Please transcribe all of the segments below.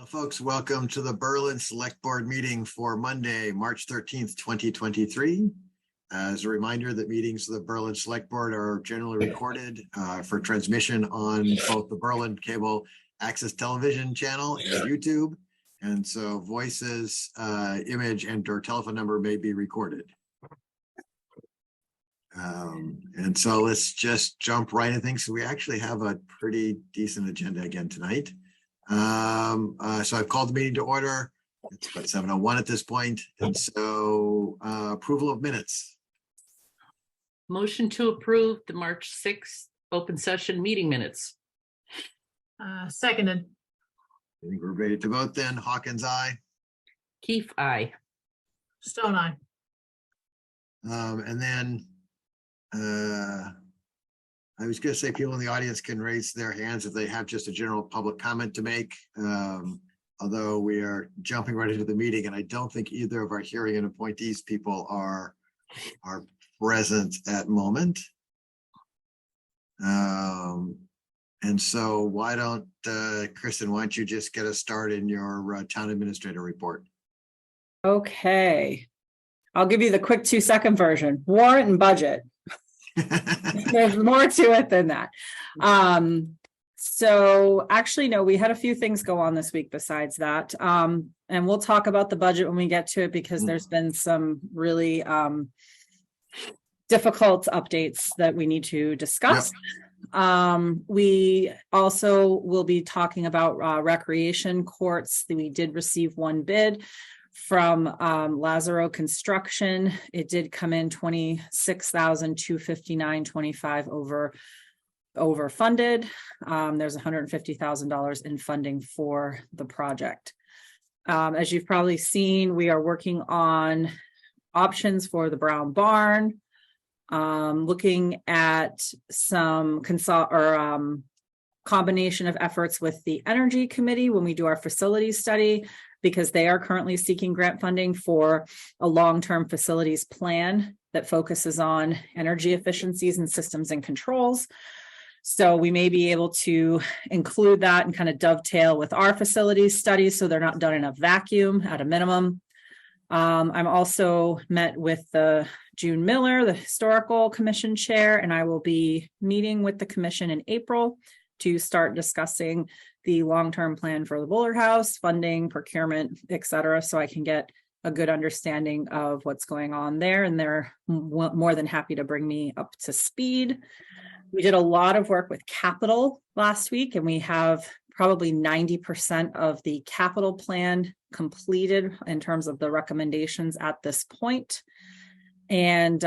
Folks, welcome to the Berlin Select Board meeting for Monday, March 13th, 2023. As a reminder that meetings of the Berlin Select Board are generally recorded for transmission on both the Berlin Cable Access Television channel and YouTube. And so voices, image, and/or telephone number may be recorded. And so let's just jump right into things. So we actually have a pretty decent agenda again tonight. So I've called the meeting to order. It's about 7:01 at this point. And so approval of minutes. Motion to approve the March 6th open session meeting minutes. Seconded. I think we're ready to vote then. Hawkins, aye. Keefe, aye. Stone eye. And then I was going to say people in the audience can raise their hands if they have just a general public comment to make. Although we are jumping right into the meeting, and I don't think either of our hearing and appointees people are present at moment. And so why don't, Kristen, why don't you just get us started in your town administrator report? Okay. I'll give you the quick 2-second version. Warrant and budget. There's more to it than that. So actually, no, we had a few things go on this week besides that. And we'll talk about the budget when we get to it, because there's been some really difficult updates that we need to discuss. Yep. We also will be talking about recreation courts. We did receive one bid from Lazaro Construction. It did come in $26,259.25 over funded. There's $150,000 in funding for the project. As you've probably seen, we are working on options for the Brown Barn, looking at some combination of efforts with the Energy Committee when we do our facilities study, because they are currently seeking grant funding for a long-term facilities plan that focuses on energy efficiencies and systems and controls. So we may be able to include that and kind of dovetail with our facilities studies, so they're not done in a vacuum at a minimum. I'm also met with the June Miller, the Historical Commission Chair, and I will be meeting with the commission in April to start discussing the long-term plan for the Bullard House, funding, procurement, et cetera, so I can get a good understanding of what's going on there. And they're more than happy to bring me up to speed. We did a lot of work with capital last week, and we have probably 90% of the capital plan completed in terms of the recommendations at this point. And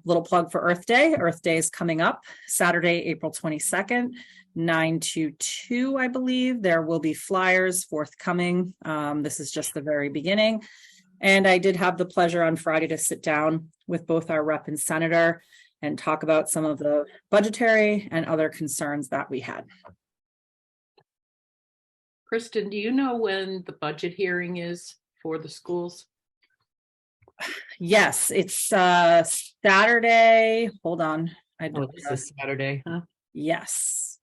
little plug for Earth Day. Earth Day is coming up Saturday, April 22nd, 9 to 2, I believe. There will be flyers forthcoming. This is just the very beginning. And I did have the pleasure on Friday to sit down with both our rep and senator and talk about some of the budgetary and other concerns that we had. Kristen, do you know when the budget hearing is for the schools? Yes, it's Saturday. Hold on. This is Saturday, huh? Yes.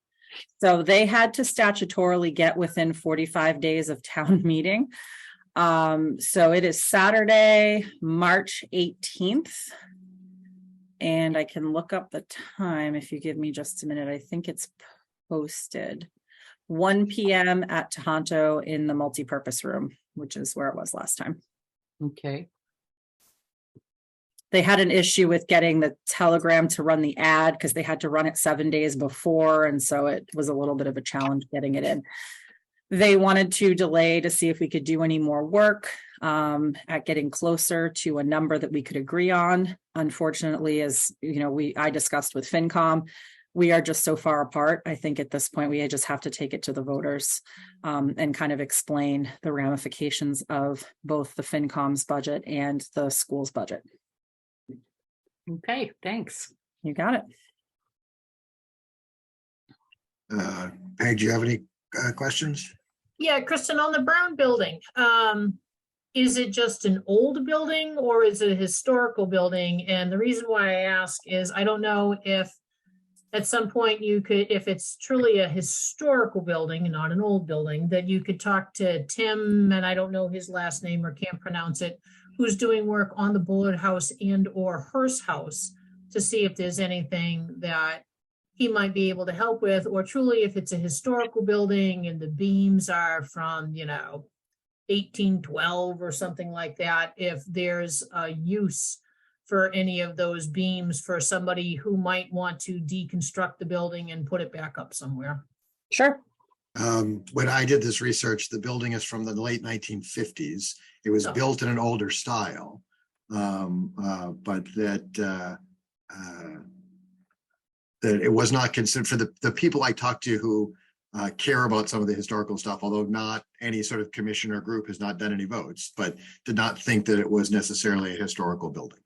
So they had to statutorily get within 45 days of town meeting. So it is Saturday, March 18th. And I can look up the time if you give me just a minute. I think it's posted 1 p.m. at Tohoto in the multipurpose room, which is where it was last time. Okay. They had an issue with getting the Telegram to run the ad because they had to run it 7 days before. And so it was a little bit of a challenge getting it in. They wanted to delay to see if we could do any more work at getting closer to a number that we could agree on. Unfortunately, as you know, I discussed with FinCom, we are just so far apart. I think at this point, we just have to take it to the voters and kind of explain the ramifications of both the FinCom's budget and the school's budget. Okay, thanks. You got it. Peg, do you have any questions? Yeah, Kristen, on the Brown building, is it just an old building or is it a historical building? And the reason why I ask is I don't know if at some point you could, if it's truly a historical building and not an old building, that you could talk to Tim, and I don't know his last name or can't pronounce it, who's doing work on the Bullard House and or Hearst House to see if there's anything that he might be able to help with, or truly if it's a historical building and the beams are from, 1812 or something like that, if there's a use for any of those beams for somebody who might want to deconstruct the building and put it back up somewhere. Sure. When I did this research, the building is from the late 1950s. It was Oh. built in an older style. But that it was not considered for the people I talked to who care about some of the historical stuff, although not any sort of commission or group has not done any votes, but did not think that it was necessarily a historical building.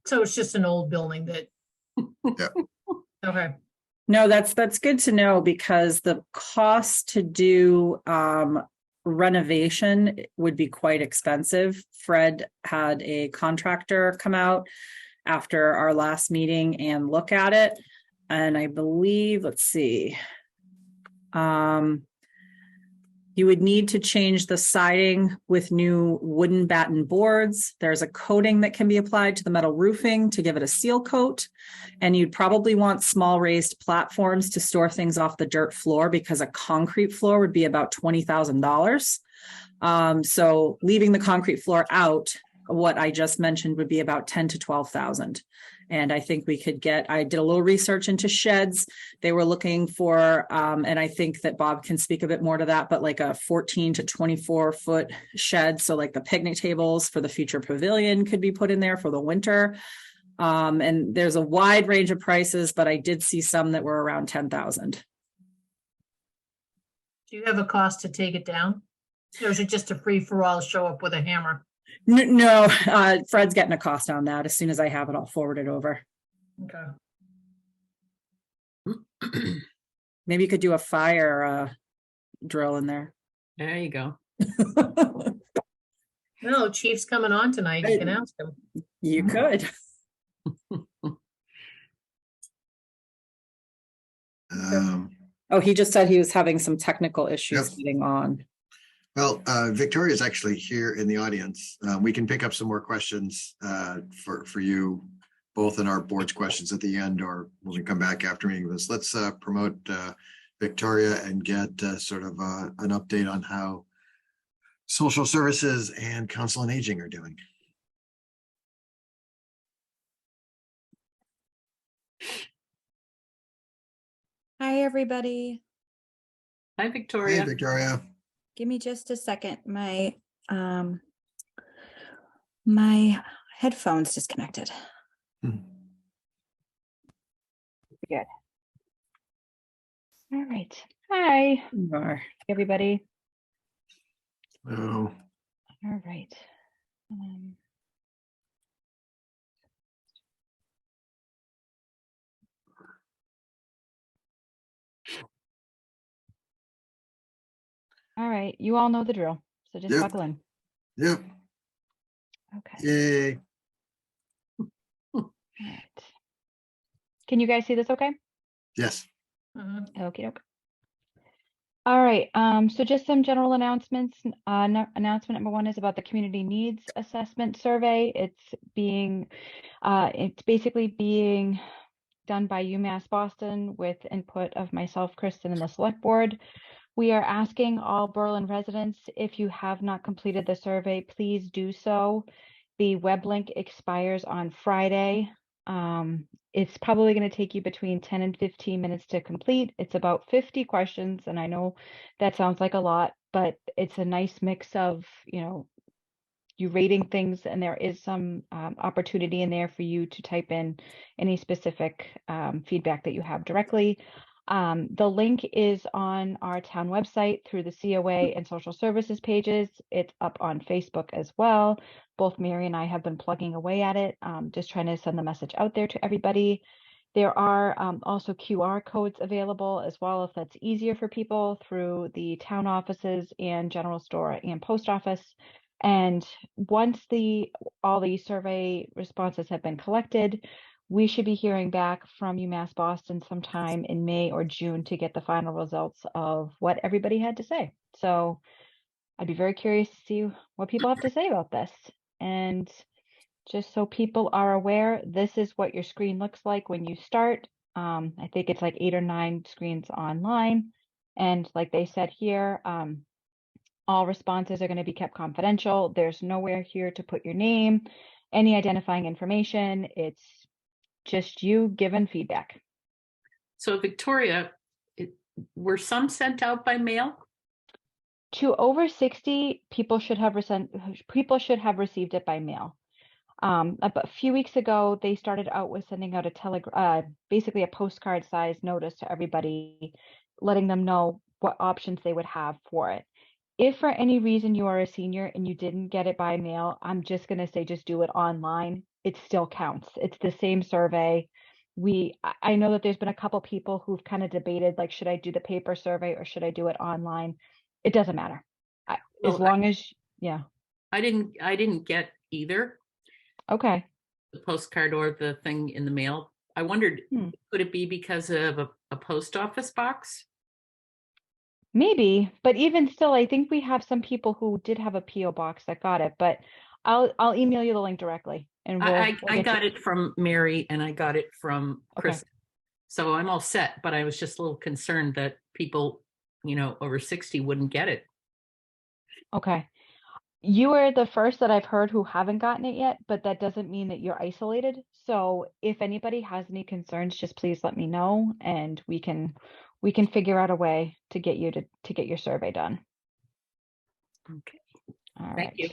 So it's just an old building that. Yeah. Okay, No, that's good to know, because the cost to do renovation would be quite expensive. Fred had a contractor come out after our last meeting and look at it. And I believe, let's see. You would need to change the siding with new wooden batten boards. There's a coating that can be applied to the metal roofing to give it a seal coat. And you'd probably want small raised platforms to store things off the dirt floor, because a concrete floor would be about $20,000. So leaving the concrete floor out, what I just mentioned would be about 10 to 12,000. And I think we could I did a little research into sheds. They were looking for, and I think that Bob can speak a bit more to that, but like a 14 to 24 foot shed. So like the picnic tables for the future pavilion could be put in there for the winter. And there's a wide range of prices, but I did see some that were around 10,000. do you have a cost to take it down? Or is it just a free for all, show up with a hammer? No, Fred's getting a cost on that. As soon as I have it, I'll forward it over. Okay. Maybe you could do a fire drill in there. There you go. No, Chief's coming on tonight, you can ask him. You could. Oh, he just said he was having some technical issues Yep. getting on. Well, Victoria is actually here in the audience. We can pick up some more questions for you, both in our board's questions at the end, or when we come back after meeting this. Let's promote Victoria and get sort of an update on how social services and council on aging are doing. Hi, everybody. Hi, Hey, Victoria. Victoria. Give me just a second. My headphones disconnected. Hmm. Good. All right. Hi, You are. everybody. Oh, All right. All right. You all know the drill. So just Yep. buckle in. yep. Okay. Yay. All right. Can you guys see this okay? Yes. Mhm. Okay. All right, so just some general announcements. Announcement number one is about the community needs assessment survey. It's basically being done by UMass Boston with input of myself, Kristen, and the select board. We are asking all Berlin residents, if you have not completed the survey, please do so. The web link expires on Friday. It's probably going to take you between 10 and 15 minutes to complete. It's about 50 questions, and I know that sounds like a lot, but it's a nice mix of, you rating things, and there is some opportunity in there for you to type in any specific feedback that you have directly. The link is on our town website through the COA and social services pages. It's up on Facebook as well. Both Mary and I have been plugging away at it, just trying to send the message out there to everybody. There are also QR codes available as well, if that's easier for people, through the town offices and general store and post office. And once all the survey responses have been collected, We should be hearing back from UMass Boston sometime in May or June to get the final results of what everybody had to say. So I'd be very curious to see what people have to say about this. And just so people are aware, this is what your screen looks like when you start. I think it's like 8 or 9 screens online. And like they said here, all responses are going to be kept confidential. There's nowhere here to put your name, any identifying information. It's just you giving feedback. So Victoria, were some sent out by mail? To over 60, people should have received it by mail. About a few weeks ago, they started out with sending out basically a postcard size notice to everybody, letting them know what options they would have for it. If for any reason you are a senior and you didn't get it by mail, I'm just going to say just do it online. It still counts. It's the same survey. I know that there's been a couple people who've kind of debated, like, should I do the paper survey or should I do it online? It doesn't matter. As long as, yeah. I didn't get either Okay. the postcard or the thing in the mail. I wondered, could it be because of a post office box? Maybe, but even still, I think we have some people who did have a PO box that got it, but I'll email you the link directly and I we'll got get it from Mary and I got it from Okay. Chris. So I'm all set, but I was just a little concerned that people, over 60 wouldn't get it. Okay. You are the first that I've heard who haven't gotten it yet, but that doesn't mean that you're isolated. So if anybody has any concerns, just please let me know and we can figure out a way to get you to get your survey done. Okay. All Thank right. you.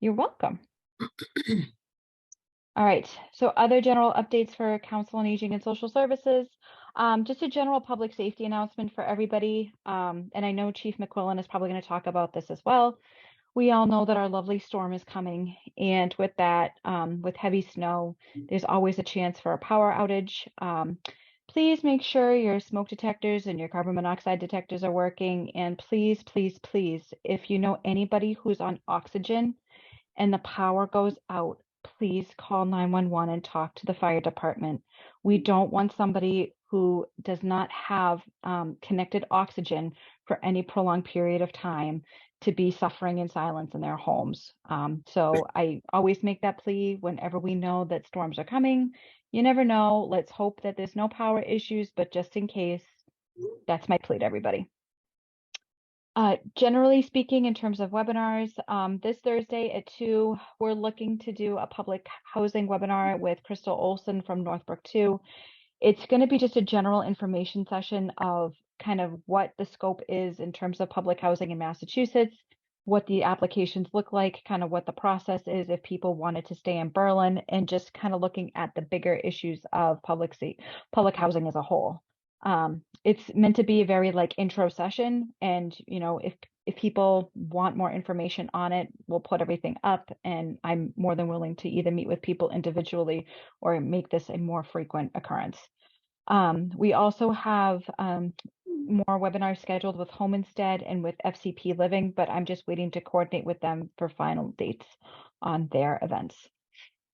You're welcome. All right. So other general updates for Council on Aging and Social Services. Just a general public safety announcement for everybody. And I know Chief McQuillan is probably going to talk about this as well. We all know that our lovely storm is coming. And with that, with heavy snow, there's always a chance for a power outage. Please make sure your smoke detectors and your carbon monoxide detectors are working. And please, please, please, if you know anybody who's on oxygen and the power goes out, please call 911 and talk to the fire department. We don't want somebody who does not have connected oxygen for any prolonged period of time to be suffering in silence in their homes. So I always make that plea whenever we know that storms are coming. You never know. Let's hope that there's no power issues, but just in case, that's my plea to everybody. Generally speaking, in terms of webinars, this Thursday at 2, we're looking to do a public housing webinar with Crystal Olson from Northbrook 2. It's going to be just a general information session of kind of what the scope is in terms of public housing in Massachusetts, what the applications look like, kind of what the process is if people wanted to stay in Berlin, and just kind of looking at the bigger issues of public housing as a whole. It's meant to be a very intro session, and if people want more information on it, we'll put everything up, and I'm more than willing to either meet with people individually or make this a more frequent occurrence. We also have more webinars scheduled with Home Instead and with FCP Living, but I'm just waiting to coordinate with them for final dates on their events.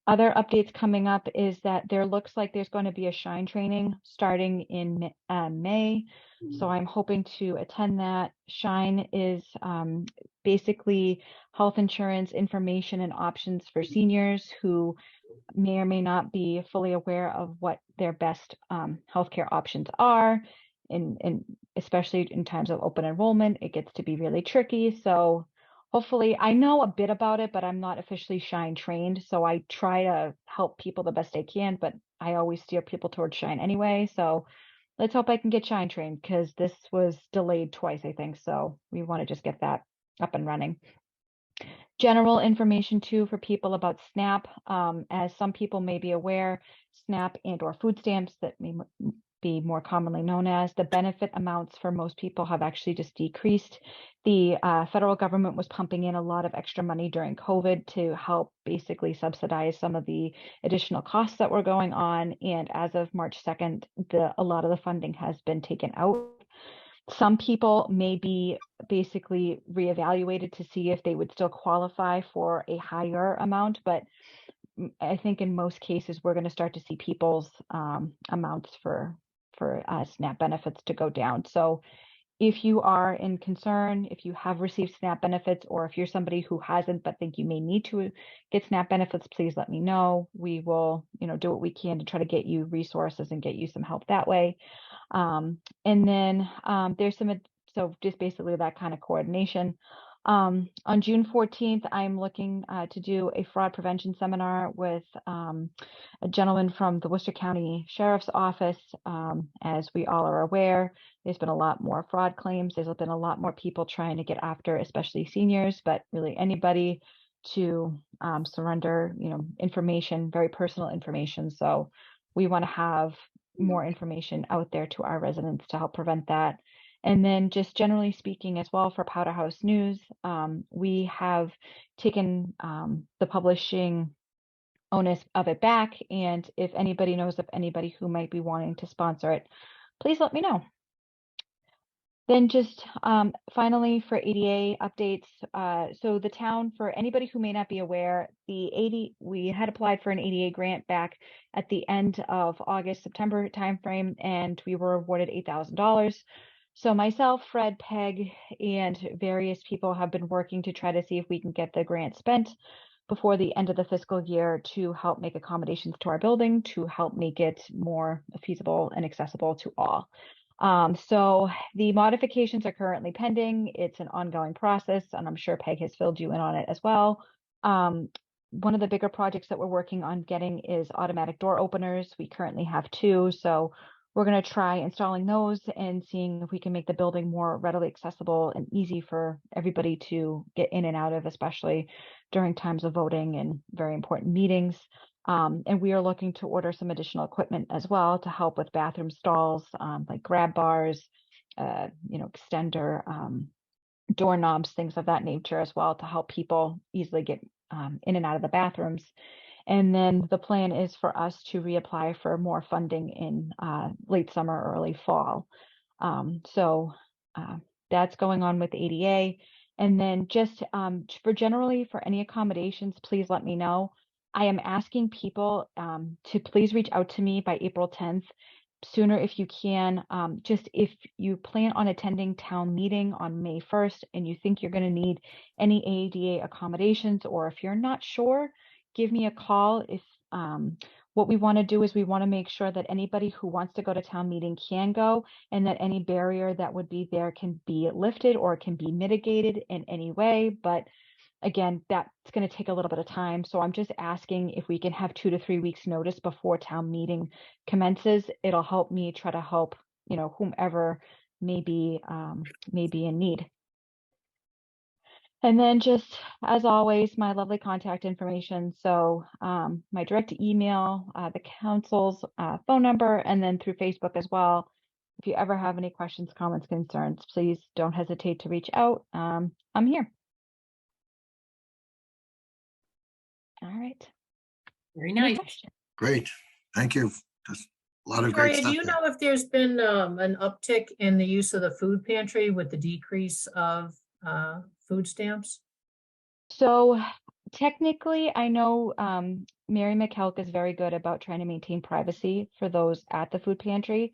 Other updates coming up is that there looks like there's going to be a Shine training starting in May. So I'm hoping to attend that. Shine is basically health insurance information and options for seniors who may or may not be fully aware of what their best healthcare options are. And especially in times of open enrollment, it gets to be really tricky. So hopefully, I know a bit about it, but I'm not officially Shine trained. So I try to help people the best I can, but I always steer people towards Shine anyway. So let's hope I can get Shine trained because this was delayed twice, I think. So we want to just get that up and running. General information too for people about SNAP. As some people may be aware, SNAP and or food stamps that may be more commonly known as, the benefit amounts for most people have actually just decreased. The federal government was pumping in a lot of extra money during COVID to help basically subsidize some of the additional costs that were going on. And as of March 2nd, a lot of the funding has been taken out. Some people may be basically reevaluated to see if they would still qualify for a higher amount, but I think in most cases, we're going to start to see people's amounts for SNAP benefits to go down. So if you are in concern, if you have received SNAP benefits, or if you're somebody who hasn't but think you may need to get SNAP benefits, please let me know. We will, do what we can to try to get you resources and get you some help that way. And then there's so just basically that kind of coordination. On June 14th, I'm looking to do a fraud prevention seminar with a gentleman from the Worcester County Sheriff's Office. As we all are aware, there's been a lot more fraud claims. There's been a lot more people trying to get after, especially seniors, but really anybody to surrender, information, very personal information. So we want to have more information out there to our residents to help prevent that. And then just generally speaking as well for Powder House News, we have taken the publishing onus of it back. And if anybody knows of anybody who might be wanting to sponsor it, please let me know. Then just finally for ADA updates. So the town, for anybody who may not be aware, we had applied for an ADA grant back at the end of August, September timeframe, and we were awarded $8,000. So myself, Fred, Peg, and various people have been working to try to see if we can get the grant spent before the end of the fiscal year to help make accommodations to our building, to help make it more feasible and accessible to all. So the modifications are currently pending. It's an ongoing process, and I'm sure Peg has filled you in on it as well. One of the bigger projects that we're working on getting is automatic door openers. We currently have 2, so we're going to try installing those and seeing if we can make the building more readily accessible and easy for everybody to get in and out of, especially during times of voting and very important meetings. And we are looking to order some additional equipment as well to help with bathroom stalls, like grab bars, extender, doorknobs, things of that nature as well, to help people easily get in and out of the bathrooms. And then the plan is for us to reapply for more funding in late summer, early fall. So that's going on with ADA. And then just for any accommodations, please let me know. I am asking people to please reach out to me by April 10th, sooner if you can. Just if you plan on attending town meeting on May 1st and you think you're going to need any ADA accommodations, or if you're not sure, give me a call. If what we want to do is we want to make sure that anybody who wants to go to town meeting can go, and that any barrier that would be there can be lifted or can be mitigated in any way. But again, that's going to take a little bit of time. So I'm just asking if we can have 2 to 3 weeks notice before town meeting commences. It'll help me try to help, whomever may be in need. And then just as always, my lovely contact information. So my direct email, the council's phone number, and then through Facebook as well. If you ever have any questions, comments, concerns, please don't hesitate to reach out. I'm here. All right. Very Any nice. questions? Great. Thank you. Just a lot of great Victoria, stuff. do you there. know if there's been an uptick in the use of the food pantry with the decrease of food stamps? So technically, I know Mary McKelk is very good about trying to maintain privacy for those at the food pantry.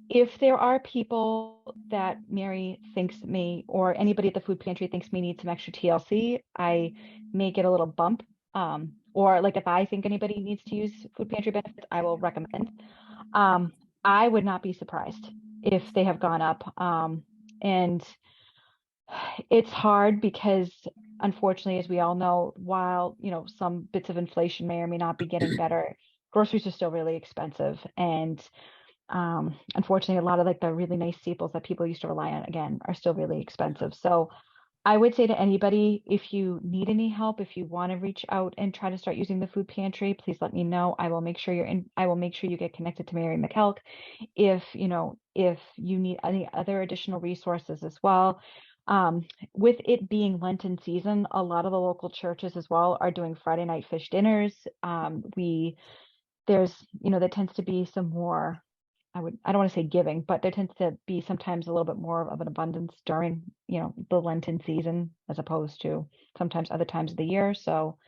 If there are people that Mary thinks may, or anybody at the food pantry thinks may need some extra TLC, I may get a little bump. Or like if I think anybody needs to use food pantry benefits, I will recommend. I would not be surprised if they have gone up. And it's hard because unfortunately, as we all know, while, some bits of inflation may or may not be getting better, groceries are still really expensive. And unfortunately, a lot of like the really nice staples that people used to rely on, again, are still really expensive. So I would say to anybody, if you need any help, if you want to reach out and try to start using the food pantry, please let me know. I will make sure I will make sure you get connected to Mary McKelk. If you need any other additional resources as well. With it being Lenten season, a lot of the local churches as well are doing Friday night fish dinners. There tends to be some more, I don't want to say giving, but there tends to be sometimes a little bit more of an abundance during, the Lenten season, as opposed to sometimes other times of the year. So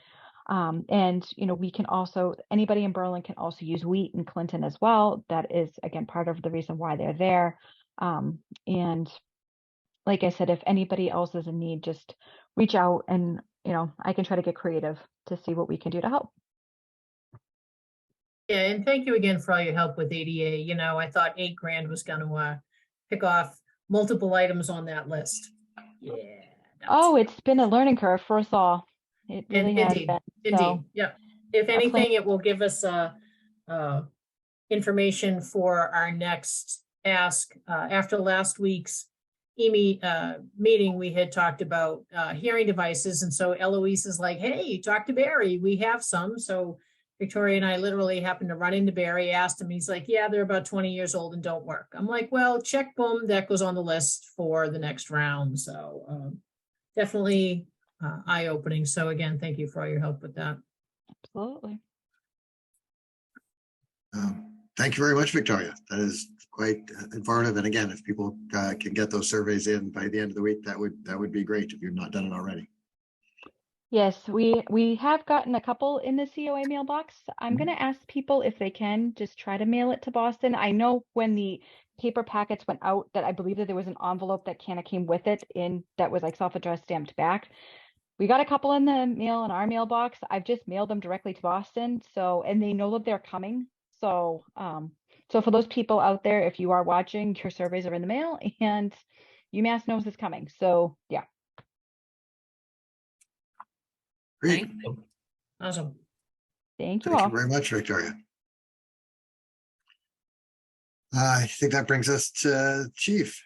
And, we can also, anybody in Berlin can also use Wheat in Clinton as well. That is, again, part of the reason why they're there. And like I said, if anybody else is in need, just reach out and, I can try to get creative to see what we can do to help. Yeah, and thank you again for all your help with ADA. I thought $8,000 was gonna pick off multiple items on that list. Yeah. Oh, it's been a learning curve for us all. It really has Indeed, been. indeed, So, yeah. If our plan- anything, it will give us information for our next ask. After last week's meeting, we had talked about hearing devices, and so Eloise is like, "Hey, talk to Barry. We have some." So Victoria and I literally happened to run into Barry, asked him. He's like, "Yeah, they're about 20 years old and don't work." I'm like, "Well, check, boom, that goes on the list for the next round." So definitely eye-opening. So again, thank you for all your help with that. Absolutely. Thank you very much, Victoria. That is quite informative. And again, if people can get those surveys in by the end of the week, that would be great if you've not done it already. Yes, we have gotten a couple in the COA mailbox. I'm going to ask people if they can just try to mail it to Boston. I know when the paper packets went out that I believe that there was an envelope that kind of came with it that was like self-addressed stamped back. We got a couple in the mail in our mailbox. I've just mailed them directly to Boston. So, and they know that they're coming. So, so for those people out there, if you are watching, your surveys are in the mail and UMass knows it's coming. So yeah. Great. Thank you. Awesome. Thank you Thank all. you very much, Victoria. I think that brings us to Chief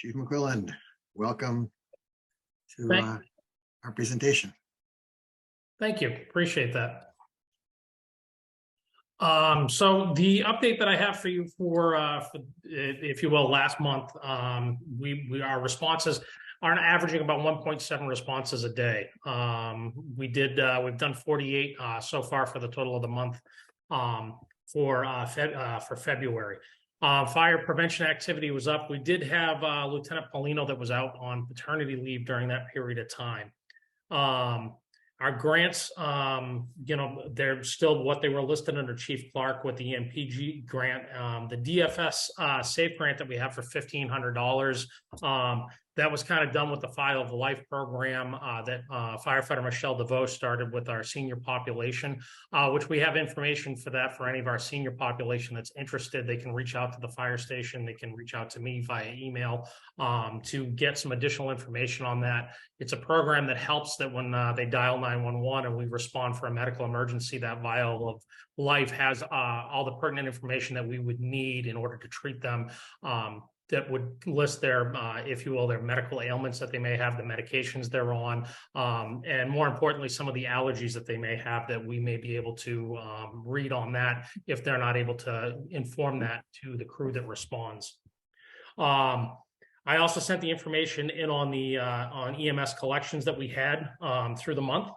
McQuillan. Welcome to our presentation. Thank you. Appreciate that. So the update that I have for you for if you will, last month, our responses are averaging about 1.7 responses a day. We've done 48 so far for the total of the month for February. Fire prevention activity was up. We did have Lieutenant Paulino that was out on paternity leave during that period of time. Our grants, they're still what they were listed under Chief Clark with the EMPG grant. The DFS SAFE grant that we have for $1,500, that was kind of done with the File of Life program that firefighter Michelle DeVoe started with our senior population, which we have information for that for any of our senior population that's interested. They can reach out to the fire station. They can reach out to me via email to get some additional information on that. It's a program that helps that when they dial 911 and we respond for a medical emergency, that File of Life has all the pertinent information that we would need in order to treat them. That would list their, if you will, their medical ailments that they may have, the medications they're on, and more importantly, some of the allergies that they may have that we may be able to read on that if they're not able to inform that to the crew that responds. I also sent the information in on the on EMS collections that we had through the month.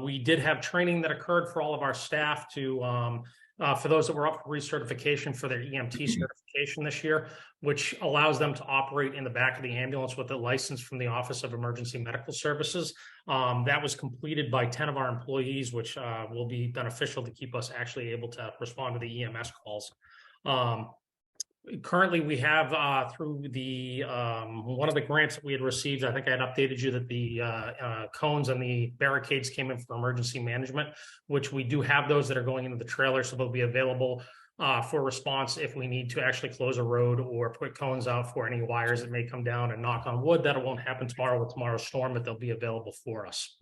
We did have training that occurred for all of our staff to for those that were up for recertification for their EMT certification this year, which allows them to operate in the back of the ambulance with a license from the Office of Emergency Medical Services. That was completed by 10 of our employees, which will be beneficial to keep us actually able to respond to the EMS calls. Currently, we have through the one of the grants that we had received, I think I had updated you that the cones and the barricades came in for emergency management, which we do have those that are going into the trailer, so they'll be available for response if we need to actually close a road or put cones out for any wires that may come down, and knock on wood, that won't happen tomorrow with tomorrow's storm, but they'll be available for us.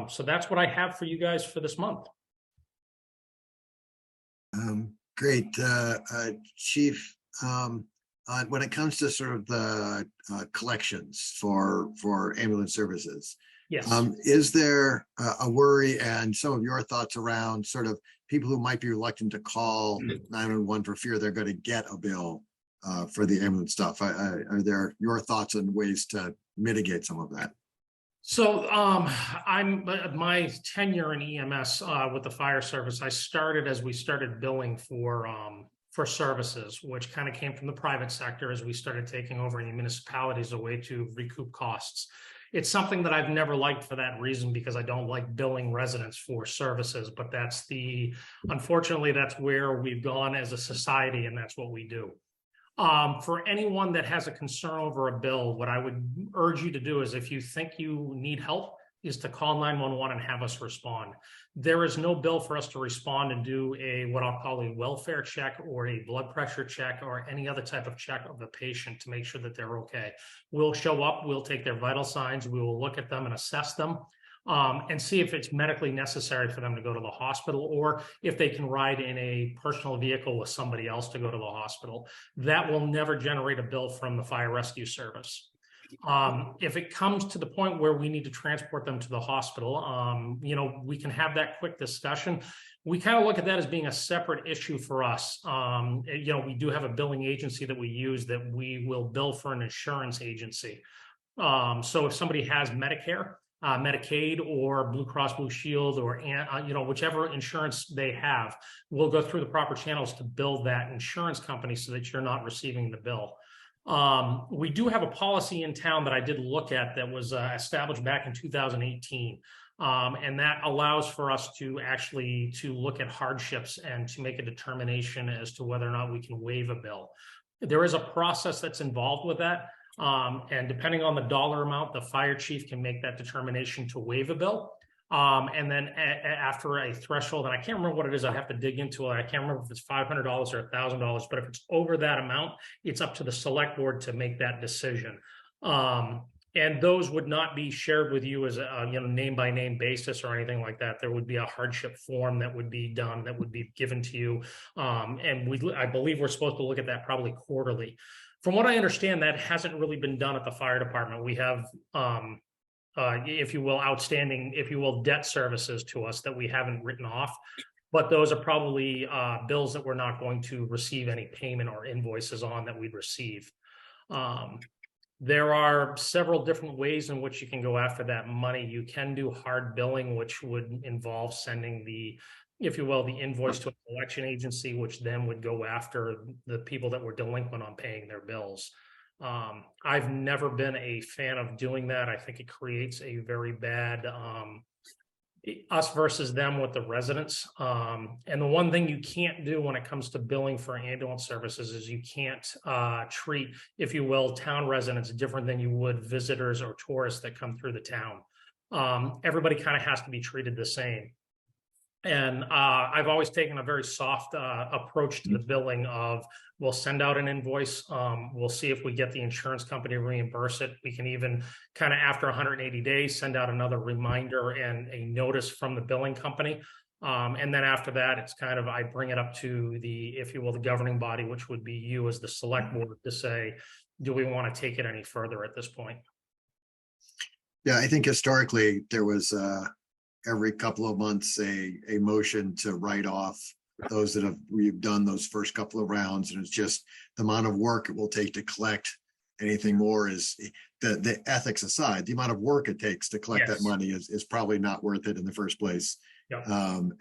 So that's what I have for you guys for this month. Great, Chief. When it comes to sort of the collections for ambulance services, Yes. Is there a worry and some of your thoughts around sort of people who might be reluctant to call 911 for fear they're going to get a bill for the ambulance stuff? Are there your thoughts and ways to mitigate some of that? So my tenure in EMS with the fire service, I started as we started billing for services, which kind of came from the private sector as we started taking over in municipalities a way to recoup costs. It's something that I've never liked for that reason, because I don't like billing residents for services, but unfortunately, that's where we've gone as a society, and that's what we do. For anyone that has a concern over a bill, what I would urge you to do is, if you think you need help, is to call 911 and have us respond. There is no bill for us to respond and do what I'll call a welfare check or a blood pressure check or any other type of check of the patient to make sure that they're okay. We'll show up, we'll take their vital signs, we will look at them and assess them, and see if it's medically necessary for them to go to the hospital, or if they can ride in a personal vehicle with somebody else to go to the hospital. That will never generate a bill from the fire rescue service. If it comes to the point where we need to transport them to the hospital, we can have that quick discussion. We kind of look at that as being a separate issue for us. We do have a billing agency that we use that we will bill for an insurance agency. So if somebody has Medicare, Medicaid, or Blue Cross Blue Shield, or whichever insurance they have, we'll go through the proper channels to bill that insurance company so that you're not receiving the bill. We do have a policy in town that I did look at that was established back in 2018. And that allows for us to look at hardships and to make a determination as to whether or not we can waive a bill. There is a process that's involved with that. And depending on the dollar amount, the fire chief can make that determination to waive a bill. And then after a threshold, and I can't remember what it is, I have to dig into it. I can't remember if it's $500 or $1,000, but if it's over that amount, it's up to the select board to make that decision. And those would not be shared with you as a name by name basis or anything like that. There would be a hardship form that would be done, that would be given to you. And I believe we're supposed to look at that probably quarterly. From what I understand, that hasn't really been done at the fire department. We have, if you will, outstanding, if you will, debt services to us that we haven't written off. But those are probably bills that we're not going to receive any payment or invoices on that we'd receive. There are several different ways in which you can go after that money. You can do hard billing, which would involve sending the, if you will, the invoice to a collection agency, which then would go after the people that were delinquent on paying their bills. I've never been a fan of doing that. I think it creates a very bad us versus them with the residents. And the one thing you can't do when it comes to billing for ambulance services is you can't treat, if you will, town residents different than you would visitors or tourists that come through the town. Everybody kind of has to be treated the same. And I've always taken a very soft approach to the billing of, we'll send out an invoice. We'll see if we get the insurance company to reimburse it. We can even kind of, after 180 days, send out another reminder and a notice from the billing company. And then after that, it's kind of, I bring it up to the, if you will, the governing body, which would be you as the select board, to say, do we want to take it any further at this point? Yeah, I think historically there was every couple of months a motion to write off those that we've done those first couple of rounds, and it's just the amount of work it will take to collect anything more is the ethics aside, the amount of work it takes to collect that money is probably not worth it in the first place. Yep.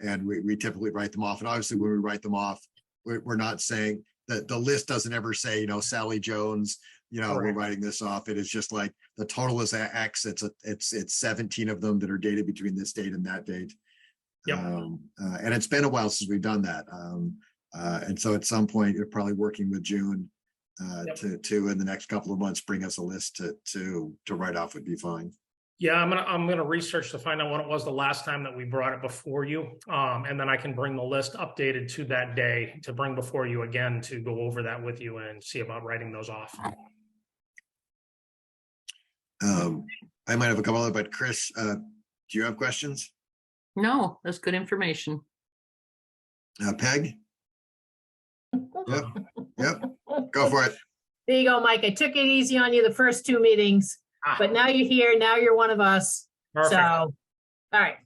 And we typically write them off, and obviously when we write them off, we're not saying that the list doesn't ever say, Sally Jones, we're writing this off. It is just like the total is X. It's 17 of them that are dated between this date and that date. Yep. And it's been a while since we've done that. And so at some point, you're probably working with June to in the next couple of months bring us a list to write off would be fine. Yeah, I'm gonna research to find out when it was the last time that we brought it before you, and then I can bring the list updated to that day to bring before you again to go over that with you and see about writing those off. I might have a couple other, but Chris, do you have questions? No, that's good information. Peg? Yep. Go for it. There you go, Mike. I took it easy on you the first two meetings, but now you're here. Now you're one of us. Perfect. So, all right.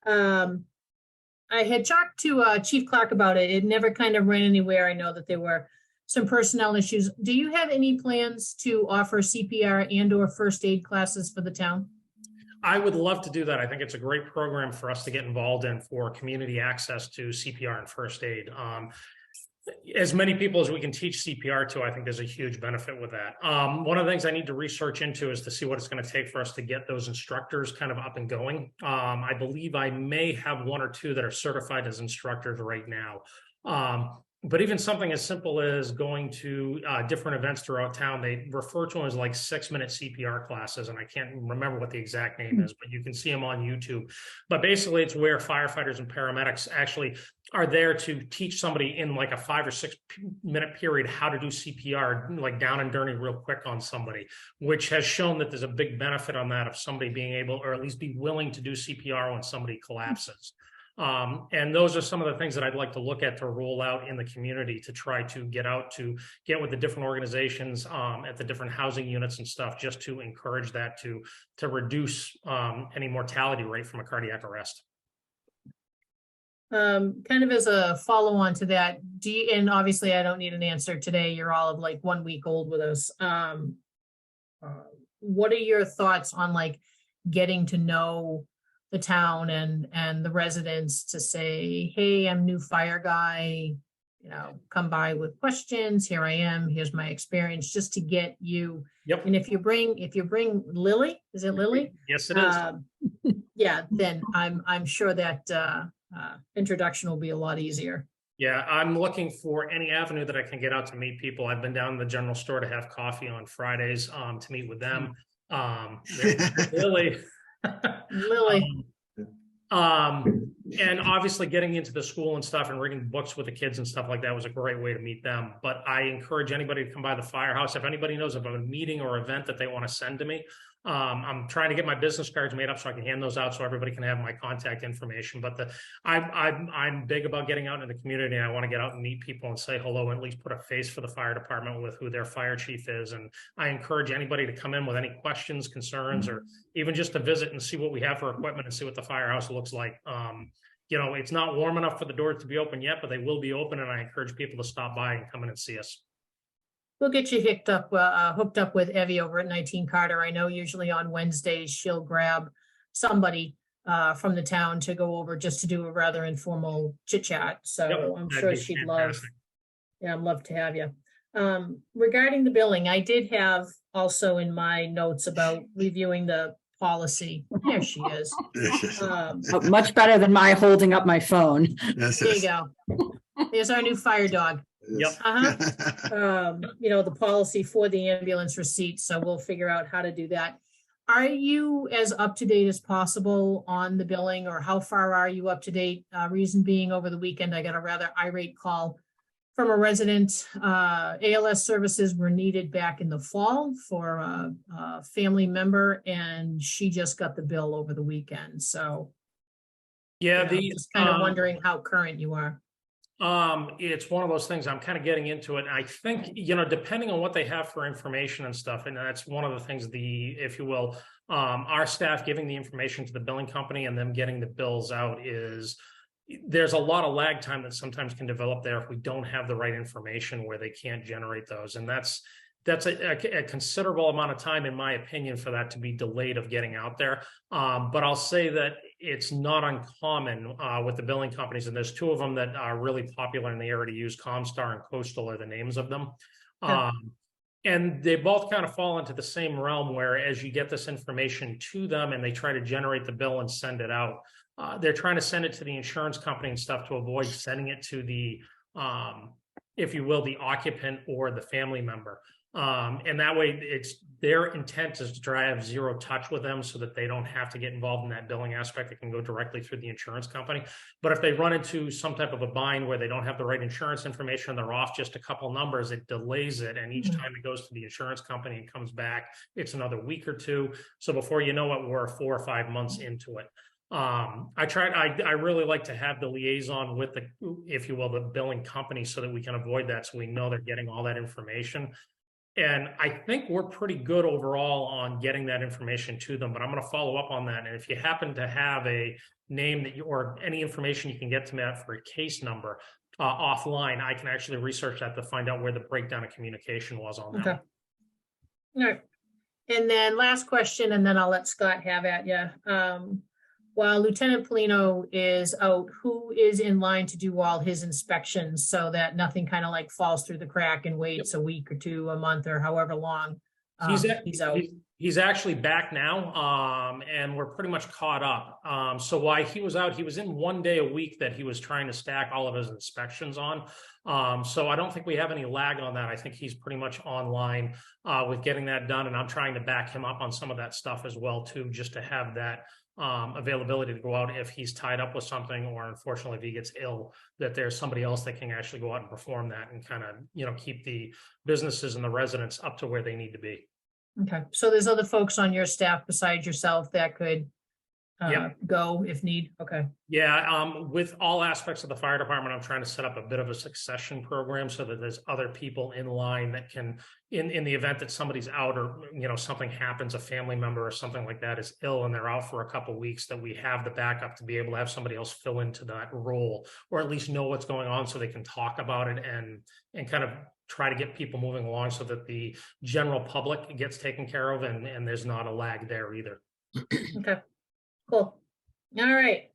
I had talked to Chief Clark about it. It never kind of ran anywhere. I know that there were some personnel issues. Do you have any plans to offer CPR and/or first aid classes for the town? I would love to do that. I think it's a great program for us to get involved in for community access to CPR and first aid. As many people as we can teach CPR to, I think there's a huge benefit with that. One of the things I need to research into is to see what it's going to take for us to get those instructors kind of up and going. I believe I may have one or two that are certified as instructors right now. But even something as simple as going to different events throughout town, they refer to them as like 6-minute CPR classes. And I can't remember what the exact name is, but you can see them on YouTube. But basically it's where firefighters and paramedics actually are there to teach somebody in like a 5 or 6 minute period how to do CPR, like down and dirty real quick on somebody, which has shown that there's a big benefit on that of somebody being able, or at least be willing to do CPR when somebody collapses. And those are some of the things that I'd like to look at to roll out in the community to try to get with the different organizations at the different housing units and stuff, just to encourage that to reduce any mortality rate from a cardiac arrest. Kind of as a follow-on to that, and obviously I don't need an answer today, you're all of like 1 week old with us. What are your thoughts on like getting to know the town and the residents to say, hey, I'm new fire guy, come by with questions. Here I am. Here's my experience, just to get you. Yep. And if you bring Lily, is it Lily? Yes, it is. Yeah, then I'm sure that introduction will be a lot easier. Yeah, I'm looking for any avenue that I can get out to meet people. I've been down to the general store to have coffee on Fridays to meet with them. Lily. And obviously getting into the school and stuff and reading books with the kids and stuff like that was a great way to meet them. But I encourage anybody to come by the firehouse. If anybody knows of a meeting or event that they want to send to me, I'm trying to get my business cards made up so I can hand those out so everybody can have my contact information. But I'm big about getting out into the community, and I want to get out and meet people and say hello, and at least put a face for the fire department with who their fire chief is. And I encourage anybody to come in with any questions, concerns, or even just to visit and see what we have for equipment and see what the firehouse looks like. It's not warm enough for the doors to be open yet, but they will be open, and I encourage people to stop by and come in and see us. We'll get you hooked up with Evie over at 19 Carter. I know usually on Wednesdays she'll grab somebody from the town to go over just to do a rather informal chit chat. So Yep, I'm that'd sure be she'd fantastic. I'd love to have you. Regarding the billing, I did have also in my notes about reviewing the policy. There she is. Much better than my holding up my phone. Yes, There you yes. go. There's our new fire dog. Yep. The policy for the ambulance receipt, so we'll figure out how to do that. Are you as up to date as possible on the billing, or how far are you up to date? Reason being, over the weekend, I got a rather irate call from a resident. ALS services were needed back in the fall for a family member, and she just got the bill over the weekend. So Yeah, just kind of wondering how current you are. It's one of those things. I'm kind of getting into it. I think, depending on what they have for information and stuff, and that's one of the things, if you will, our staff giving the information to the billing company and them getting the bills out there's a lot of lag time that sometimes can develop there if we don't have the right information where they can't generate those. And that's a considerable amount of time, in my opinion, for that to be delayed of getting out there. But I'll say that it's not uncommon with the billing companies, and there's two of them that are really popular in the area to use. Comstar and Coastal are the names of them. Yeah. And they both kind of fall into the same realm, where as you get this information to them and they try to generate the bill and send it out, they're trying to send it to the insurance company and stuff to avoid sending it to the, if you will, the occupant or the family member. And that way their intent is to try to have zero touch with them so that they don't have to get involved in that billing aspect. It can go directly through the insurance company. But if they run into some type of a bind where they don't have the right insurance information, they're off just a couple numbers, it delays it. And each time it goes to the insurance company and comes back, it's another week or two. So before you know it, we're 4 or 5 months into it. I really like to have the liaison with if you will, the billing company, so that we can avoid that. So we know they're getting all that information. And I think we're pretty good overall on getting that information to them, but I'm going to follow up on that. And if you happen to have a name or any information you can get to me for a case number offline, I can actually research that to find out where the breakdown of communication was on that. Okay. All right. And then last question, and then I'll let Scott have at you. while Lieutenant Polino is out, who is in line to do all his inspections so that nothing kind of like falls through the crack and waits a week or two, a month, or however long he's out? He's actually back now, and we're pretty much caught up. So while he was out, he was in 1 day a week that he was trying to stack all of his inspections on. So I don't think we have any lag on that. I think he's pretty much online with getting that done, and I'm trying to back him up on some of that stuff as well too, just to have that availability to go out if he's tied up with something, or unfortunately if he gets ill, that there's somebody else that can actually go out and perform that and kind of, you know, keep the businesses and the residents up to where they need to be. Okay, so there's other folks on your staff besides yourself that could Yep. go if need, okay. Yeah, with all aspects of the fire department, I'm trying to set up a bit of a succession program so that there's other people in line that can, in the event that somebody's out or, you know, something happens, a family member or something like that is ill and they're out for a couple of weeks, that we have the backup to be able to have somebody else fill into that role, or at least know what's going on so they can talk about it and kind of try to get people moving along so that the general public gets taken care of and there's not a lag there either. Okay, cool. All right.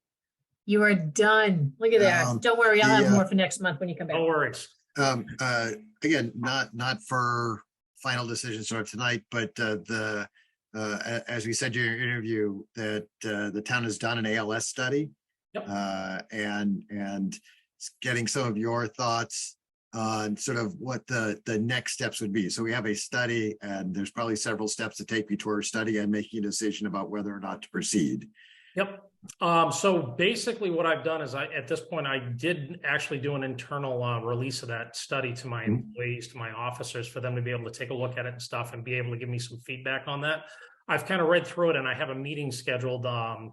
You are done. Look at that. Don't worry, I'll have more for next month when you come back. No worries. Again, not for final decisions or tonight, but as we said during your interview, that the town has done an ALS study. Yep. And getting some of your thoughts on sort of what the next steps would be. So we have a study, and there's probably several steps to take before our study and making a decision about whether or not to proceed. Yep. So basically what I've done is at this point, I did actually do an internal release of that study to my employees, to my officers, for them to be able to take a look at it and stuff and be able to give me some feedback on that. I've kind of read through it, and I have a meeting scheduled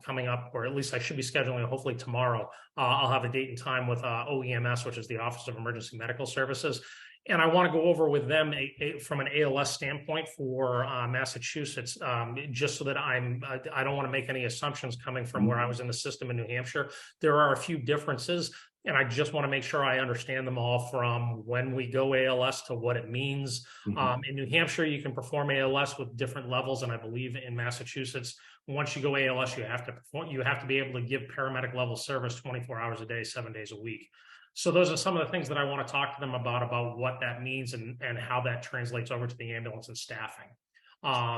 coming up, or at least I should be scheduling it hopefully tomorrow. I'll have a date and time with OEMS, which is the Office of Emergency Medical Services. And I want to go over with them from an ALS standpoint for Massachusetts, just so that I don't want to make any assumptions coming from where I was in the system in New Hampshire. There are a few differences, and I just want to make sure I understand them all, from when we go ALS to what it means. In New Hampshire, you can perform ALS with different levels, and I believe in Massachusetts, once you go ALS, you have to be able to give paramedic level service 24 hours a day, 7 days a week. So those are some of the things that I want to talk to them about what that means and how that translates over to the ambulance and staffing.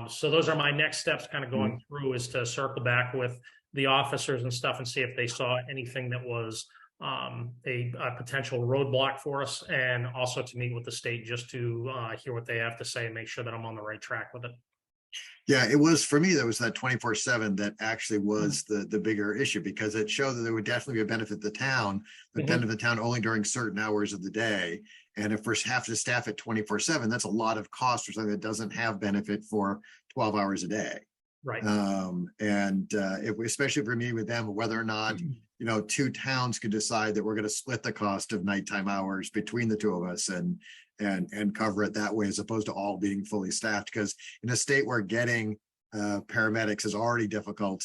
So those are my next steps kind of going through, is to circle back with the officers and stuff and see if they saw anything that was a potential roadblock for us, and also to meet with the state just to hear what they have to say and make sure that I'm on the right track with it. Yeah, it was, for me, there was that 24/7 that actually was the bigger issue, because it showed that there would definitely be a benefit to the town, but benefit the town only during certain hours of the day. And if we have to staff it 24/7, that's a lot of cost for something that doesn't have benefit for 12 hours a day. Right. Especially for me with them, whether or not, you know, two towns could decide that we're going to split the cost of nighttime hours between the two of us and cover it that way, as opposed to all being fully staffed. Because in a state where getting paramedics is already difficult,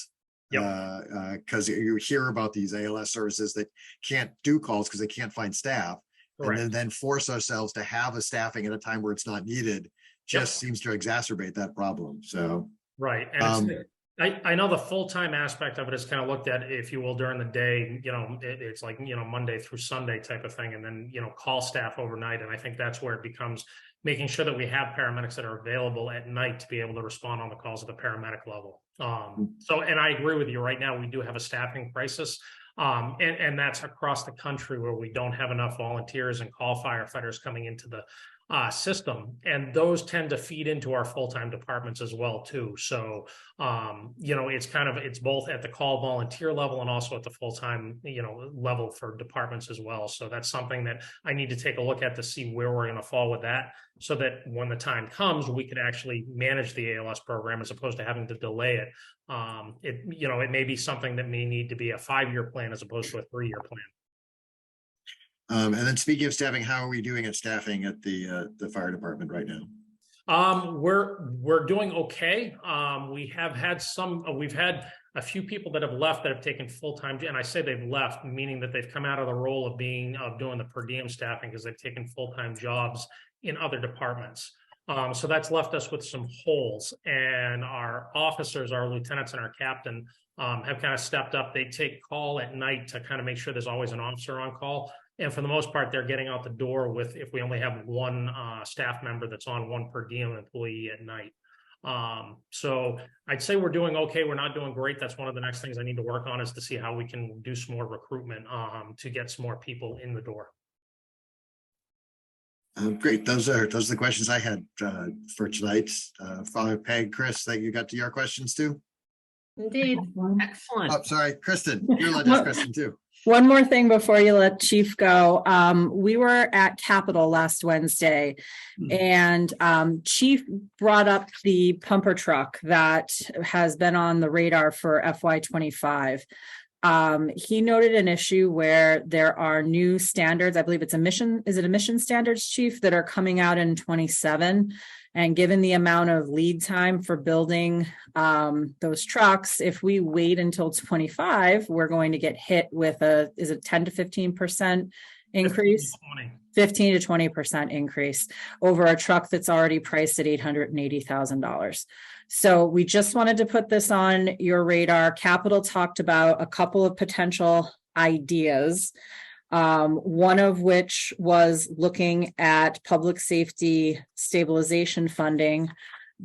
because you hear about these ALS services that can't do calls because they can't find staff. Correct. And then force ourselves to have a staffing at a time where it's not needed just seems to exacerbate that problem. So right. And I know the full-time aspect of it is kind of looked at, if you will, during the day. You know, it's like, you know, Monday through Sunday type of thing, and then, you know, call staff overnight. And I think that's where it becomes making sure that we have paramedics that are available at night to be able to respond on the calls at the paramedic level. And I agree with you. Right now, we do have a staffing crisis. And that's across the country, where we don't have enough volunteers and call firefighters coming into the system, and those tend to feed into our full-time departments as well too. So you know, it's both at the call volunteer level and also at the full-time, you know, level for departments as well. So that's something that I need to take a look at to see where we're going to fall with that, so that when the time comes, we could actually manage the ALS program as opposed to having to delay it. It may be something that may need to be a 5-year plan as opposed to a 3-year plan. And then, speaking of staffing, how are we doing at staffing at the fire department right now? We're doing okay. We've had a few people that have left that have taken full-time, and I say they've left, meaning that they've come out of the role of doing the per diem staffing, because they've taken full-time jobs in other departments. So that's left us with some holes, and our officers, our lieutenants and our captain have kind of stepped up. They take call at night to kind of make sure there's always an officer on call. And for the most part, they're getting out the door with, if we only have one staff member that's on, one per diem employee at night. So I'd say we're doing okay. We're not doing great. That's one of the next things I need to work on, is to see how we can do some more recruitment to get some more people in the door. Great. Those are the questions I had for tonight. Father Peg, Chris, that you got to your questions too. Indeed. Excellent. Oh, sorry, Kristen, you're allowed to ask a question too. One more thing before you let Chief go. We were at Capitol last Wednesday, and Chief brought up the pumper truck that has been on the radar for FY25. He noted an issue where there are new standards. I believe it's emission standards, Chief, that are coming out in 27. And given the amount of lead time for building those trucks, if we wait until 25, we're going to get hit with is it 10 to 15% increase? 15 to 20% increase over a truck that's already priced at $880,000. So we just wanted to put this on your radar. Capitol talked about a couple of potential ideas. One of which was looking at public safety stabilization funding.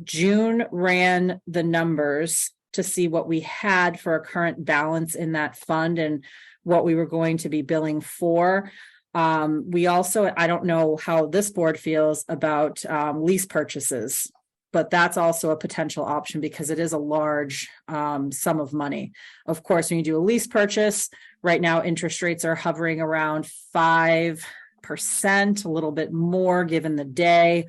June ran the numbers to see what we had for a current balance in that fund and what we were going to be billing for. We also, I don't know how this board feels about lease purchases, but that's also a potential option because it is a large sum of money. Of course, when you do a lease purchase, right now interest rates are hovering around 5%, a little bit more given the day.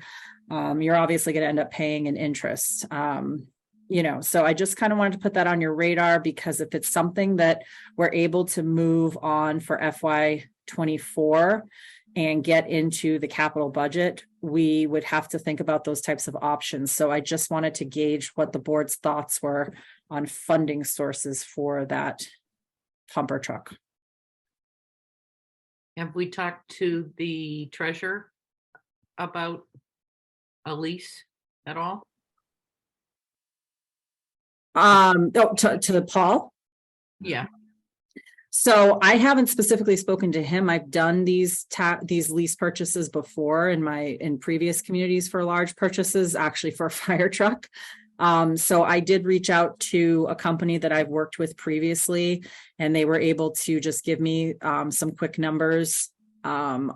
You're obviously going to end up paying an interest. So I just kind of wanted to put that on your radar, because if it's something that we're able to move on for FY24 and get into the capital budget, we would have to think about those types of options. So I just wanted to gauge what the board's thoughts were on funding sources for that pumper truck. Have we talked to the treasurer about a lease at all? To Paul? Yeah. So I haven't specifically spoken to him. I've done these lease purchases before in previous communities for large purchases, actually for a fire truck. So I did reach out to a company that I've worked with previously, and they were able to just give me some quick numbers on,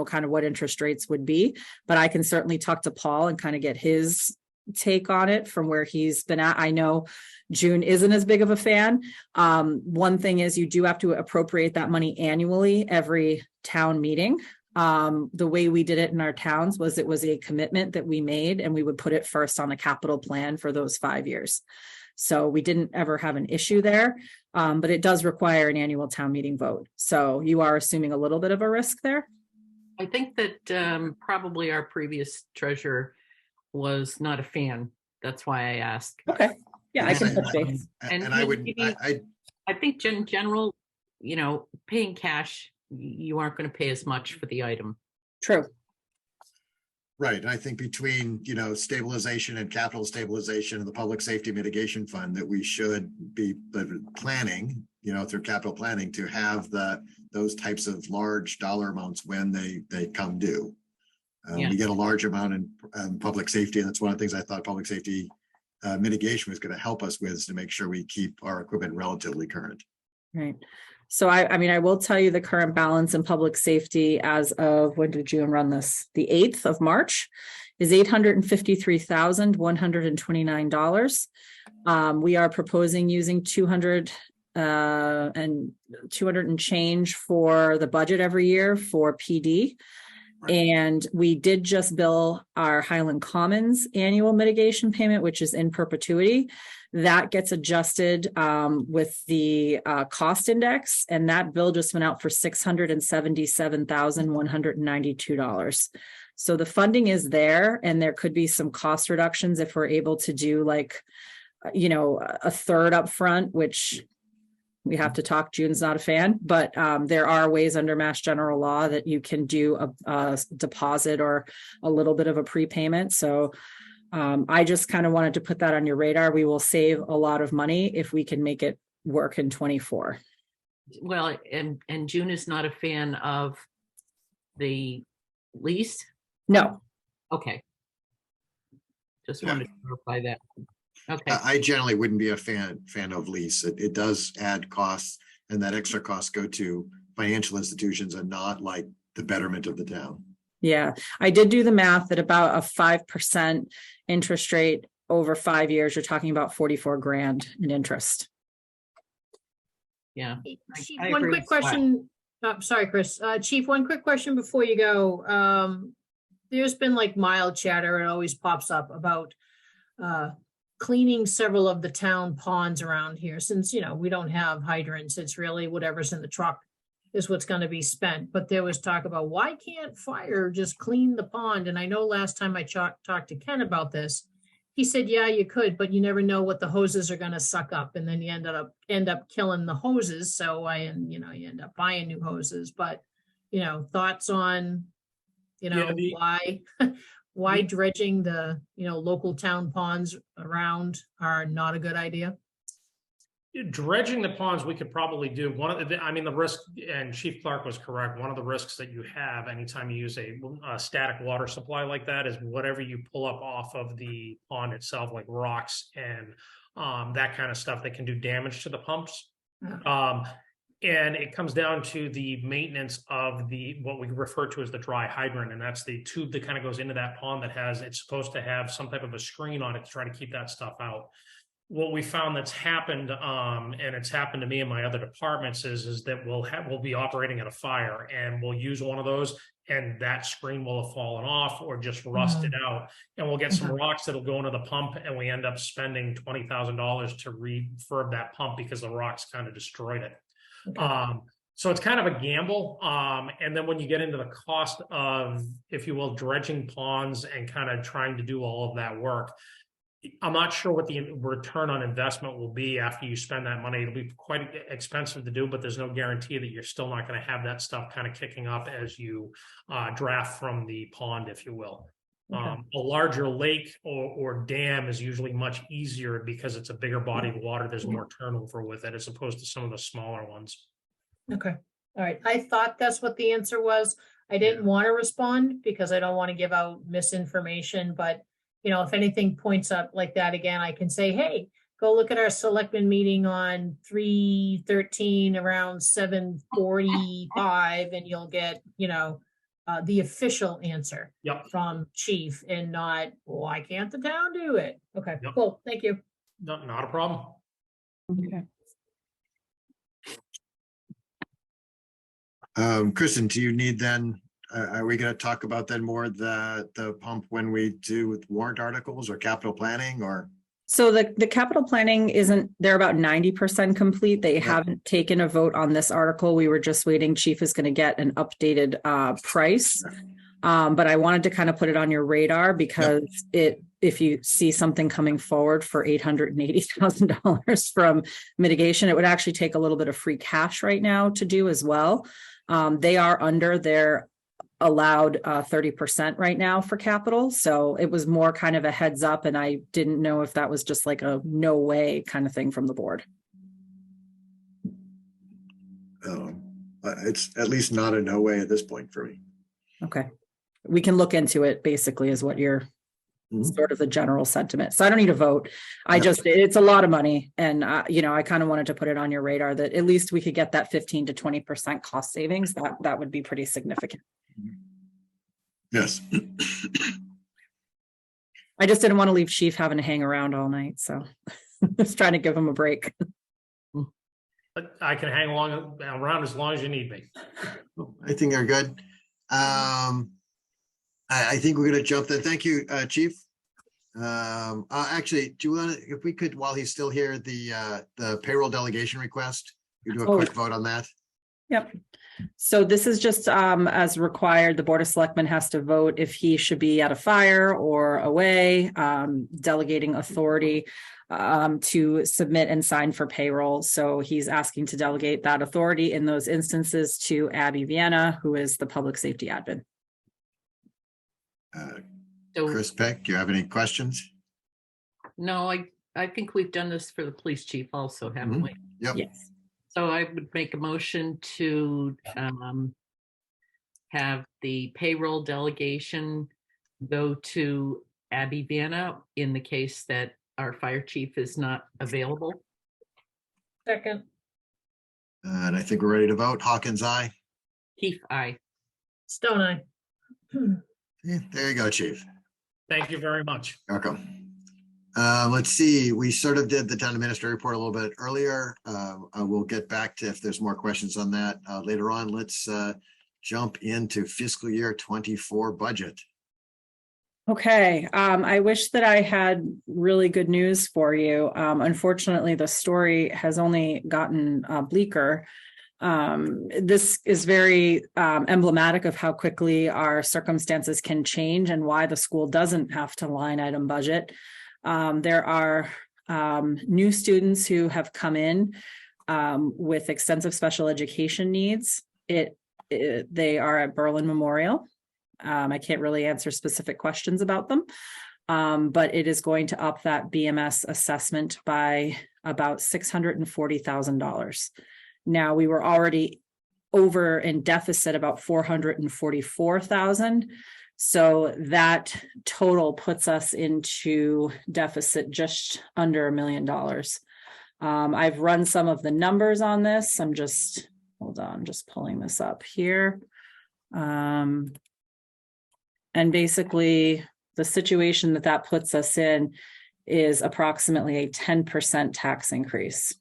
kind of what interest rates would be. But I can certainly talk to Paul and kind of get his take on it from where he's been at. I know June isn't as big of a fan. One thing is you do have to appropriate that money annually every town meeting. The way we did it in our towns was it was a commitment that we made, and we would put it first on a capital plan for those 5 years. So we didn't ever have an issue there, but it does require an annual town meeting vote. So you are assuming a little bit of a risk there. I think that probably our previous treasurer was not a fan. That's why I asked. Okay. Yeah, I can touch base. And I would, maybe- I think in general, paying cash, you aren't going to pay as much for the item. True. right. And I think between, stabilization and capital stabilization and the public safety mitigation fund, that we should be planning, through capital planning, to have those types of large dollar amounts when they come due. Yeah. We get a large amount in public safety, and that's one of the things I thought public safety mitigation was going to help us with, is to make sure we keep our equipment relatively current. Right. So I will tell you the current balance in public safety as of, when did June run this? The 8th of March is $853,129. We are proposing using 200 and change for the budget every year for PD. Right. And we did just bill our Highland Commons annual mitigation payment, which is in perpetuity. That gets adjusted with the cost index, and that bill just went out for $677,192. So the funding is there, and there could be some cost reductions if we're able to do a third up front, which we have to talk. June's not a fan, but there are ways under Mass General Law that you can do a deposit or a little bit of a prepayment. So I just kind of wanted to put that on your radar. We will save a lot of money if we can make it work in 24. Well, and June is not a fan of the lease. No, Okay. Just wanted to clarify that. Okay. I generally wouldn't be a fan of lease. It does add costs, and that extra costs go to financial institutions and not like the betterment of the town. yeah, I did do the math at about a 5% interest rate over 5 years. You're talking about 44 grand in interest. Yeah. Chief, I one agree quick with Scott. question. Sorry, Chris. Chief, one quick question before you go. There's been like mild chatter, it always pops up about cleaning several of the town ponds around here. Since, you know, we don't have hydrants, it's really whatever's in the truck is what's going to be spent. But there was talk about, why can't fire just clean the pond? And I know last time I talked to Ken about this, he said, yeah, you could, but you never know what the hoses are going to suck up. And then you end up killing the hoses. So you end up buying new hoses. But, thoughts on, why dredging the, local town ponds around are not a good idea? Dredging the ponds, we could probably do. The risk, and Chief Clark was correct, one of the risks that you have anytime you use a static water supply like that is whatever you pull up off of the pond itself, like rocks and that kind of stuff that can do damage to the pumps. And it comes down to the maintenance of what we refer to as the dry hydrant. And that's the tube that kind of goes into that pond it's supposed to have some type of a screen on it to try to keep that stuff out. What we found that's happened, and it's happened to me in my other departments, is that we'll be operating at a fire and we'll use one of those and that screen will have fallen off or just rusted out. And we'll get some rocks that'll go into the pump and we end up spending $20,000 to refurb that pump because the rocks kind of destroyed it. Okay. So it's kind of a gamble. And then when you get into the cost of, if you will, dredging ponds and kind of trying to do all of that work, I'm not sure what the return on investment will be after you spend that money. It'll be quite expensive to do, but there's no guarantee that you're still not going to have that stuff kind of kicking up as you draft from the pond, if you will. Okay. A larger lake or dam is usually much easier because it's a bigger body of water. There's more turnover with it as opposed to some of the smaller ones. Okay. All right. I thought that's what the answer was. I didn't want to respond because I don't want to give out misinformation, but if anything points up like that again, I can say, hey, go look at our selectmen meeting on 3/13 around 7:45 and you'll get, the official answer from Chief and not, why can't the town do it? Okay, cool. Thank you. No, not a problem. Okay. Kristen, do you need then, are we going to talk about then more the pump when we do with warrant articles or capital planning or? So the capital planning they're about 90% complete. They haven't taken a vote on this article. We were just waiting. Chief is going to get an updated price. But I wanted to kind of put it on your radar because if you see something coming forward for $880,000 from mitigation, it would actually take a little bit of free cash right now to do as well. They are under their allowed 30% right now for capital. So it was more kind of a heads up. And I didn't know if that was just like a no way kind of thing from the board. It's at least not a no way at this point for me. Okay. We can look into it basically is what you're sort of the general sentiment. So I don't need a vote. It's a lot of money. And, I kind of wanted to put it on your radar that at least we could get that 15 to 20% cost savings. That would be pretty significant. Yes. I just didn't want to leave Chief having to hang around all night. So just trying to give him a break. But I can hang around as long as you need me. I think they're good. I think we're going to jump then. Thank you, Chief. Actually, do you want to, if we could, while he's still here, the payroll delegation request, we do a quick vote on that. Yep. So this is just as required. The Board of Selectmen has to vote if he should be at a fire or away, delegating authority. to submit and sign for payroll. So he's asking to delegate that authority in those instances to Abby Vienna, who is the public safety admin. So, Chris Peck, do you have any questions? no, I think we've done this for the police chief also, haven't we? Yep. Yes. So I would make a motion to have the payroll delegation go to Abby Vienna in the case that our fire chief is not available. Second, And I think we're ready to vote. Hawkins, aye. Keith, aye. Stone Eye. Yeah, there you go, chief. Thank you very much. Welcome. Let's see, we sort of did the town administrator report a little bit earlier. I will get back to if there's more questions on that later on. Let's jump into fiscal year 24 budget. Okay, I wish that I had really good news for you. Unfortunately, the story has only gotten bleaker. This is very emblematic of how quickly our circumstances can change and why the school doesn't have to line item budget. There are new students who have come in with extensive special education needs. They are at Berlin Memorial. I can't really answer specific questions about them, but it is going to up that BMS assessment by about $640,000. Now, we were already over in deficit about $444,000. So that total puts us into deficit just under $1 million. I've run some of the numbers on this. Hold on, just pulling this up here. And basically the situation that puts us in is approximately a 10% tax increase.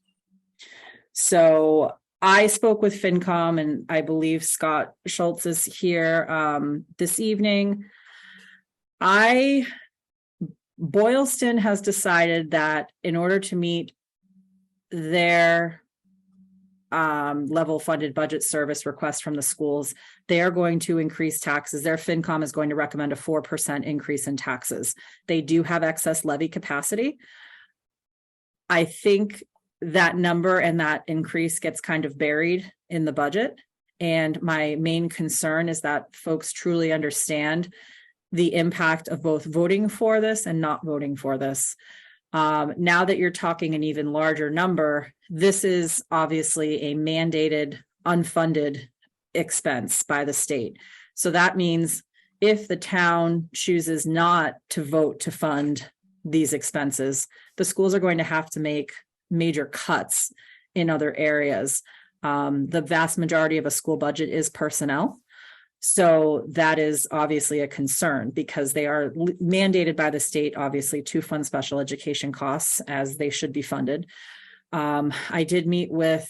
So I spoke with FinCom, and I believe Scott Schultz is here this evening. Boylston has decided that in order to meet their level funded budget service request from the schools, they are going to increase taxes. Their FinCom is going to recommend a 4% increase in taxes. They do have excess levy capacity. I think that number and that increase gets kind of buried in the budget. And my main concern is that folks truly understand the impact of both voting for this and not voting for this. Now that you're talking an even larger number, this is obviously a mandated, unfunded expense by the state. So that means if the town chooses not to vote to fund these expenses, the schools are going to have to make major cuts in other areas. The vast majority of a school budget is personnel. So that is obviously a concern because they are mandated by the state, obviously, to fund special education costs as they should be funded. I did meet with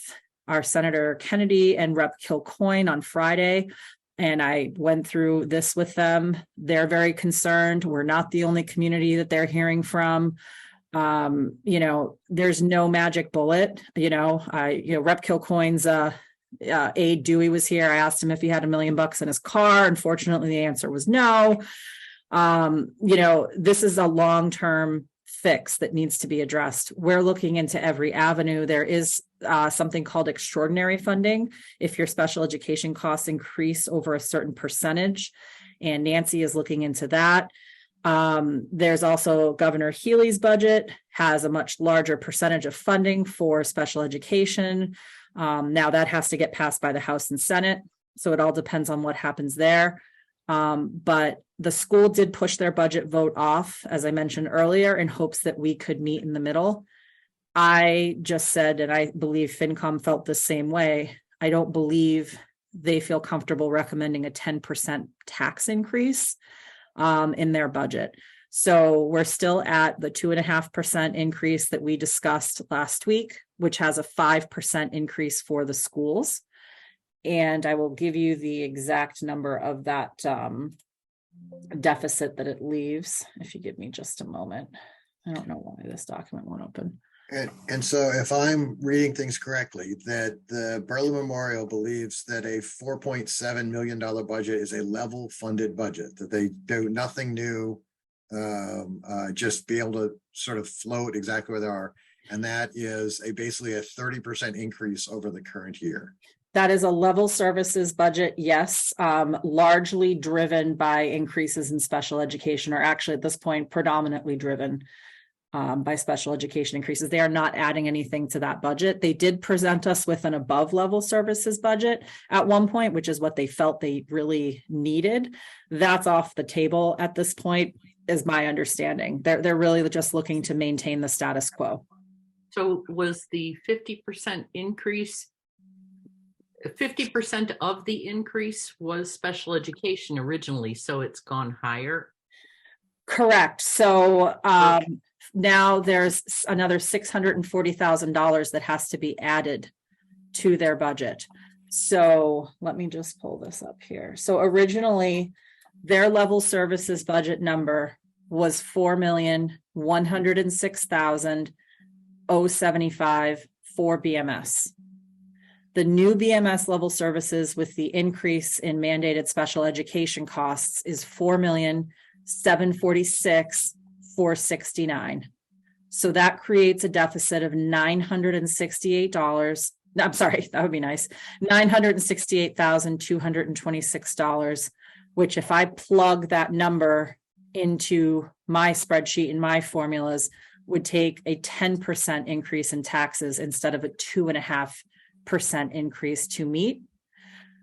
our Senator Kennedy and Rep. Kilcoyne on Friday, and I went through this with them. They're very concerned. We're not the only community that they're hearing from. There's no magic bullet. Rep. Kilcoyne's aide Dewey was here. I asked him if he had $1 million in his car. Unfortunately, the answer was no. This is a long-term fix that needs to be addressed. We're looking into every avenue. There is something called extraordinary funding if your special education costs increase over a certain percentage, and Nancy is looking into that. There's also Governor Healy's budget has a much larger percentage of funding for special education. Now that has to get passed by the House and Senate. So it all depends on what happens there. But the school did push their budget vote off, as I mentioned earlier, in hopes that we could meet in the middle. I just said, and I believe FinCom felt the same way, I don't believe they feel comfortable recommending a 10% tax increase in their budget. So we're still at the 2.5% increase that we discussed last week, which has a 5% increase for the schools. And I will give you the exact number of that deficit that it leaves. If you give me just a moment. I don't know why this document won't open. And so if I'm reading things correctly, that the Berlin Memorial believes that a $4.7 million budget is a level funded budget, that they do nothing new just be able to sort of float exactly where they are. And that is basically a 30% increase over the current year. That is a level services budget, yes, largely driven by increases in special education, or actually at this point predominantly driven by special education increases. They are not adding anything to that budget. They did present us with an above level services budget at one point, which is what they felt they really needed. That's off the table at this point, is my understanding. They're really just looking to maintain the status quo. So was the 50% increase, 50% of the increase was special education originally, so it's gone higher? Correct. So now there's another $640,000 that has to be added to their budget. So let me just pull this up here. So originally their level services budget number was $4,106,075 for BMS. The new BMS level services with the increase in mandated special education costs is $4,746,469. So that creates a deficit of $968. I'm sorry, that would be nice. $968,226, which if I plug that number into my spreadsheet and my formulas would take a 10% increase in taxes instead of a 2.5% increase to meet.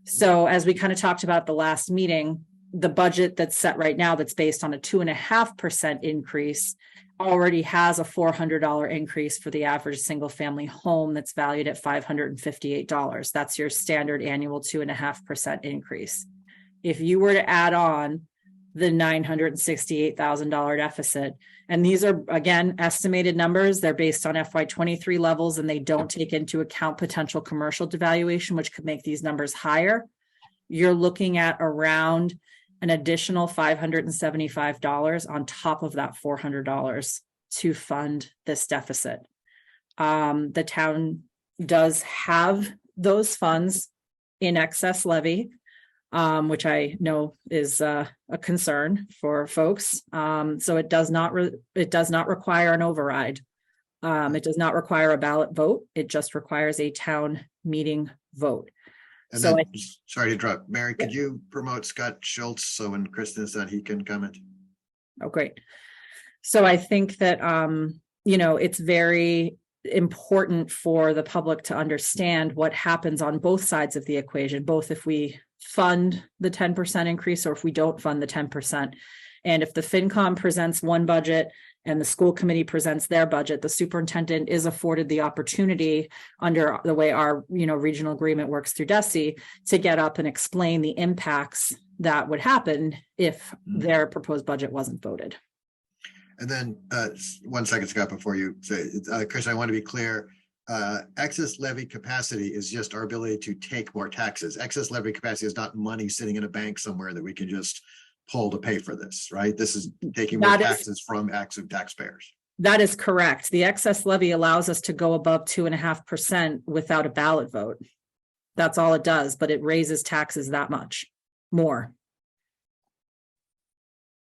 So as we kind of talked about the last meeting, the budget that's set right now that's based on a 2.5% increase already has a $400 increase for the average single family home that's valued at $558. That's your standard annual 2.5% increase. If you were to add on the $968,000 deficit, and these are again estimated numbers, they're based on FY23 levels and they don't take into account potential commercial devaluation, which could make these numbers higher. You're looking at around an additional $575 on top of that $400 to fund this deficit. The town does have those funds in excess levy, which I know is a concern for folks. So it does not require an override. It does not require a ballot vote. It just requires a town meeting vote. And So then, sorry to interrupt, Mary, could you promote Scott Schultz so when Kristen is done, he can comment? Oh, great. So I think that, it's very important for the public to understand what happens on both sides of the equation, both if we fund the 10% increase or if we don't fund the 10%. And if the FinCom presents one budget and the school committee presents their budget, the superintendent is afforded the opportunity under the way our, regional agreement works through DESE to get up and explain the impacts that would happen if their proposed budget wasn't voted. And then 1 second, Scott, before you say, Chris, I want to be clear. Excess levy capacity is just our ability to take more taxes. Excess levy capacity is not money sitting in a bank somewhere that we can just pull to pay for this, right? This is taking more taxes from active taxpayers. That is correct. The excess levy allows us to go above 2.5% without a ballot vote. That's all it does, but it raises taxes that much more.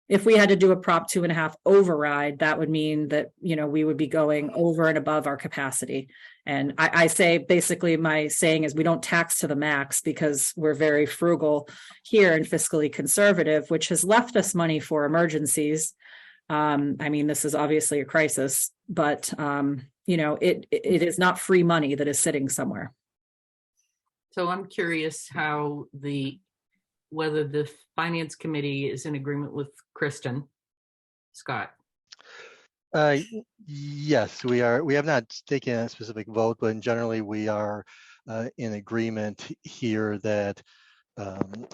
If we had to do a Prop 2.5 override, that would mean that, we would be going over and above our capacity. And I say, basically my saying is we don't tax to the max because we're very frugal here and fiscally conservative, which has left us money for emergencies. This is obviously a crisis, but, it is not free money that is sitting somewhere. So I'm curious whether the finance committee is in agreement with Kristen. Scott. Yes, we are. We have not taken a specific vote, but generally we are in agreement here that,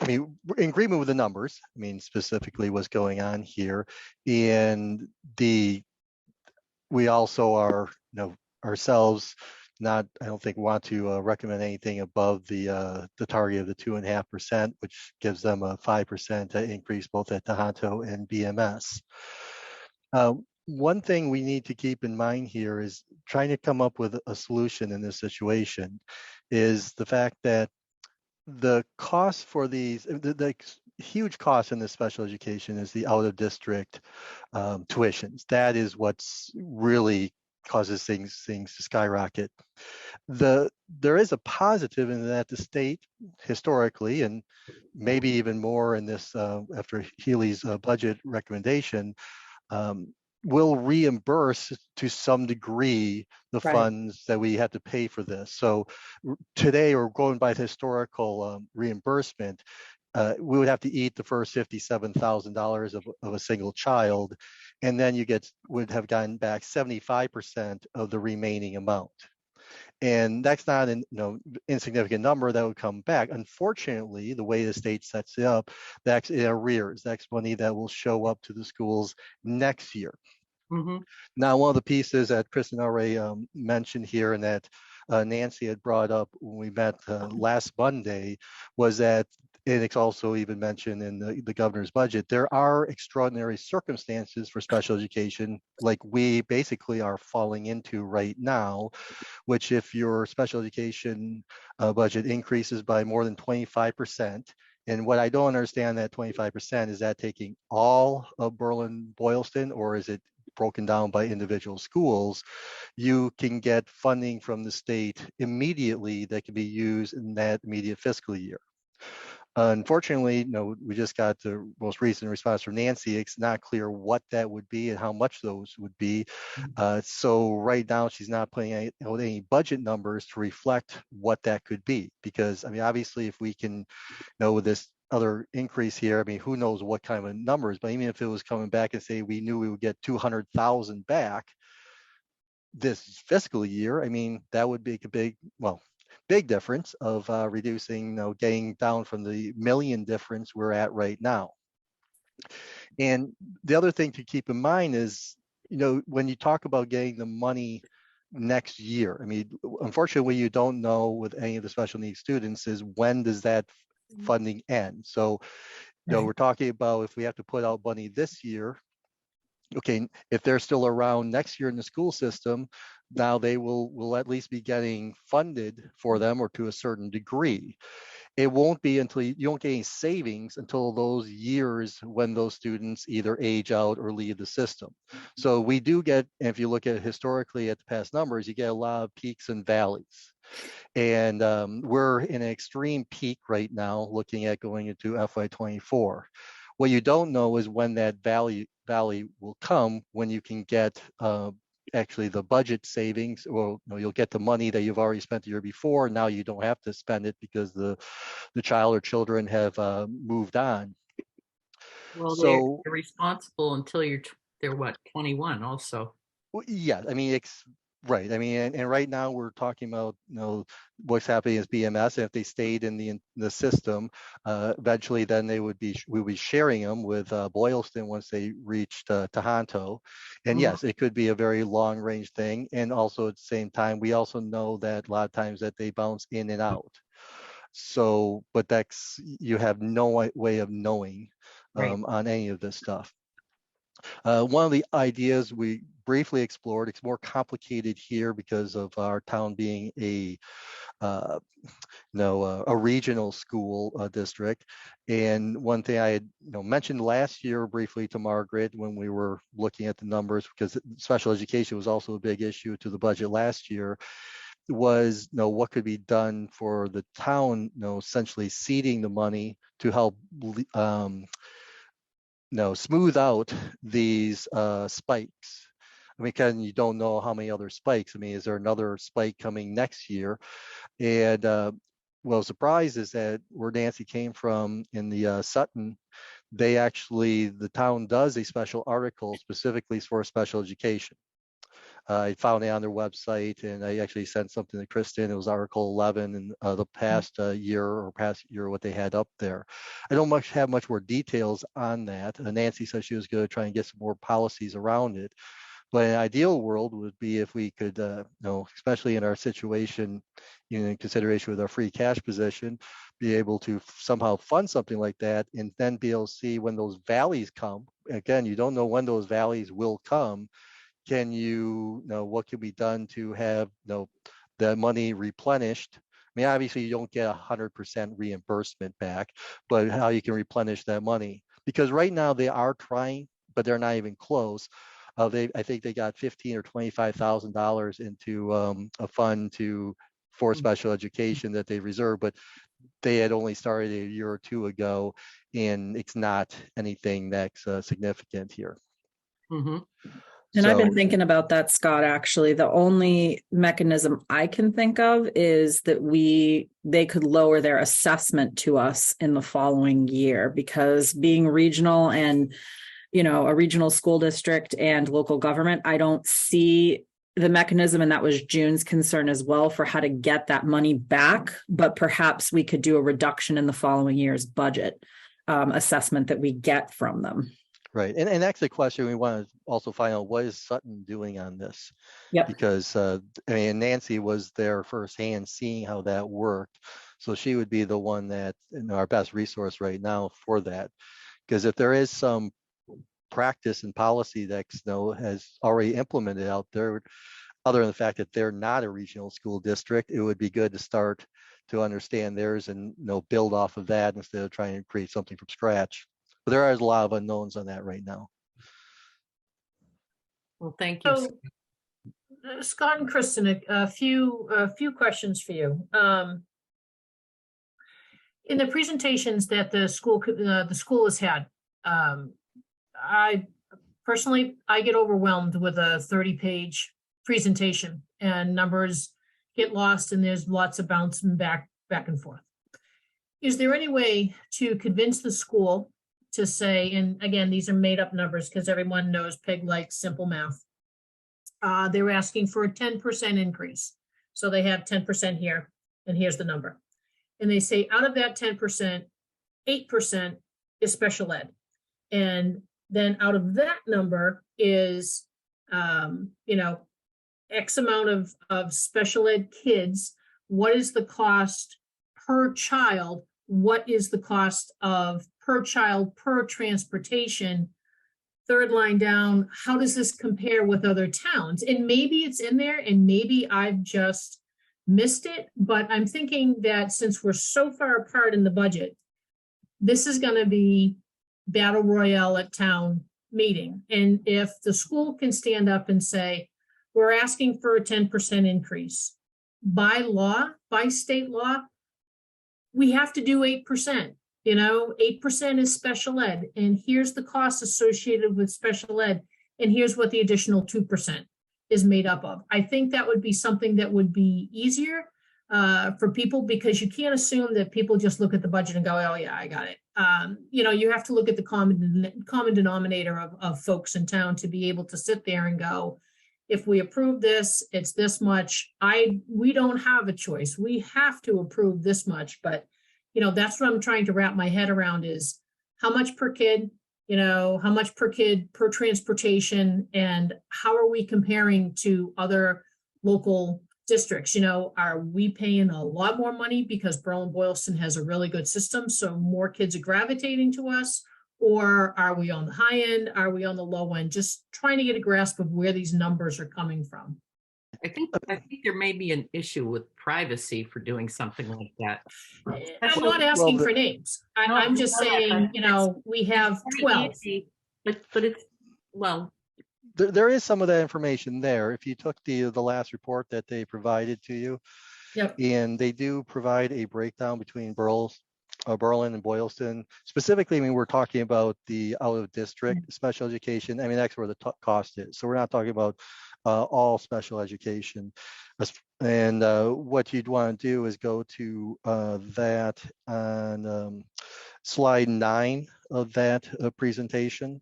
in agreement with the numbers, specifically what's going on here. And we also are, ourselves, I don't think want to recommend anything above the target of the 2.5%, which gives them a 5% increase both at Tohoto and BMS. One thing we need to keep in mind here is trying to come up with a solution in this situation is the fact that the cost for these, huge cost in this special education is the out of district tuitions. That is what's really causes things to skyrocket. There is a positive in that the state historically, and maybe even more in this after Healy's budget recommendation, will reimburse to some degree the Right. funds that we had to pay for this. So today, or going by the historical reimbursement, we would have to eat the first $57,000 of a single child, and then you would have gotten back 75% of the remaining amount. And that's not an insignificant number that would come back. Unfortunately, the way the state sets it up, that's in arrears. That's money that will show up to the schools next year. Mhm. Now, one of the pieces that Kristen already mentioned here, and that Nancy had brought up when we met last Monday, was that, and it's also even mentioned in the governor's budget, there are extraordinary circumstances for special education, like we basically are falling into right now, which if your special education budget increases by more than 25%, and what I don't understand, that 25%, is that taking all of Berlin-Boylston, or is it broken down by individual schools? You can get funding from the state immediately that can be used in that immediate fiscal year. Unfortunately, we just got the most recent response from Nancy. It's not clear what that would be and how much those would be. So right now, she's not putting any budget numbers to reflect what that could be. Because, I mean, obviously, if we can, with this other increase here, I mean, who knows what kind of numbers, but even if it was coming back and say we knew we would get 200,000 back this fiscal year, I mean, that would be a big difference of reducing, getting down from the million difference we're at right now. And the other thing to keep in mind is, when you talk about getting the money next year, I mean, unfortunately, what you don't know with any of the special needs students is when does that funding end. So, we're talking about if we have to put out money this year, okay, if they're still around next year in the school system, now they will at least be getting funded for them, or to a certain degree. It won't be until you don't get any savings until those years when those students either age out or leave the system. So we do get, if you look at historically at the past numbers, you get a lot of peaks and valleys. And we're in an extreme peak right now, looking at going into FY24. What you don't know is when that valley will come, when you can get actually the budget savings, or you'll get the money that you've already spent the year before. Now you don't have to spend it because the child or children have moved on. Well, So they're responsible until they're what, 21 also. yeah, I mean, it's right. I mean, and right now we're talking about, what's happening is BMS, and if they stayed in the system, eventually then we would be sharing them with Boylston once they reached Tohoto. And yes, it could be a very long range thing. And also at the same time, we also know that a lot of times that they bounce in and out. So, but you have no way of knowing on any of this stuff. One of the ideas we briefly explored, it's more complicated here because of our town being a regional school district. And one thing I had mentioned last year briefly to Margaret when we were looking at the numbers, because special education was also a big issue to the budget last year, was what could be done for the town, essentially seeding the money to help smooth out these spikes. I mean, because you don't know how many other spikes. I mean, is there another spike coming next year? And surprise is that where Nancy came from in the Sutton, the town does a special article specifically for special education. I found it on their website, and I actually sent something to Kristen. It was Article 11 in the past year, what they had up there. I don't have much more details on that. Nancy said she was going to try and get some more policies around it. But an ideal world would be if we could, especially in our situation, in consideration with our free cash position, be able to somehow fund something like that, and then be able to see when those valleys come. Again, you don't know when those valleys will come. Can what can be done to have the money replenished mean, obviously you don't get 100% reimbursement back, but how you can replenish that money. Because right now they are trying, but they're not even close. I think they got $15,000 or $25,000 into a fund for special education that they reserved, but they had only started a year or two ago, and it's not anything that's significant here. Mhm. And I've been So- thinking about that, Scott, actually. The only mechanism I can think of is that they could lower their assessment to us in the following year, because being regional and, a regional school district and local government, I don't see the mechanism, and that was June's concern as well, for how to get that money back. But perhaps we could do a reduction in the following year's budget assessment that we get from them. Right. And that's the question we want to also find out, what is Sutton doing on this? Yep. Because Nancy was there firsthand seeing how that worked. So she would be the one that, our best resource right now for that. Because if there is some practice and policy that Snow has already implemented out there, other than the fact that they're not a regional school district, it would be good to start to understand theirs and build off of that instead of trying to create something from scratch. But there are a lot of unknowns on that right now. Well, thank you. So, Scott and Kristen, a few questions for you. In the presentations that the school has had, I personally get overwhelmed with a 30-page presentation, and numbers get lost, and there's lots of bouncing back and forth. Is there any way to convince the school to say, and again, these are made up numbers because everyone knows Peg likes simple math. They're asking for a 10% increase. So they have 10% here, and here's the number. And they say out of that 10%, 8% is special ed. And then out of that number is, X amount of special ed kids. What is the cost per child? What is the cost of per child per transportation? Third line down, how does this compare with other towns? And maybe it's in there and maybe I've just missed it, but I'm thinking that since we're so far apart in the budget, this is going to be battle royale at town meeting. And if the school can stand up and say, we're asking for a 10% increase by law, by state law, we have to do 8%. 8% is special ed, and here's the cost associated with special ed, and here's what the additional 2% is made up of. I think that would be something that would be easier for people, because you can't assume that people just look at the budget and go, oh yeah, I got it. You have to look at the common denominator of folks in town to be able to sit there and go, if we approve this, it's this much. We don't have a choice. We have to approve this much, but that's what I'm trying to wrap my head around is how much per kid, how much per kid per transportation, and how are we comparing to other local districts? Are we paying a lot more money because Berlin-Boylston has a really good system, so more kids are gravitating to us? Or are we on the high end? Are we on the low end? Just trying to get a grasp of where these numbers are coming from. I think there may be an issue with privacy for doing something like that. I'm not asking for names. I'm just saying, we have 12. But it's, well. There is some of that information there. If you took the last report that they provided to you, Yep. And they do provide a breakdown between Berlin and Boylston. Specifically, we're talking about the out of district special education. That's where the cost is. So we're not talking about all special education. And what you'd want to do is go to that on slide 9 of that presentation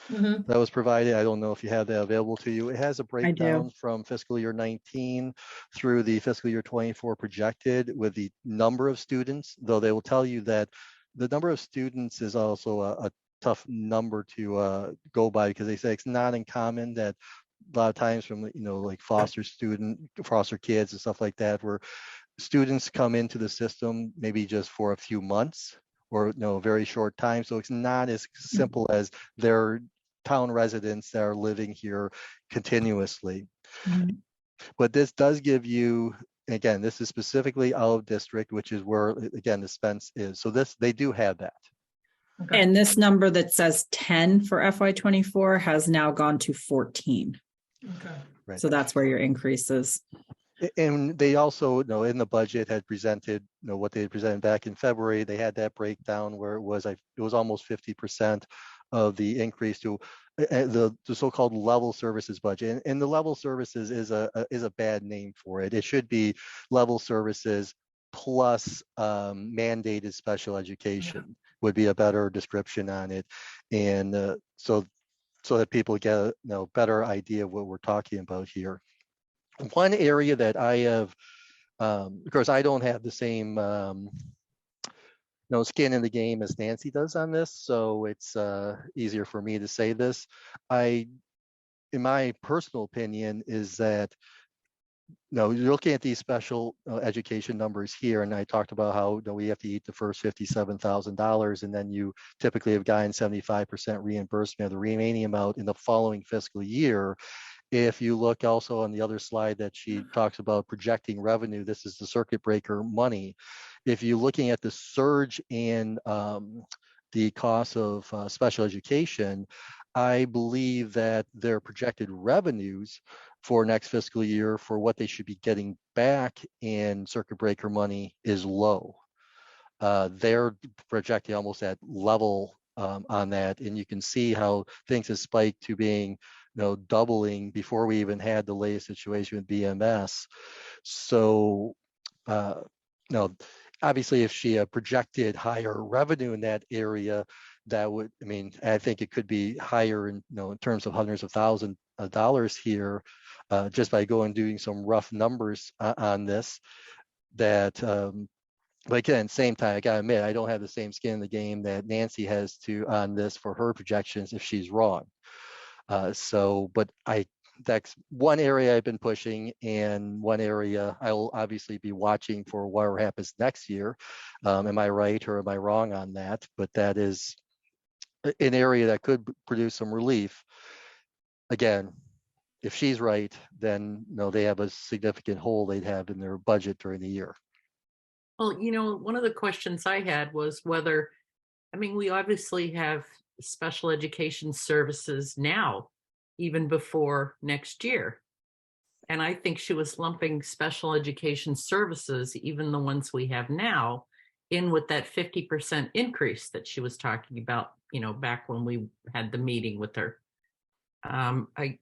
that was provided. I don't know if you have that available to you. It has a breakdown from fiscal year 19 through the fiscal year 24 projected with the number of students, though they will tell you that the number of students is also a tough number to go by, because they say it's not uncommon that a lot of times from like foster kids and stuff like that, where students come into the system maybe just for a few months or a very short time. So it's not as simple as their town residents that are living here continuously. But this does give you again, this is specifically out of district, which is where, again, the Spence is. So this, they do have that. Okay. And this number that says 10 for FY24 has now gone to 14. Okay. Right. So that's where your increase is. And they also, in the budget had presented, what they had presented back in February. They had that breakdown where it was almost 50% of the increase to the so-called level services budget. And the level services is a bad name for it. It should be level services plus mandated special education would be a better description on it. And so that people get a better idea of what we're talking about here. One area that I have, of course, I don't have the same skin in the game as Nancy does on this, so it's easier for me to say this. In my personal opinion, is that you're looking at these special education numbers here, and I talked about how we have to eat the first $57,000, and then you typically have gotten 75% reimbursement of the remaining amount in the following fiscal year. If you look also on the other slide that she talks about projecting revenue, this is the circuit breaker money. If you're looking at the surge in the cost of special education, I believe that their projected revenues for next fiscal year for what they should be getting back in circuit breaker money is low. They're projecting almost at level on that, and you can see how things have spiked to being doubling before we even had the latest situation with BMS. So obviously if she projected higher revenue in that area, that would, I think it could be higher in terms of hundreds of thousands of dollars here, just by going doing some rough numbers on this. But again, same time, I gotta admit, I don't have the same skin in the game that Nancy has on this for her projections if she's wrong. But that's one area I've been pushing, and one area I will obviously be watching for what happens next year. Am I right or am I wrong on that? But that is an area that could produce some relief. Again, if she's right, then they have a significant hole they'd have in their budget during the year. Well, one of the questions I had was whether, we obviously have special education services now, even before next year. And I think she was lumping special education services, even the ones we have now, in with that 50% increase that she was talking about, back when we had the meeting with her. I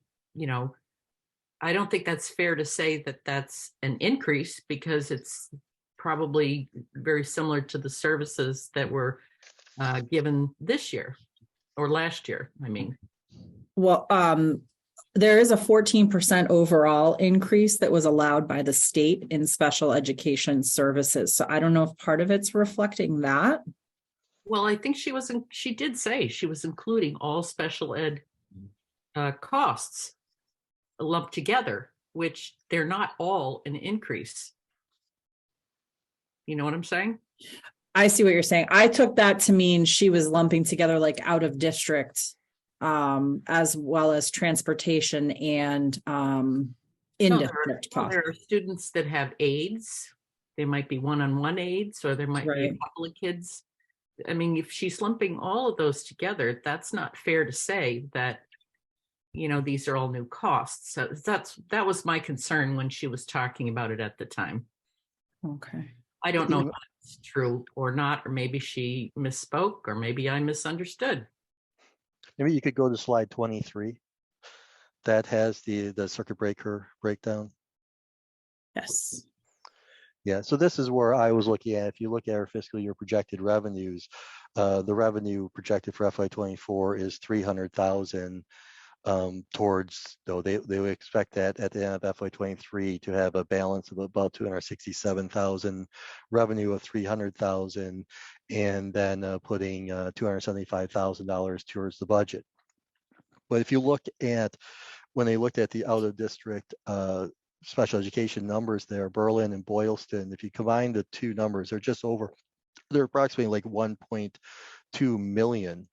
don't think that's fair to say that that's an increase, because it's probably very similar to the services that were given this year or last year. Well, there is a 14% overall increase that was allowed by the state in special education services. So I don't know if part of it's reflecting that. Well, I think she did say she was including all special ed costs lumped together, which they're not all an increase. You know what I'm saying? I see what you're saying. I took that to mean she was lumping together like out of district, as well as transportation and in district costs. There are students that have aides. They might be one-on-one aides, or there might be a couple of kids. If she's lumping all of those together, that's not fair to say that, these are all new costs. So that was my concern when she was talking about it at the time. Okay. I don't know if that's true or not, or maybe she misspoke, or maybe I misunderstood. Maybe you could go to slide 23. That has the circuit breaker breakdown. Yes. Yeah, so this is where I was looking at. If you look at our fiscal year projected revenues, the revenue projected for FY24 is 300,000 towards, though they would expect that at the end of FY23 to have a balance of about 267,000, revenue of 300,000, and then putting $275,000 towards the budget. But if you look at, when they looked at the out of district special education numbers there, Berlin and Boylston, if you combine the two numbers, they're approximately like 1.2 million.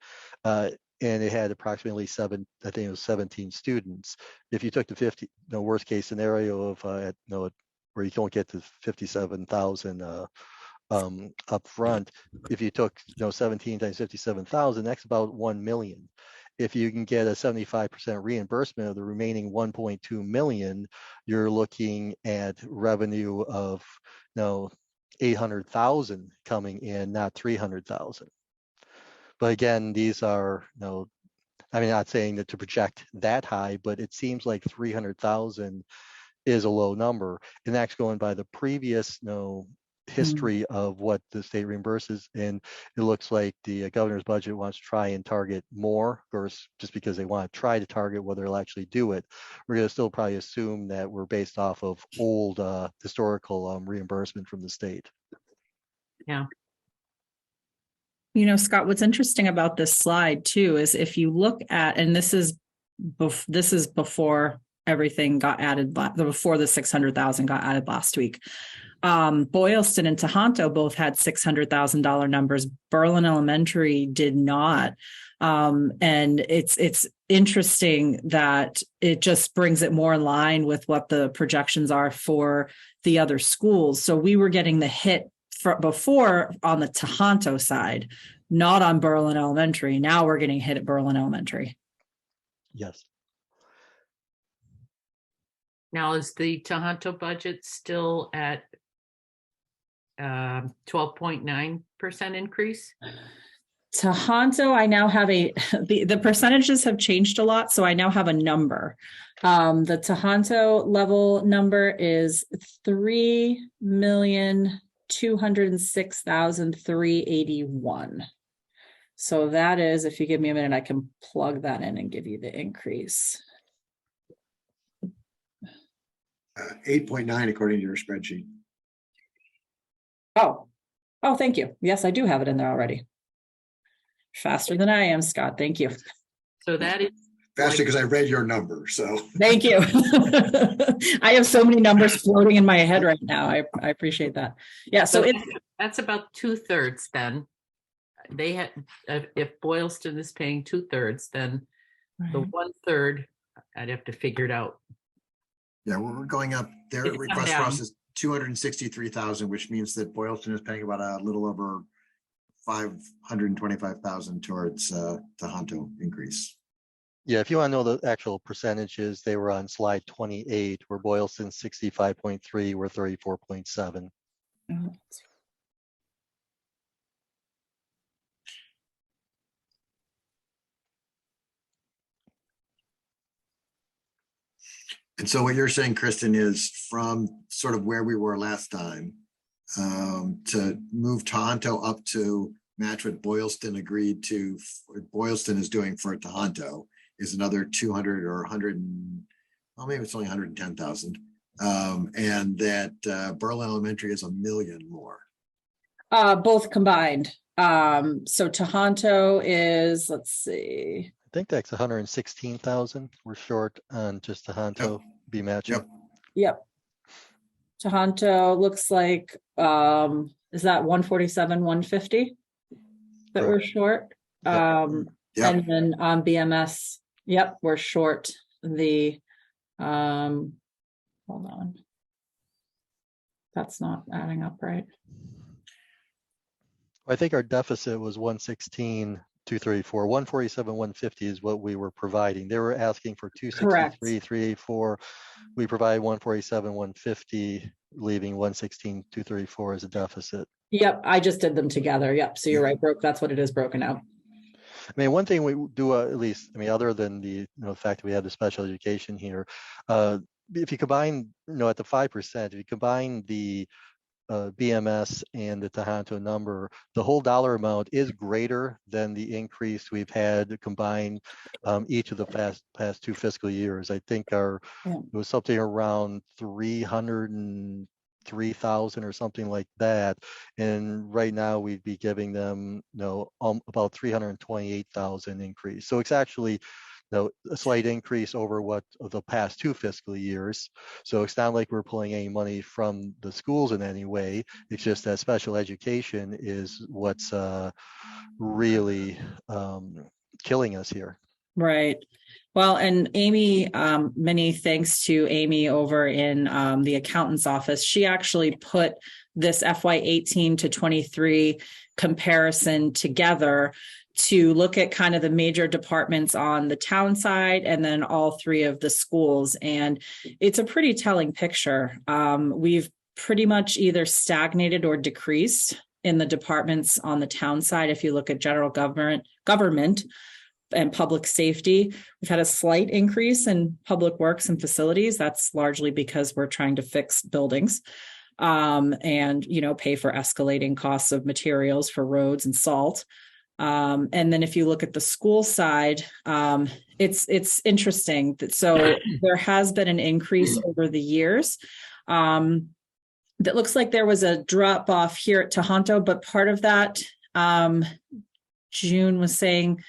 And it had approximately 17 students. If you took the 50, worst case scenario of where you don't get to 57,000 up front. If you took 17 times 57,000, that's about 1 million. If you can get a 75% reimbursement of the remaining 1.2 million, you're looking at revenue of 800,000 coming in, not 300,000. But again, these are I'm not saying that to project that high, but it seems like 300,000 is a low number, and that's going by the previous history of what the state reimburses, and it looks like the governor's budget wants to try and target more, of course, just because they want to try to target whether they'll actually do it. We're going to still probably assume that we're based off of old historical reimbursement from the state. Yeah. Scott, what's interesting about this slide too is if you look at, and this is before everything got added, before the 600,000 got added last week. Boylston and Tohoto both had $600,000 numbers. Berlin Elementary did not. And it's interesting that it just brings it more in line with what the projections are for the other schools. So we were getting the hit before on the Tohoto side, not on Berlin Elementary. Now we're getting hit at Berlin Elementary. Yes. Now, is the Tohoto budget still at 12.9% increase? Tohoto, I now have the percentages have changed a lot, so I now have a number. The Tohoto level number is 3,206,381. So that is, if you give me a minute, I can plug that in and give you the increase. 8.9 according to your spreadsheet. Oh, thank you. Yes, I do have it in there already. Faster than I am, Scott. Thank you. So that is Faster because I read your number, so. Thank you. I have so many numbers floating in my head right now. I appreciate that. Yeah, so that's about 2/3 then. They had, if Boylston is paying 2/3, then the 1/3, I'd have to figure it out. Yeah, we're going up. Their It's request come for us down. is 263,000, which means that Boylston is paying about a little over 525,000 towards Tohoto increase. Yeah, if you want to know the actual percentages, they were on slide 28, where Boylston 65.3, we're 34.7. And so what you're saying, Kristen, is from sort of where we were last time, to move Tohoto up to match what Boylston agreed to, what Boylston is doing for Tohoto is another 200 or 100, well, maybe it's only 110,000. And that Berlin Elementary is $1 million more. both combined. So Tohoto is, let's see. I think that's 116,000. We're short on just Tohoto be matching. Yep. Tohoto looks like, is that 147, 150 that we're short? Yep. And then on BMS, we're short the, hold on. That's not adding up, right? I think our deficit was 116,234. 147, 150 is what we were providing. They were asking for 263, 384. We provide 147, 150, leaving 116,234 as a deficit. Yep, I just did them together. Yep, so you're right, that's what it is broken out. I mean, one thing we do at least, I mean, other than the fact that we have the special education here, if you combine, at the 5%, if you combine the BMS and the Tohoto number, the whole dollar amount is greater than the increase we've had combined each of the past two fiscal years. I think it was something around 303,000 or something like that, and right now we'd be giving them about 328,000 increase. So it's actually a slight increase over what of the past two fiscal years. So it's not like we're pulling any money from the schools in any way. It's just that special education is what's really killing us here. Right. Well, and Amy, many thanks to Amy over in the accountant's office. She actually put this FY 18 to 23 comparison together to look at kind of the major departments on the town side and then all three of the schools. And it's a pretty telling picture. We've pretty much either stagnated or decreased in the departments on the town side. If you look at general government and public safety, we've had a slight increase in public works and facilities. That's largely because we're trying to fix buildings and, pay for escalating costs of materials for roads and salt. And then if you look at the school side, it's interesting that so there has been an increase over the years. That looks like there was a drop off here at Tohoto, but part of that, June was saying,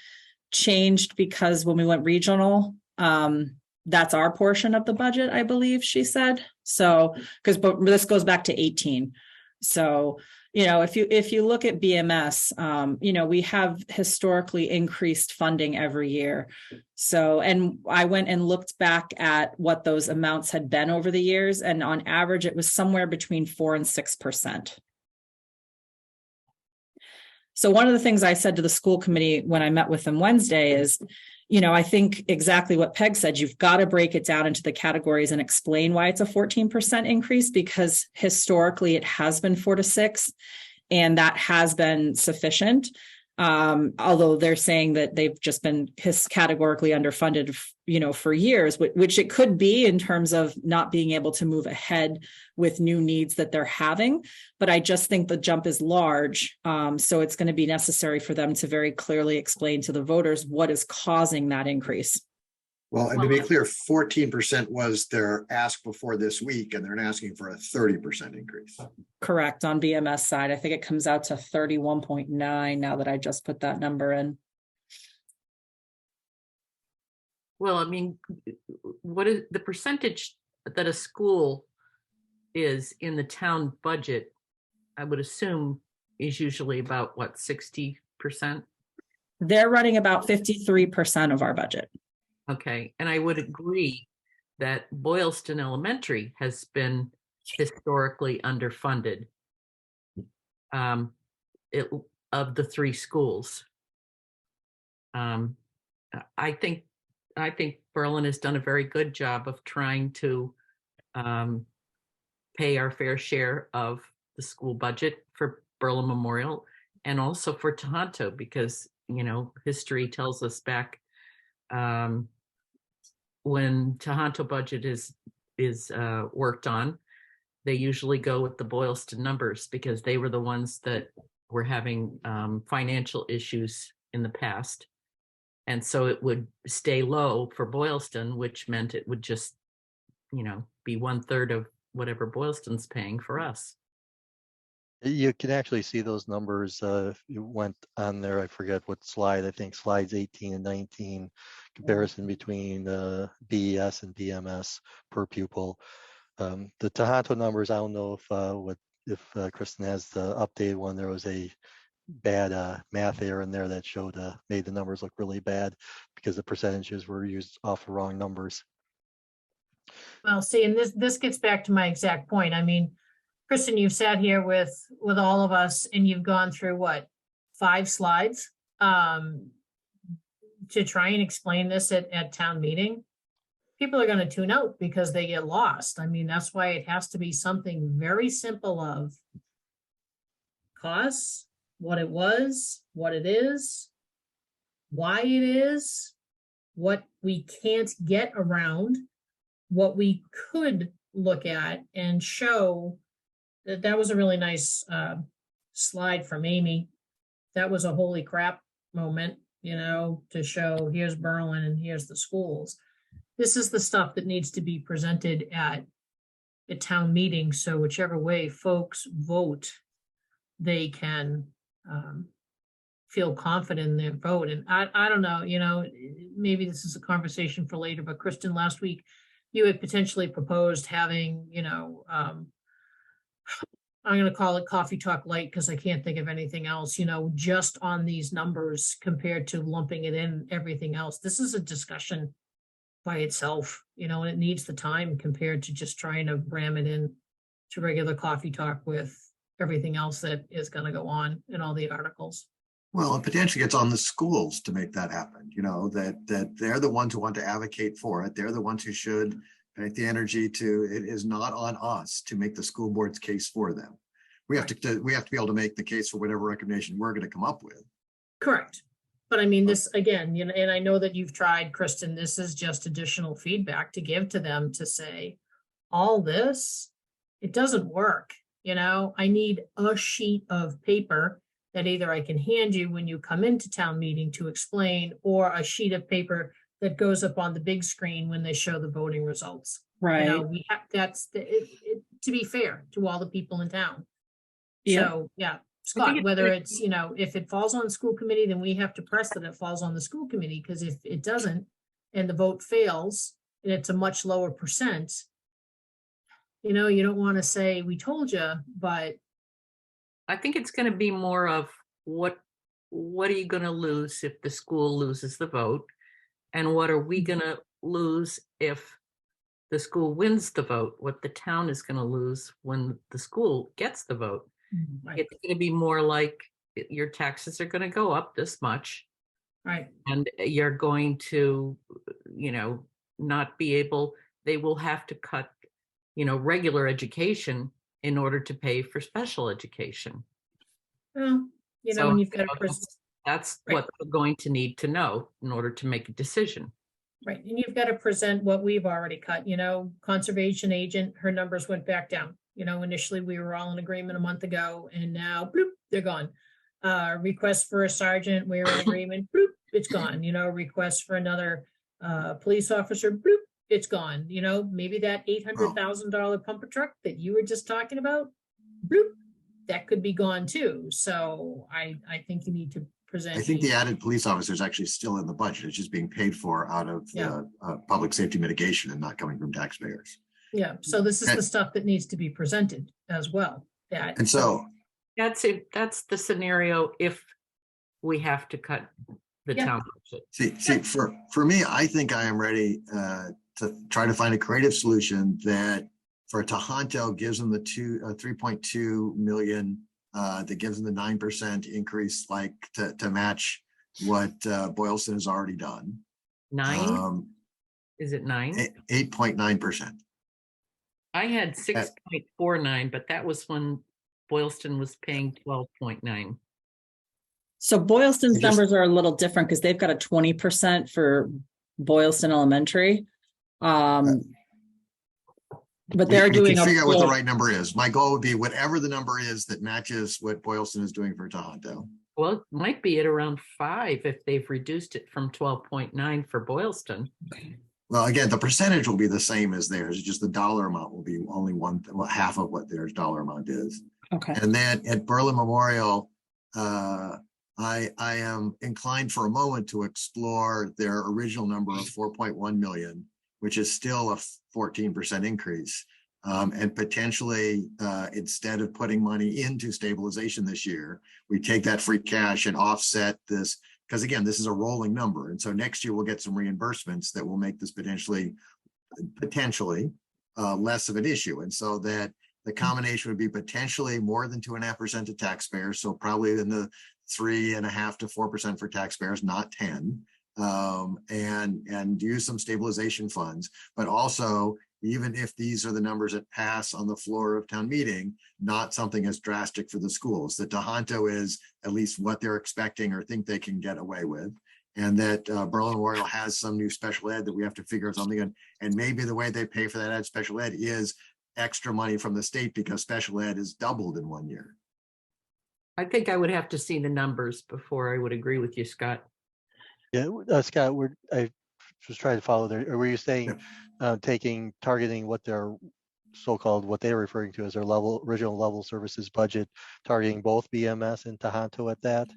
changed because when we went regional, that's our portion of the budget, I believe she said. So, but this goes back to 18. So, if you look at BMS, we have historically increased funding every year. So, and I went and looked back at what those amounts had been over the years, and on average, it was somewhere between 4% and 6%. So one of the things I said to the school committee when I met with them Wednesday is, I think exactly what Peg said, you've got to break it down into the categories and explain why it's a 14% increase, because historically it has been 4 to 6, and that has been sufficient. Although they're saying that they've just been categorically underfunded, for years, which it could be in terms of not being able to move ahead with new needs that they're having. But I just think the jump is large. So it's going to be necessary for them to very clearly explain to the voters what is causing that increase. Well, and to be clear, 14% was their ask before this week, and they're asking for a 30% increase. Correct. On BMS side, I think it comes out to 31.9 now that I just put that number in. Well, I mean, what is the percentage that a school is in the town budget? I would assume is usually about 60%? They're running about 53% of our budget. Okay, and I would agree that Boylston Elementary has been historically underfunded of the three schools. I think Berlin has done a very good job of trying to pay our fair share of the school budget for Berlin Memorial and also for Tohoto, because history tells us back when Tohoto budget is worked on, they usually go with the Boylston numbers because they were the ones that were having financial issues in the past. And so it would stay low for Boylston, which meant it would just, be 1/3 of whatever Boylston's paying for us. You can actually see those numbers. If you went on there, I forget what slide, I think slides 18 and 19, comparison between BES and BMS per pupil. The Tohoto numbers, I don't know if Kristen has the updated one. There was a bad math error in there that showed made the numbers look really bad because the percentages were used off the wrong numbers. Well, see, and this gets back to my exact point. I mean, Kristen, you've sat here with all of us and you've gone through 5 slides to try and explain this at town meeting. People are going to tune out because they get lost. I mean, that's why it has to be something very simple of costs, what it was, what it is, why it is, what we can't get around, what we could look at and show. That was a really nice slide from Amy. That was a holy crap moment, to show here's Berlin and here's the schools. This is the stuff that needs to be presented at a town meeting. So whichever way folks vote, they can feel confident in their vote. And I don't know, maybe this is a conversation for later, but Kristen, last week you had potentially proposed having, I'm going to call it coffee talk light because I can't think of anything else, just on these numbers compared to lumping it in everything else. This is a discussion by itself, and it needs the time compared to just trying to ram it in to regular coffee talk with everything else that is going to go on in all the articles. Well, it potentially gets on the schools to make that happen, that they're the ones who want to advocate for it. They're the ones who should make the energy it is not on us to make the school board's case for them. We have to be able to make the case for whatever recommendation we're going to come up with. Correct. But I mean, this again, and I know that you've tried, Kristen, this is just additional feedback to give to them to say, all this, it doesn't work. I need a sheet of paper that either I can hand you when you come into town meeting to explain, or a sheet of paper that goes up on the big screen when they show the voting results. Right. We have, to be fair to all the people in town. Yeah. So, yeah, Scott, whether it's, if it falls on school committee, then we have to press that it falls on the school committee, because if it doesn't and the vote fails and it's a much lower percent, you don't want to say, we told you, but I think it's going to be more of what are you going to lose if the school loses the vote? And what are we going to lose if the school wins the vote? What the town is going to lose when the school gets the vote? right, It's going to be more like your taxes are going to go up this much, right, and you're going to, not be able, they will have to cut, regular education in order to pay for special education. well, So, and you've got to that's Right. what they're going to need to know in order to make a decision. right, and you've got to present what we've already cut, conservation agent, her numbers went back down. Initially we were all in agreement a month ago, and now bloop, they're gone. Request for a sergeant, we're in agreement, bloop, it's gone. Request for another police officer, bloop, it's gone. Maybe that $800,000 pumper truck that you were just talking about, bloop, that could be gone too. So I think you need to present. I think the added police officer is actually still in the budget. It's just being paid for out of Yeah. public safety mitigation and not coming from taxpayers. Yeah, so this is And- the stuff that needs to be presented as well. That And so, That's it. That's the scenario if we have to cut the Yeah. town budget. see, for me, I think I am ready to try to find a creative solution that for Tohoto gives them the 3.2 million, that gives them the 9% increase, like to match what Boylston has already done. 9? Is it 9? 8.9%. I had 6.49, but that was when Boylston was paying 12.9. So Boylston's I just- numbers are a little different because they've got a 20% for Boylston Elementary. But they're We doing can a figure out what the full- right number is. My goal would be whatever the number is that matches what Boylston is doing for Tohoto. Well, it might be at around 5 if they've reduced it from 12.9 for Boylston. Well, again, the percentage will be the same as theirs. It's just the dollar amount will be only half of what their dollar amount is. Okay. And then at Berlin Memorial, I am inclined for a moment to explore their original number of 4.1 million, which is still a 14% increase. And potentially, instead of putting money into stabilization this year, we take that free cash and offset this, because again, this is a rolling number. And so next year we'll get some reimbursements that will make this potentially less of an issue. And so that the combination would be potentially more than 2.5% to taxpayers. So probably in the 3.5% to 4% for taxpayers, not 10. And use some stabilization funds, but also, even if these are the numbers that pass on the floor of town meeting, not something as drastic for the schools. That Tohoto is at least what they're expecting or think they can get away with. And that Berlin Memorial has some new special ed that we have to figure out something in. And maybe the way they pay for that special ed is extra money from the state, because special ed is doubled in 1 year. I think I would have to see the numbers before I would agree with you, Scott. Yeah, Scott, I was trying to follow there. Or were you saying targeting what their so-called, what they're referring to as their original level services budget, targeting both BMS and Tohoto at that?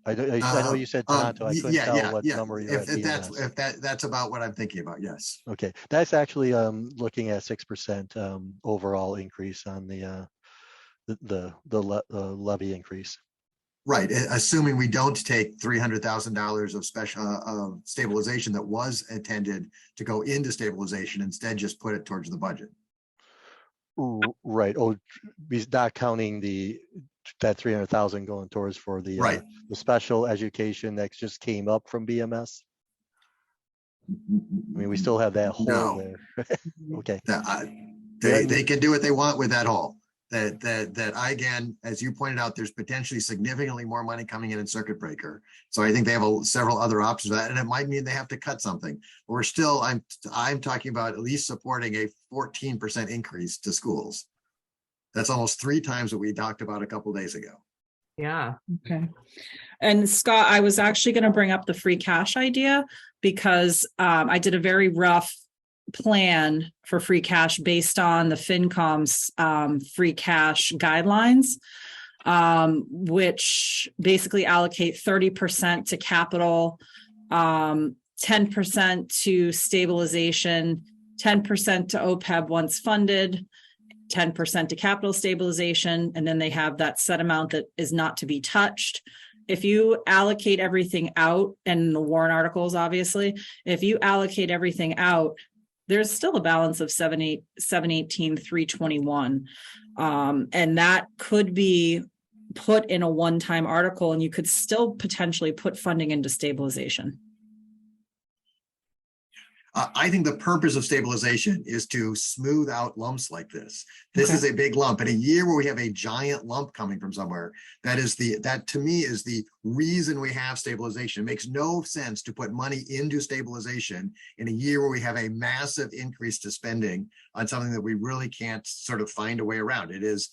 I know you said Tohoto. I couldn't tell what number you had. If that's about what I'm thinking about, yes. Okay, that's actually looking at 6% overall increase on the levy increase. Right, assuming we don't take $300,000 of special stabilization that was intended to go into stabilization, instead just put it towards the budget. Right. Oh, he's not counting that 300,000 going towards for Right. The special education that just came up from BMS. I mean, we still have that hole No. there. Okay. They can do what they want with that hole. Again, as you pointed out, there's potentially significantly more money coming in circuit breaker. So I think they have several other options for that, and it might mean they have to cut something. We're still, I'm talking about at least supporting a 14% increase to schools. That's almost 3 times what we talked about a couple days ago. Yeah. Okay. And Scott, I was actually going to bring up the free cash idea because I did a very rough plan for free cash based on the FinCom's free cash guidelines, which basically allocate 30% to capital, 10% to stabilization, 10% to OPEB once funded, 10% to capital stabilization, and then they have that set amount that is not to be touched. If you allocate everything out, and the warrant articles, obviously, if you allocate everything out, there's still a balance of 718,321. And that could be put in a one-time article, and you could still potentially put funding into stabilization. I think the purpose of stabilization is to smooth out lumps like this. This Okay. is a big lump. In a year where we have a giant lump coming from somewhere, that to me is the reason we have stabilization. It makes no sense to put money into stabilization in a year where we have a massive increase to spending on something that we really can't sort of find a way around. It is,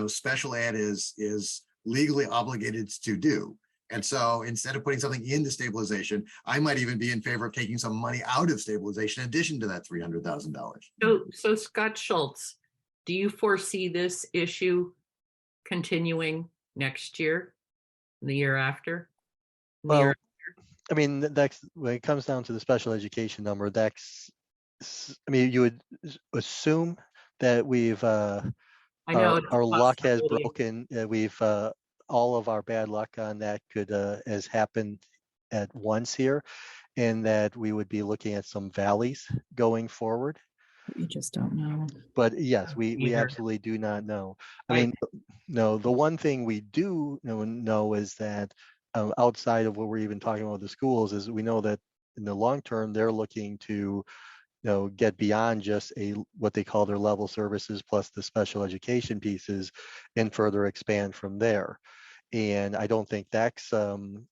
special ed is legally obligated to do. And so instead of putting something into stabilization, I might even be in favor of taking some money out of stabilization in addition to that $300,000. So Scott Schultz, do you foresee this issue continuing next year, the year after? Well, I mean, that's when it comes down to the special education number, you would assume that we've I know our luck has possibility. broken. We've all of our bad luck on that has happened at once here, and that we would be looking at some valleys going forward. You just don't know. But yes, we Either. absolutely do not know. I Right. mean, no, the one thing we do know is that outside of what we're even talking about with the schools is we know that in the long term, they're looking to get beyond just what they call their level services plus the special education pieces and further expand from there. And I don't think DEX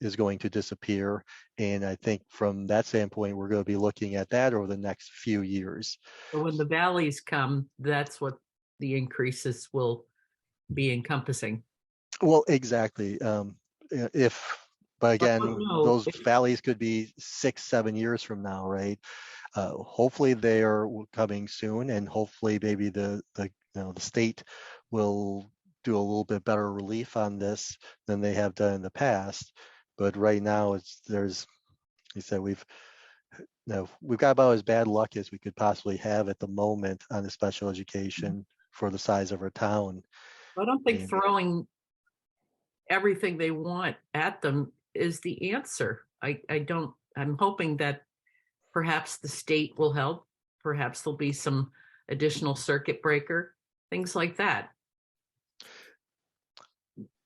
is going to disappear. And I think from that standpoint, we're going to be looking at that over the next few years. So when the valleys come, that's what the increases will be encompassing. Well, exactly. But again, no, those valleys could be 6-7 years from now, right? Hopefully they are coming soon, and hopefully maybe the state will do a little bit better relief on this than they have done in the past. But right now, we've got about as bad luck as we could possibly have at the moment on the special education for the size of our town. I don't think throwing everything they want at them is the answer. I'm hoping that perhaps the state will help. Perhaps there'll be some additional circuit breaker, things like that.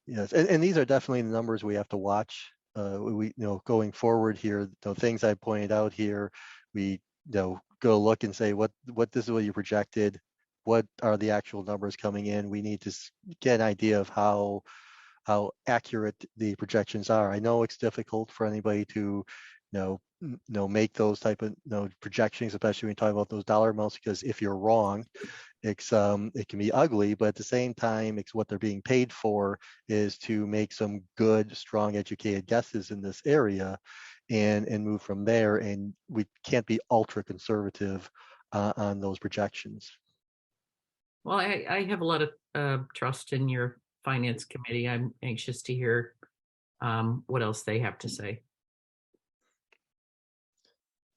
Yes, and these are definitely the numbers we have to watch. Going forward here, the things I pointed out here, we go look and say what this is what you projected, what are the actual numbers coming in. We need to get an idea of how accurate the projections are. I know it's difficult for anybody to make those type of projections, especially when you talk about those dollar amounts, because if you're wrong, it can be ugly. But at the same time, it's what they're being paid for is to make some good, strong, educated guesses in this area, and move from there. And we can't be ultra conservative on those projections. Well, I have a lot of trust in your finance committee. I'm anxious to hear what else they have to say.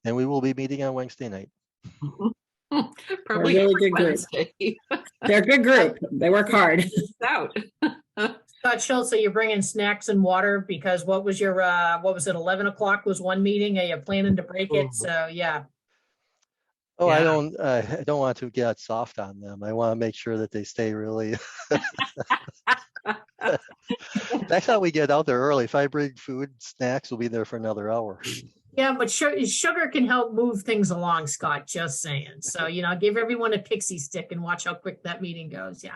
And we will be meeting on Wednesday night. Probably They're a really every good group. Wednesday. They're a good group. They work hard. Out. Scott, Scott Schultz, so you're bringing snacks and water because what was your, what was it, 11 o'clock was one meeting? Are you planning to break it? So, yeah. Oh, Yeah. I don't want to get soft on them. I want to make sure that they stay really. That's how we get out there early. If I bring food, snacks, we'll be there for another hour. Yeah, but sugar can help move things along, Scott, just saying. So, give everyone a pixie stick and watch how quick that meeting goes. Yeah.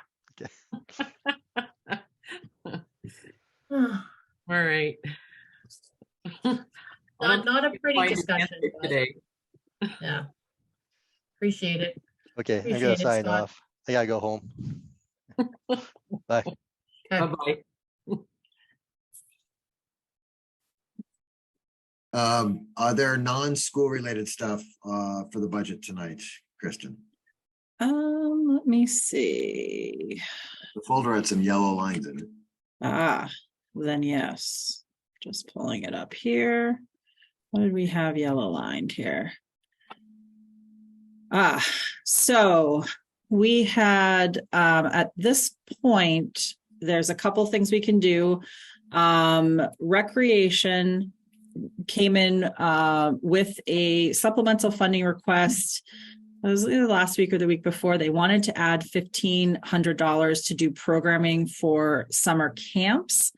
All right. Not a pretty Find an discussion. answer but, today. Yeah. Appreciate it. Okay, I'm Appreciate gonna it, sign Scott. off. I gotta go home. Bye. Okay. Bye-bye. Are there non-school related stuff for the budget tonight, Kristen? Let me see. The folder had some yellow lines in it. Then yes, just pulling it up here. What did we have yellow lined here? So we had, at this point, there's a couple things we can do. Recreation came in with a supplemental funding request. It was either last week or the week before. They wanted to add $1,500 to do programming for summer camps.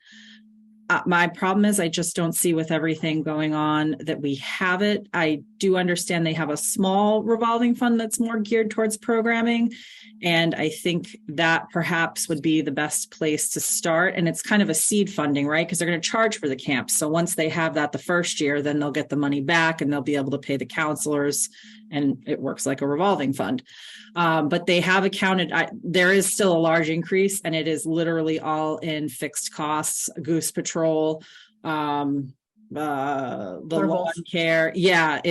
My problem is I just don't see with everything going on that we have it. I do understand they have a small revolving fund that's more geared towards programming. And I think that perhaps would be the best place to start. And it's kind of a seed funding, right? Because they're going to charge for the camps. So once they have that the first year, then they'll get the money back and they'll be able to pay the counselors. And it works like a revolving fund. But they have accounted, there is still a large increase and it is literally all in fixed costs, Goose Patrol, the lawn care. Yeah,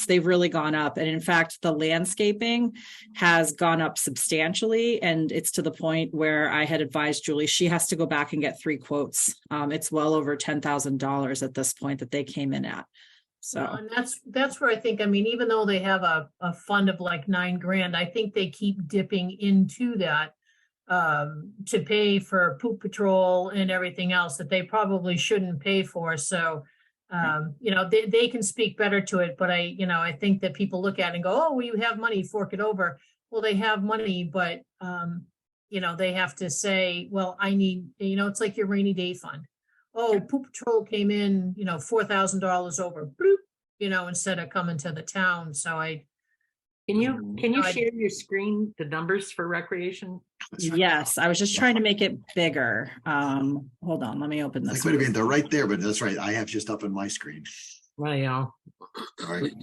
they've really gone up. And in fact, the landscaping has gone up substantially. And it's to the point where I had advised Julie, she has to go back and get 3 quotes. It's well over $10,000 at this point that they came in at. So and that's where I think, even though they have a fund of like $9,000, I think they keep dipping into that to pay for poop patrol and everything else that they probably shouldn't pay for. So, they can speak better to it, but I think that people look at it and go, oh, well, you have money, fork it over. Well, they have money, but, they have to say, well, I need, it's like your rainy day fund. Oh, poop patrol came in, $4,000 over, bloop, instead of coming to the town. So Can you share your screen, the numbers for recreation? yes, I was just trying to make it bigger. Hold on, let me open I this. could have been, they're right there, but that's right. I have just up on my screen. Well, All right.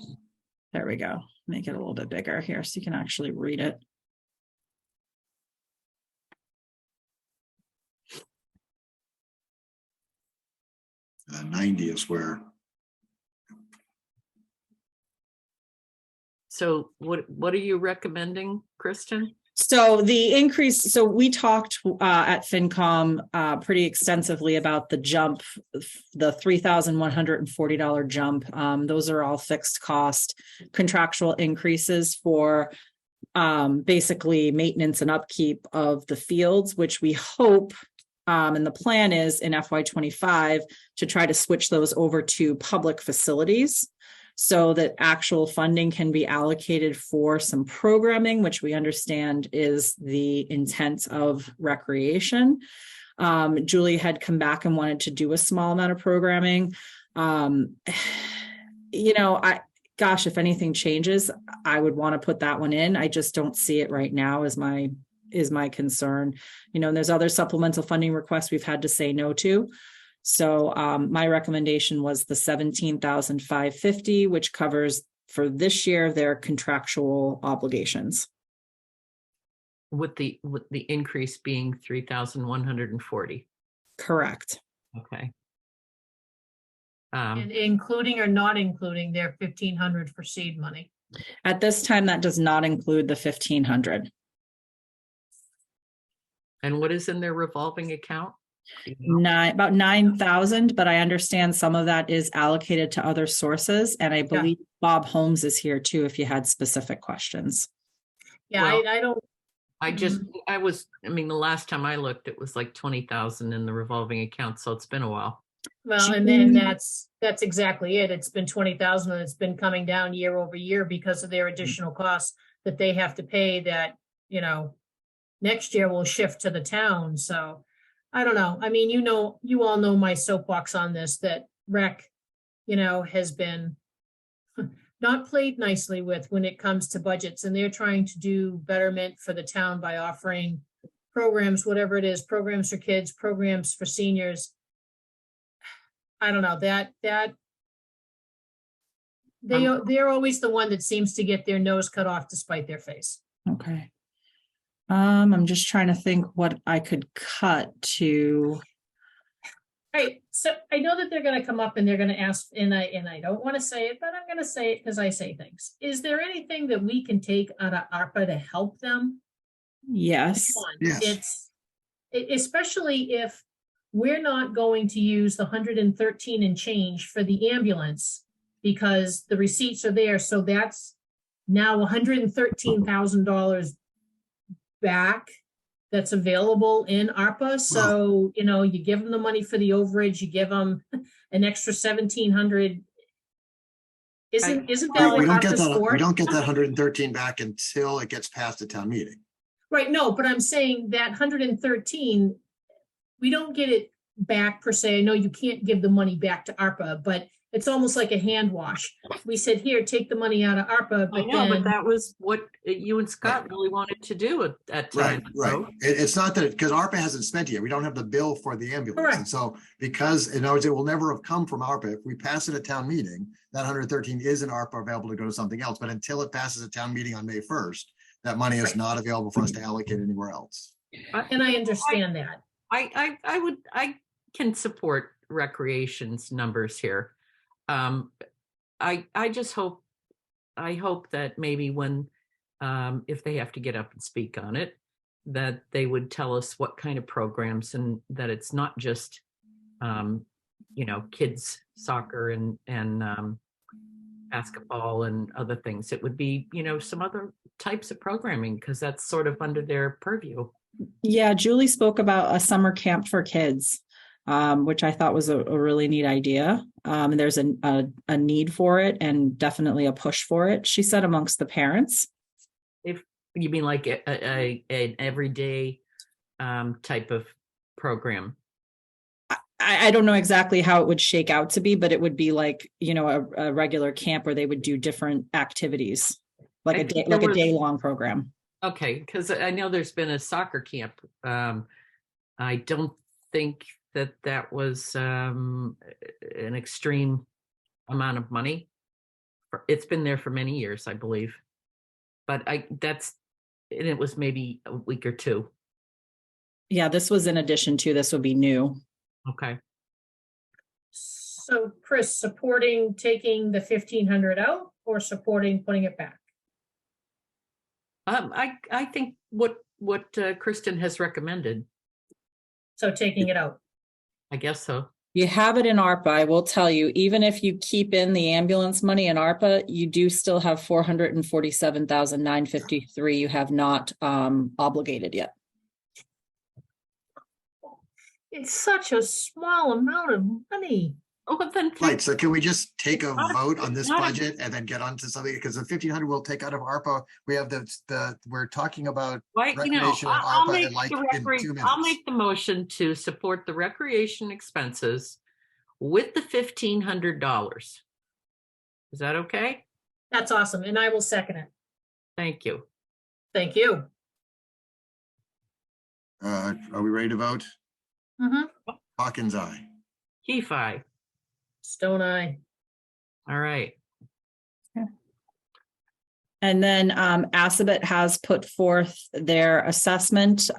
There we go. Make it a little bit bigger here so you can actually read it. 90 is where. so what are you recommending, Kristen? So the increase, so we talked at FinCom pretty extensively about the jump, the $3,140 jump. Those are all fixed cost contractual increases for basically maintenance and upkeep of the fields, which we hope, and the plan is in FY25 to try to switch those over to public facilities, so that actual funding can be allocated for some programming, which we understand is the intent of recreation. Julie had come back and wanted to do a small amount of programming. If anything changes, I would want to put that one in. I just don't see it right now is my concern. And there's other supplemental funding requests we've had to say no to. So my recommendation was the $17,550, which covers for this year their contractual obligations. With the increase being 3,140. Correct. Okay. and including or not including their 1,500 for seed money. At this time, that does not include the 1,500. And what is in their revolving account? About 9,000, but I understand some of that is allocated to other sources. And I believe Bob Holmes is here too, if you had specific questions. Yeah, Well- I don't, I mean, the last time I looked, it was like 20,000 in the revolving account, so it's been a while. Well, and then that's exactly it. It's been 20,000 and it's been coming down year over year because of their additional costs that they have to pay that, next year will shift to the town. So I don't know. I mean, you all know my soapbox on this, that rec, has been not played nicely with when it comes to budgets, and they're trying to do betterment for the town by offering programs, whatever it is, programs for kids, programs for seniors. I don't know, they're always the one that seems to get their nose cut off to spite their face. Okay. I'm just trying to think what I could cut to. Right, so I know that they're gonna come up and they're gonna ask, and I don't want to say it, but I'm gonna say it because I say things. Is there anything that we can take out of ARPA to help them? Yes. Come on, Yes. especially if we're not going to use the 113 and change for the ambulance because the receipts are there. So that's now $113,000 back that's available in ARPA. So, you give them the money for the overage, you give them an extra 1,700. Isn't that We what don't get ARPA's that, for? we don't get that 113 back until it gets passed at town meeting. Right, no, but I'm saying that 113, we don't get it back per se. I know you can't give the money back to ARPA, but it's almost like a hand wash. We said, here, take the money out of ARPA, I but know, but then, that was what you and Scott really wanted to do at that time. Right. so- It's not that, because ARPA hasn't spent it yet. We don't have the bill for the ambulance. And Correct. so because, in other words, it will never have come from ARPA. If we pass it at town meeting, that 113 is in ARPA available to go to something else. But until it passes at town meeting on May 1st, that money is not available for us to allocate anywhere else. and I understand that. I can support recreation's numbers here. I just hope that maybe when, if they have to get up and speak on it, that they would tell us what kind of programs, and that it's not just, kids soccer and basketball and other things. It would be, some other types of programming, because that's sort of under their purview. Yeah, Julie spoke about a summer camp for kids, which I thought was a really neat idea. There's a need for it and definitely a push for it, she said, amongst the parents. If you mean like an everyday type of program. I don't know exactly how it would shake out to be, but it would be like, a regular camp where they would do different activities, like I a day, think there like a was- day-long program. Okay, because I know there's been a soccer camp. I don't think that was an extreme amount of money. It's been there for many years, I believe. But it was maybe a week or two. Yeah, this was in addition to, this would be new. Okay. So Chris, supporting taking the 1,500 out or supporting putting it back? I think what Kristen has recommended. So taking it out. I guess so. You have it in ARPA. I will tell you, even if you keep in the ambulance money in ARPA, you do still have $447,953 you have not obligated yet. It's such a small amount of money. Oh, but then Right, so can we just take a Not- vote on this not a- budget and then get onto something? Because the 1,500 we'll take out of ARPA. We have we're talking about Right, recreation and I'll ARPA make in like the in 2 I'll minutes. make the motion to support the recreation expenses with the $1,500. Is that okay? That's awesome. And I will second it. Thank you. Thank you. Are we ready to vote? Hawkins, aye. Key-Fi. Stone Eye. All right. And then Assabet has put forth their assessment.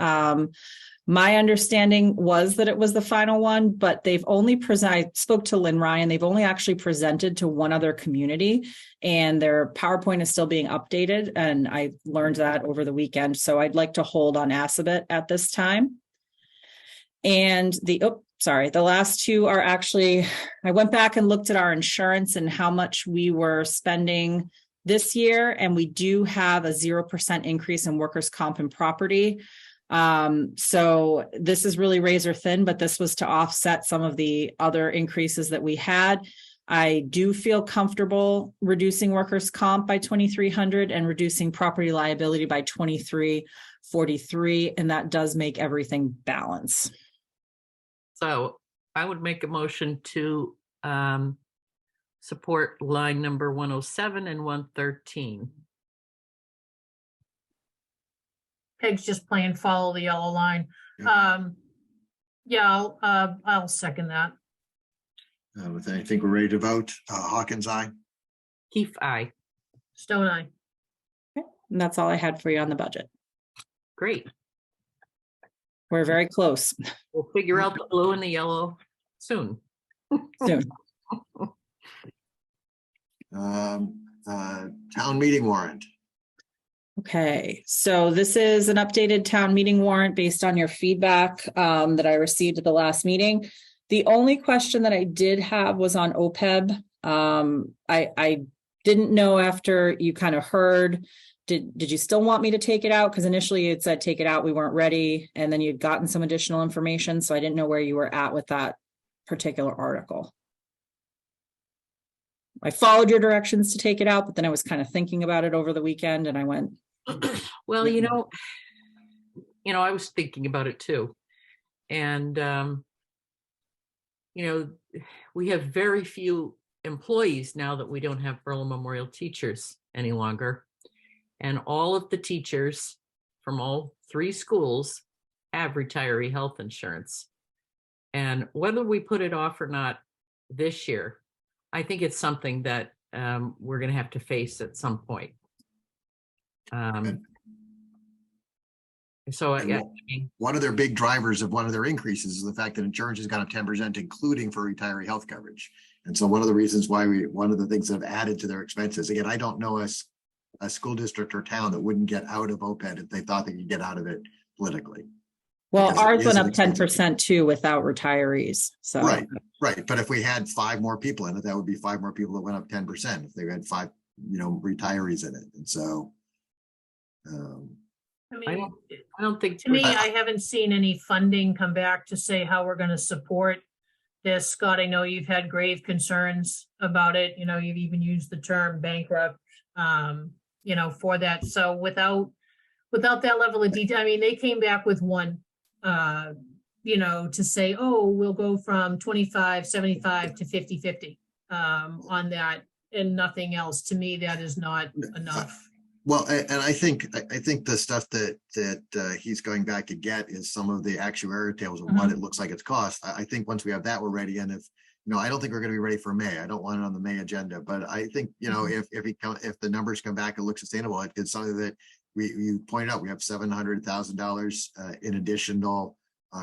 My understanding was that it was the final one, but they've only I spoke to Lynn Ryan, they've only actually presented to one other community, and their PowerPoint is still being updated. And I learned that over the weekend. So I'd like to hold on Assabet at this time. And the last two are actually, I went back and looked at our insurance and how much we were spending this year, and we do have a 0% increase in workers' comp and property. So this is really razor thin, but this was to offset some of the other increases that we had. I do feel comfortable reducing workers' comp by 2,300 and reducing property liability by 2,343, and that does make everything balance. So I would make a motion to support line number 107 and 113. Peg's just playing follow the yellow line. Yeah, I'll second that. I think we're ready to vote. Hawkins, aye. Keefe, aye. Stone eye. And that's all I had for you on the budget. Great. We're very close. We'll figure out the blue and the yellow soon. Soon. Town meeting warrant. Okay, so this is an updated town meeting warrant based on your feedback that I received at the last meeting. The only question that I did have was on OPEB. I didn't know after you kind of heard, did you still want me to take it out? Because initially it said take it out, we weren't ready, and then you'd gotten some additional information, so I didn't know where you were at with that particular article. I followed your directions to take it out, but then I was kind of thinking about it over the weekend and I went. Well, you know, I was thinking about it too. And, we have very few employees now that we don't have Berlin Memorial teachers any longer. And all of the teachers from all 3 schools have retiree health insurance. And whether we put it off or not this year, I think it's something that we're going to have to face at some point. So I mean, one of their big drivers of one of their increases is the fact that insurance has gone up 10%, including for retiree health coverage. And so one of the reasons why one of the things that have added to their expenses, again, I don't know a school district or town that wouldn't get out of OPEB if they thought they could get out of it politically. Well, Because it ours is went an up 10% too without retirees. So Right. But if we had 5 more people in it, that would be 5 more people that went up 10% if they had 5, retirees in it. And so, I I mean, don't think to me, I haven't seen any funding come back to say how we're going to support this. Scott, I know you've had grave concerns about it. You've even used the term bankrupt, for that. So without that level of detail, I mean, they came back with one, to say, oh, we'll go from 25-75 to 50-50 on that and nothing else. To me, that is not enough. well, and I think the stuff that he's going back to get is some of the actuarial tables of what it looks like it's cost. I think once we have that, we're ready. And if, I don't think we're going to be ready for May. I don't want it on the May agenda, but I think, if the numbers come back and look sustainable, it's something that you pointed out, we have $700,000 in additional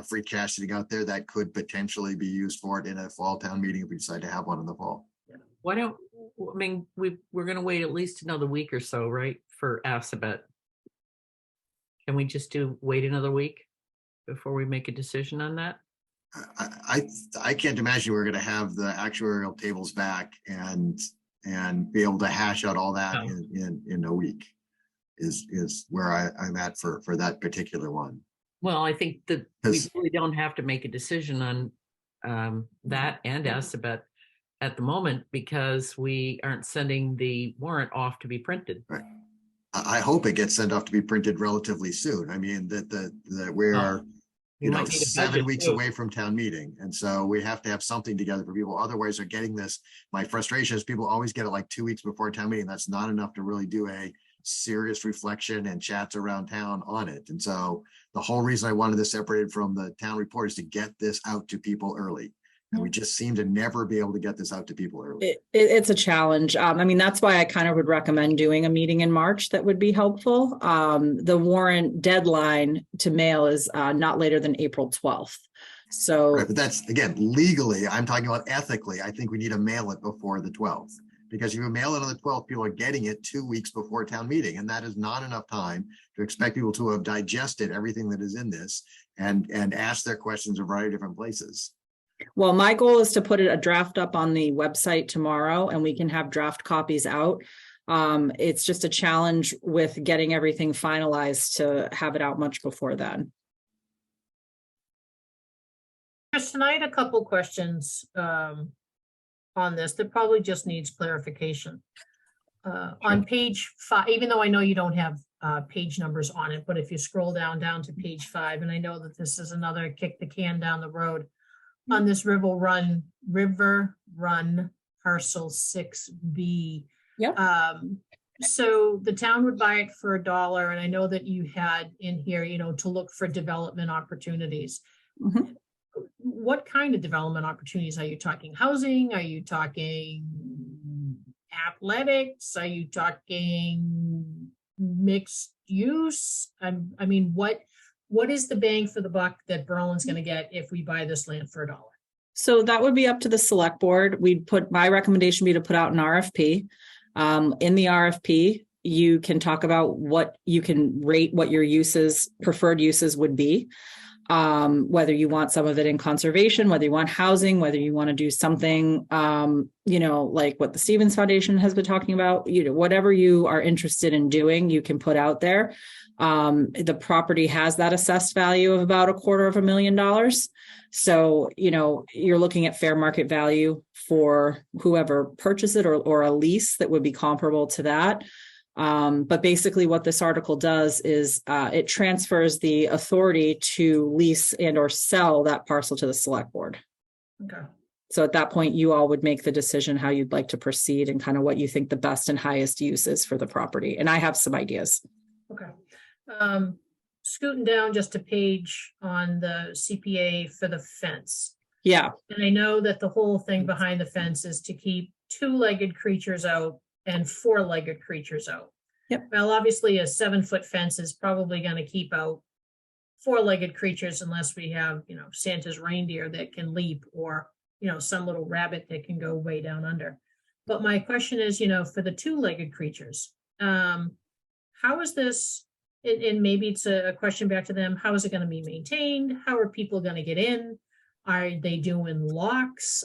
free cash sitting out there that could potentially be used for it in a fall town meeting if we decide to have one in the fall. we're going to wait at least another week or so, right, for Assabet. Can we just wait another week before we make a decision on that? I can't imagine we're going to have the actuarial tables back and be able to hash out all that in a week is where I'm at for that particular one. Well, I think that we really don't have to make a decision on that and Assabet at the moment because we aren't sending the warrant off to be printed. Right. I hope it gets sent off to be printed relatively soon. I mean, that we are, 7 weeks away from town meeting. And so we have to have something together for people. Otherwise they're getting this. My frustration is people always get it like 2 weeks before town meeting. That's not enough to really do a serious reflection and chats around town on it. And so the whole reason I wanted this separated from the town report is to get this out to people early. And we just seem to never be able to get this out to people early. It's a challenge. I mean, that's why I kind of would recommend doing a meeting in March. That would be helpful. The warrant deadline to mail is not later than April 12th. So, right, but that's, again, legally, I'm talking about ethically. I think we need to mail it before the 12th. Because if you mail it on the 12th, people are getting it 2 weeks before town meeting. And that is not enough time to expect people to have digested everything that is in this and ask their questions in a variety of different places. Well, my goal is to put a draft up on the website tomorrow and we can have draft copies out. It's just a challenge with getting everything finalized to have it out much before then. Kristen, I had a couple questions on this that probably just needs clarification. On page 5, even though I know you don't have page numbers on it, but if you scroll down to page 5, and I know that this is another kick the can down the road on this River Run parcel 6B. Yep. So the town would buy it for $1, and I know that you had in here, to look for development opportunities. Mhm. What kind of development opportunities are you talking? Housing? Are you talking athletics? Are you talking mixed use? I mean, what is the bang for the buck that Berlin's going to get if we buy this land for $1? So that would be up to the select board. My recommendation would be to put out an RFP. In the RFP, you can talk about what you can rate what your preferred uses would be. Whether you want some of it in conservation, whether you want housing, whether you want to do something, like what the Stevens Foundation has been talking about, whatever you are interested in doing, you can put out there. The property has that assessed value of about $250,000. So, you're looking at fair market value for whoever purchased it or a lease that would be comparable to that. But basically what this article does is it transfers the authority to lease and or sell that parcel to the select board. Okay. So at that point, you all would make the decision how you'd like to proceed and kind of what you think the best and highest use is for the property. And I have some ideas. Okay. Scooting down just a page on the CPA for the fence. Yeah. And I know that the whole thing behind the fence is to keep two-legged creatures out and four-legged creatures out. Yep. Well, obviously a 7-foot fence is probably going to keep out four-legged creatures unless we have, Santa's reindeer that can leap or, some little rabbit that can go way down under. But my question is, for the two-legged creatures, how is this, and maybe it's a question back to them, how is it going to be maintained? How are people going to get in? Are they doing locks?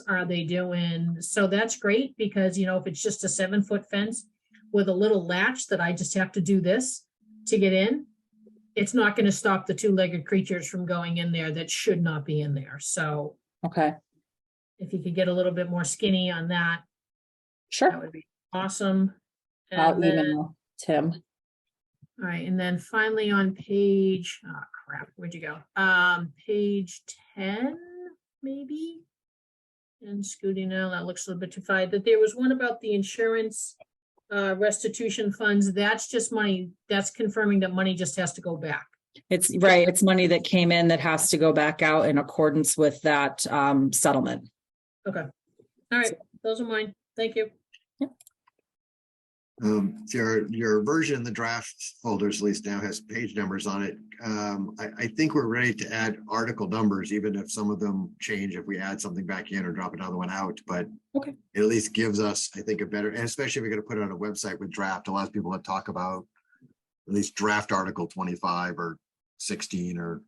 So that's great because, if it's just a 7-foot fence with a little latch that I just have to do this to get in, it's not going to stop the two-legged creatures from going in there that should not be in there. So Okay. if you could get a little bit more skinny on that, that Sure. would be awesome. I'll And then, email Tim. all right, and then finally on page, where'd you go? Page 10, maybe? And Scooty, now that looks a little bit too fine, that there was one about the insurance restitution funds. That's just money, that's confirming that money just has to go back. It's right. It's money that came in that has to go back out in accordance with that settlement. Okay, all right, those are mine. Thank you. Your version, the draft folders at least now has page numbers on it. I think we're ready to add article numbers, even if some of them change if we add something back in or drop another one out. But Okay. it at least gives us, I think, a better, and especially if we're going to put it on a website with draft, allows people to talk about at least draft article 25 or 16 or,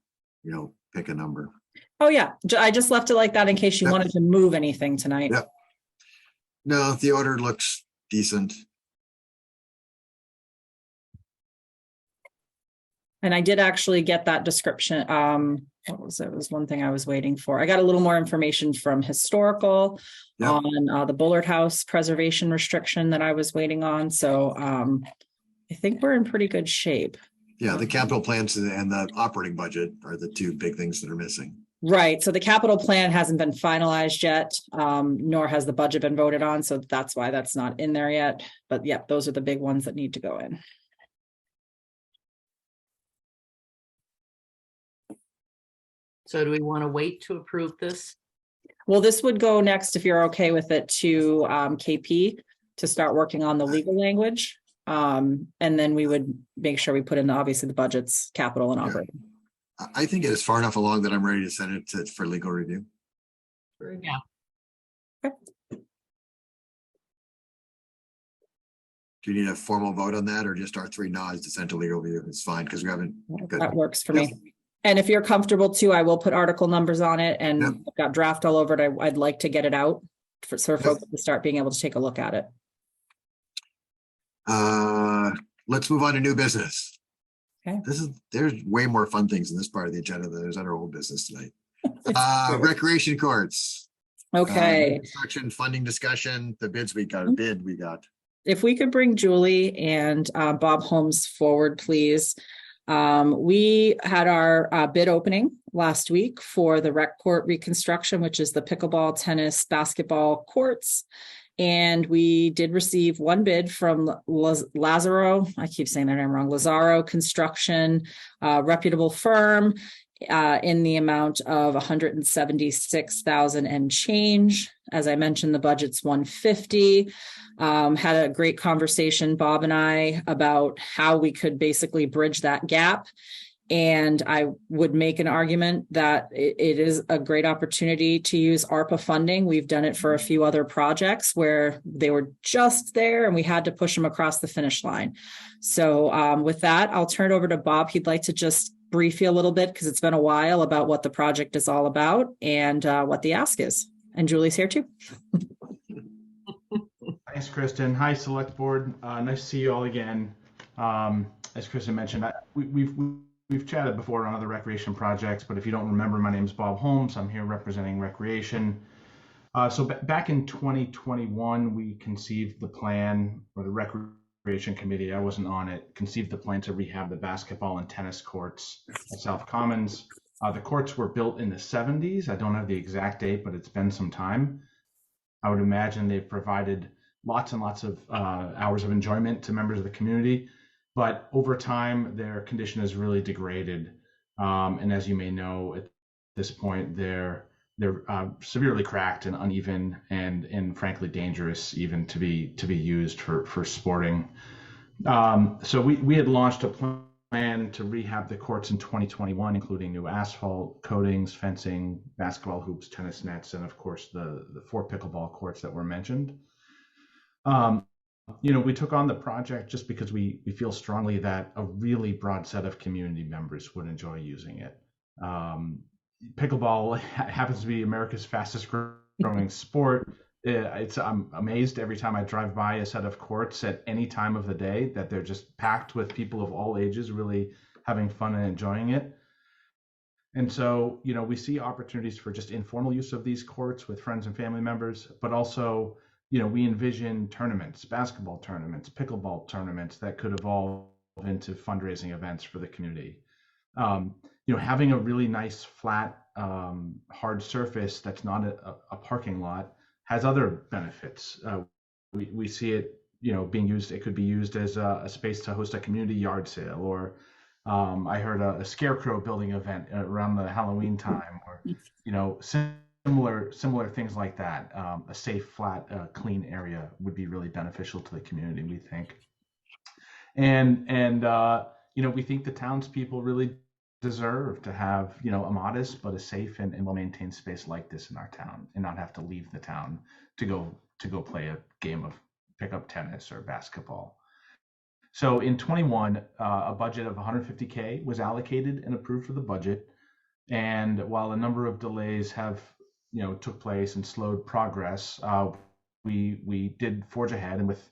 pick a number. Oh, yeah. I just left it like that in case you Yep. wanted to move anything tonight. Yep. No, the order looks decent. And I did actually get that description. What was it? It was one thing I was waiting for. I got a little more information from historical Yep. on the Bullard House preservation restriction that I was waiting on. So I think we're in pretty good shape. Yeah, the capital plans and the operating budget are the two big things that are missing. Right. So the capital plan hasn't been finalized yet, nor has the budget been voted on. So that's why that's not in there yet. But yep, those are the big ones that need to go in. So do we want to wait to approve this? Well, this would go next, if you're okay with it, to KP to start working on the legal language. And then we would make sure we put in, obviously, the budgets, capital and Yeah. operating. I think it is far enough along that I'm ready to send it for legal review. Yeah. Do you need a formal vote on that or just our 3 nods to send to legal review? It's fine because we haven't. Good. That works for Yep. me. And if you're comfortable too, I will put article numbers on it and Yep. I've got draft all over it. I'd like to get it out for Yep. folks to start being able to take a look at it. Let's move on to new business. Okay. There's way more fun things in this part of the agenda than there's under old business tonight. True. Recreation courts. Okay. Construction funding discussion, the bids we got, If we could bring Julie and Bob Holmes forward, please. We had our bid opening last week for the rec court reconstruction, which is the pickleball, tennis, basketball courts. And we did receive one bid from Lazaro. I keep saying their name wrong. Lazaro Construction, reputable firm, in the amount of $176,000 and change. As I mentioned, the budget's $150. Had a great conversation, Bob and I, about how we could basically bridge that gap. And I would make an argument that it is a great opportunity to use ARPA funding. We've done it for a few other projects where they were just there and we had to push them across the finish line. So with that, I'll turn it over to Bob. He'd like to just brief you a little bit because it's been a while about what the project is all about and what the ask is. And Julie's here too. Thanks, Kristen. Hi, Select Board. Nice to see you all again. As Kristen mentioned, we've chatted before on other recreation projects, but if you don't remember, my name is Bob Holmes. I'm here representing Recreation. So back in 2021, we conceived the plan, or the Recreation Committee, I wasn't on it, conceived the plan to rehab the basketball and tennis courts at South Commons. The courts were built in the 70s. I don't have the exact date, but it's been some time. I would imagine they've provided lots and lots of hours of enjoyment to members of the community. But over time, their condition has really degraded. And as you may know, at this point, they're severely cracked and uneven and frankly dangerous even to be used for sporting. So we had launched a plan to rehab the courts in 2021, including new asphalt, coatings, fencing, basketball hoops, tennis nets, and of course the 4 pickleball courts that were mentioned. We took on the project just because we feel strongly that a really broad set of community members would enjoy using it. Pickleball happens to be America's fastest growing sport. I'm amazed every time I drive by a set of courts at any time of the day that they're just packed with people of all ages really having fun and enjoying it. And so, we see opportunities for just informal use of these courts with friends and family members, but also we envision tournaments, basketball tournaments, pickleball tournaments that could evolve into fundraising events for the community. Having a really nice flat, hard surface that's not a parking lot has other benefits. We see it, being used. It could be used as a space to host a community yard sale, or I heard a scarecrow building event around the Halloween time, or similar things like that. A safe, flat, clean area would be really beneficial to the community, we think. And we think the townspeople really deserve to have, a modest but a safe and well-maintained space like this in our town, and not have to leave the town to go play a game of pickup tennis or basketball. So in 21, a budget of $150K was allocated and approved for the budget. And while a number of delays have took place and slowed progress, we did forge ahead, and with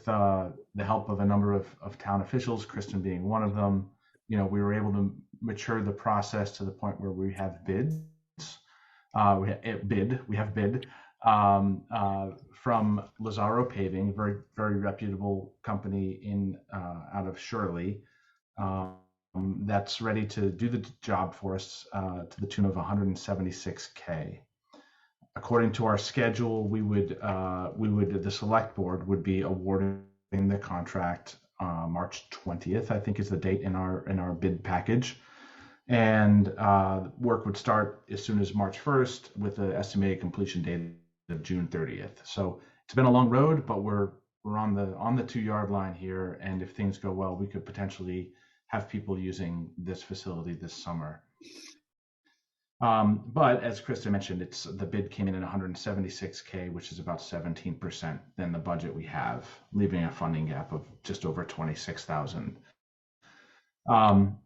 the help of a number of town officials, Kristen being one of them, we were able to mature the process to the point where we have bids. We have bid from Lazaro Paving, very very reputable company out of Shirley. That's ready to do the job for us to the tune of $176K. According to our schedule, the select board would be awarding the contract March 20th, I think is the date in our bid package. And work would start as soon as March 1st with the estimated completion date of June 30th. So it's been a long road, but we're on the 2-yard line here. And if things go well, we could potentially have people using this facility this summer. But as Krista mentioned, the bid came in at $176K, which is about 17% than the budget we have, leaving a funding gap of just over $26,000.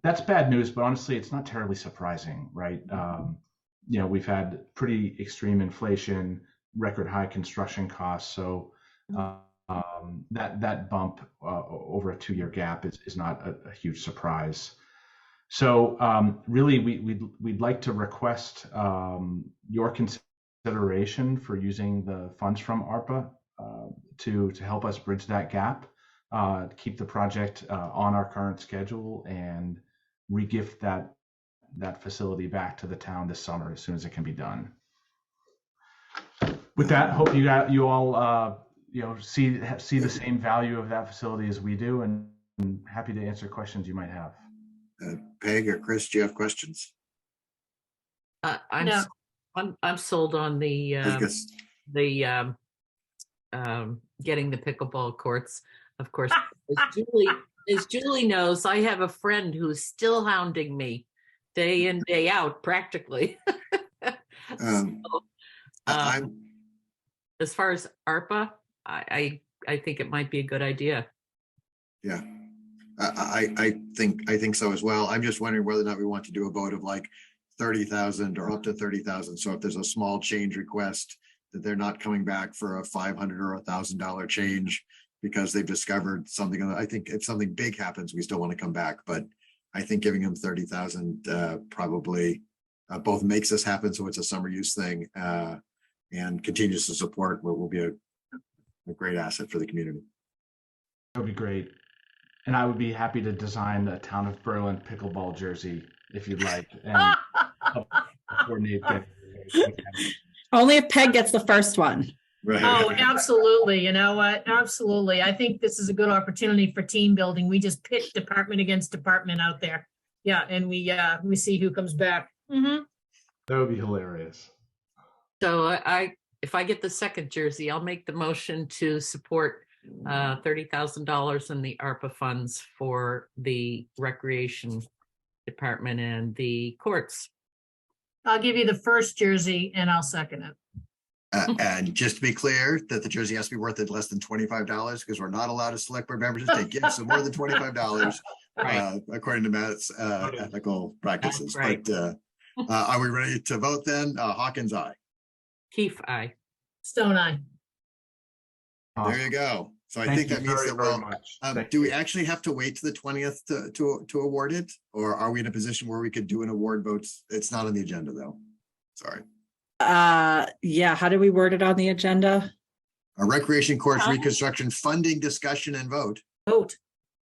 That's bad news, but honestly, it's not terribly surprising, right? We've had pretty extreme inflation, record high construction costs. So that bump over a 2-year gap is not a huge surprise. So really, we'd like to request your consideration for using the funds from ARPA to help us bridge that gap, keep the project on our current schedule, and regift that facility back to the town this summer as soon as it can be done. With that, hope you all see the same value of that facility as we do, and happy to answer questions you might have. Peg or Chris, do you have questions? I'm No. I'm sold on the I guess, getting the pickleball courts. Of course, as Julie knows, I have a friend who's still hounding me day in, day out, practically. um, So, I'm as far as ARPA, I think it might be a good idea. yeah. I think so as well. I'm just wondering whether or not we want to do a vote of like 30,000 or up to 30,000. So if there's a small change request, that they're not coming back for a $500 or $1,000 change because they've discovered something. I think if something big happens, we still want to come back, but I think giving them 30,000 probably both makes this happen, so it's a summer use thing, and continues to support what will be a great asset for the community. That would be great. And I would be happy to design a Town of Berlin pickleball jersey if you'd like, and help coordinate that. Only if Peg gets the first one. Right. Oh, absolutely. You know what? Absolutely. I think this is a good opportunity for team building. We just pit department against department out there. Yeah, and we see who comes back. That would be hilarious. So if I get the second jersey, I'll make the motion to support $30,000 in the ARPA funds for the recreation department and the courts. I'll give you the first jersey and I'll second it. And just to be clear, that the jersey has to be worth less than $25 because we're not allowed as select board members to take gifts of more than $25, Right. according to Matt's ethical practices. That's right. But are we ready to vote then? Hawkins, aye. Keefe, aye. Stone Eye. There you go. So I Thank think you that means very, that very we'll, much. Thank do we you. actually have to wait to the 20th to award it? Or are we in a position where we could do an award vote? It's not on the agenda though. Sorry. Yeah, how do we word it on the agenda? A recreation courts reconstruction funding discussion and vote. Vote.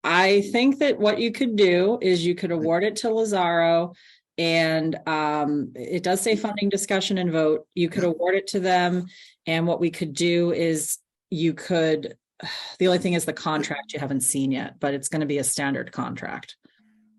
I think that what you could do is you could award it to Lazaro, and it does say funding discussion and vote. You could award it to them, and what we could do is you could, the only thing is the contract you haven't seen yet, but it's going to be a standard contract.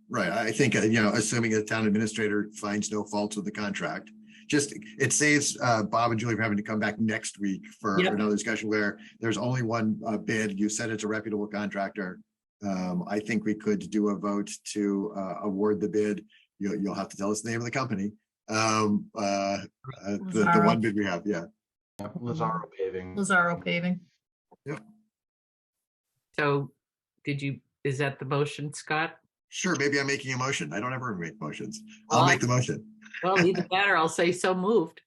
Right. I think, assuming the town administrator finds no faults with the contract, just, it saves Bob and Julie from having to come back next week for Yep. another discussion where there's only one bid. You said it's a reputable contractor. I think we could do a vote to award the bid. You'll have to tell us the name of the company. The one bid we have, yeah. Lazaro Paving. Lazaro Paving. So is that the motion, Scott? Sure, maybe I'm making a motion. I don't ever make motions. I'll make the motion. Well, either that or I'll say so moved.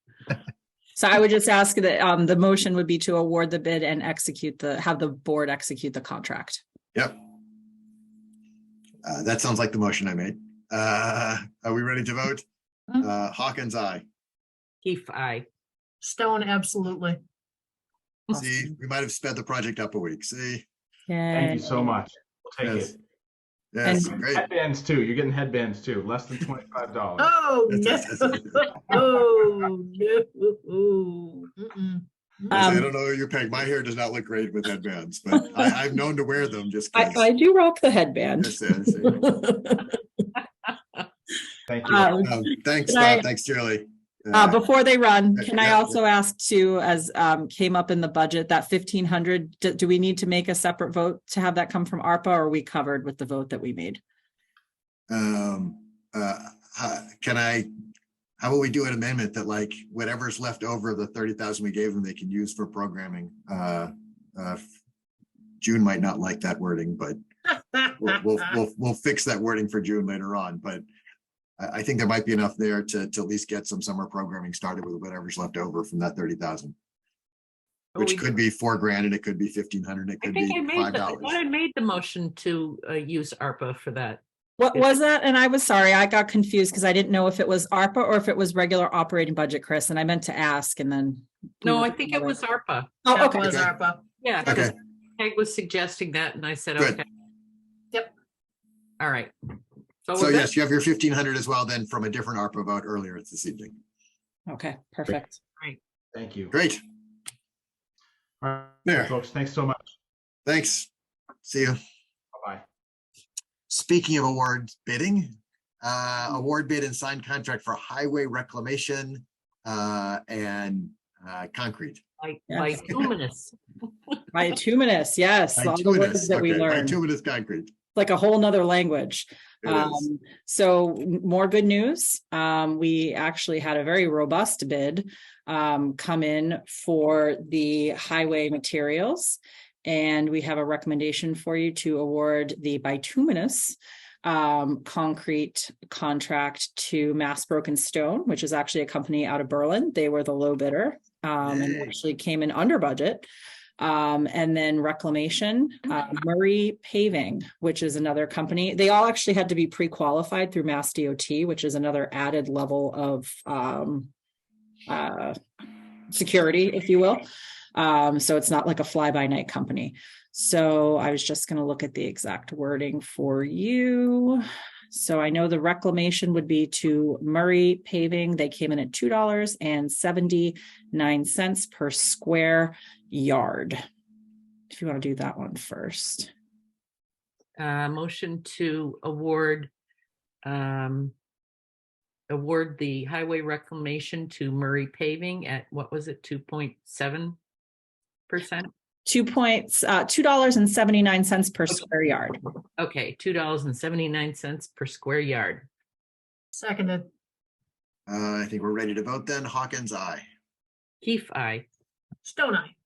So I would just ask that the motion would be to award the bid and have the board execute the contract. Yep. That sounds like the motion I made. Are we ready to vote? Hawkins, aye. Keefe, aye. Stone, absolutely. See, we might have sped the project up a week. See? Thank you so much. We'll take Yes. it. Yes, And- great. Headbands too. You're getting headbands too. Less than $25. Oh, Yes, no. yes, yes. Oh, no. Mm-mm. I don't know your Peg. My hair does not look great with headbands, but I've known to wear them just because. I do rock the headband. Yes, yes, yes. Thank you. Thanks, Can I- Scott. Thanks, Julie. Before they run, can I yeah, also ask too, as came up in the budget, that 1,500, do we need to make a separate vote to have that come from ARPA, or are we covered with the vote that we made? How about we do an amendment that like whatever's left over of the 30,000 we gave them, they can use for programming. June might not like that wording, but we'll fix that wording for June later on. But I think there might be enough there to at least get some summer programming started with whatever's left over from that 30,000. Oh, which we- could be $4,000 and it could be 1,500, it I could think be I made, I thought $5. I made the motion to use ARPA for that. What Is was that? And I was sorry, I got confused because I didn't know if it was ARPA or if it was regular operating budget, Chris, and I meant to ask and then. we No, were I think it was ARPA. Oh, That okay. was Okay. ARPA. Yeah. Okay. Peg was suggesting that and I said, Good. okay. Yep. All right. So we're good? yes, you have your 1,500 as well then from a different ARPA vote earlier this evening. Okay, perfect. Thank you. Great. All right, There. folks, thanks so much. Thanks. See you. Bye-bye. Speaking of award bidding, award bid and signed contract for highway reclamation and concrete. Like Yes. bituminous. Bituminous, yes. All the words that we learned. Bituminous concrete. Like a whole nother language. It is. So more good news. We actually had a very robust bid come in for the highway materials. And we have a recommendation for you to award the bituminous concrete contract to Mass Broken Stone, which is actually a company out of Berlin. They were the low bidder and Yay. actually came in under budget. And then Reclamation, Murray Paving, which is another company. They all actually had to be pre-qualified through Mass DOT, which is another added level of security, if you will. So it's not like a fly-by-night company. So I was just going to look at the exact wording for you. So I know the reclamation would be to Murray Paving. They came in at $2.79 per square yard. If you want to do that one first. Motion to award the highway reclamation to Murray Paving at, what was it, 2.7%? $2.79 per square yard. Okay, $2.79 per square yard. Seconded. I think we're ready to vote then. Hawkins, aye. Keefe, aye. Stone Eye.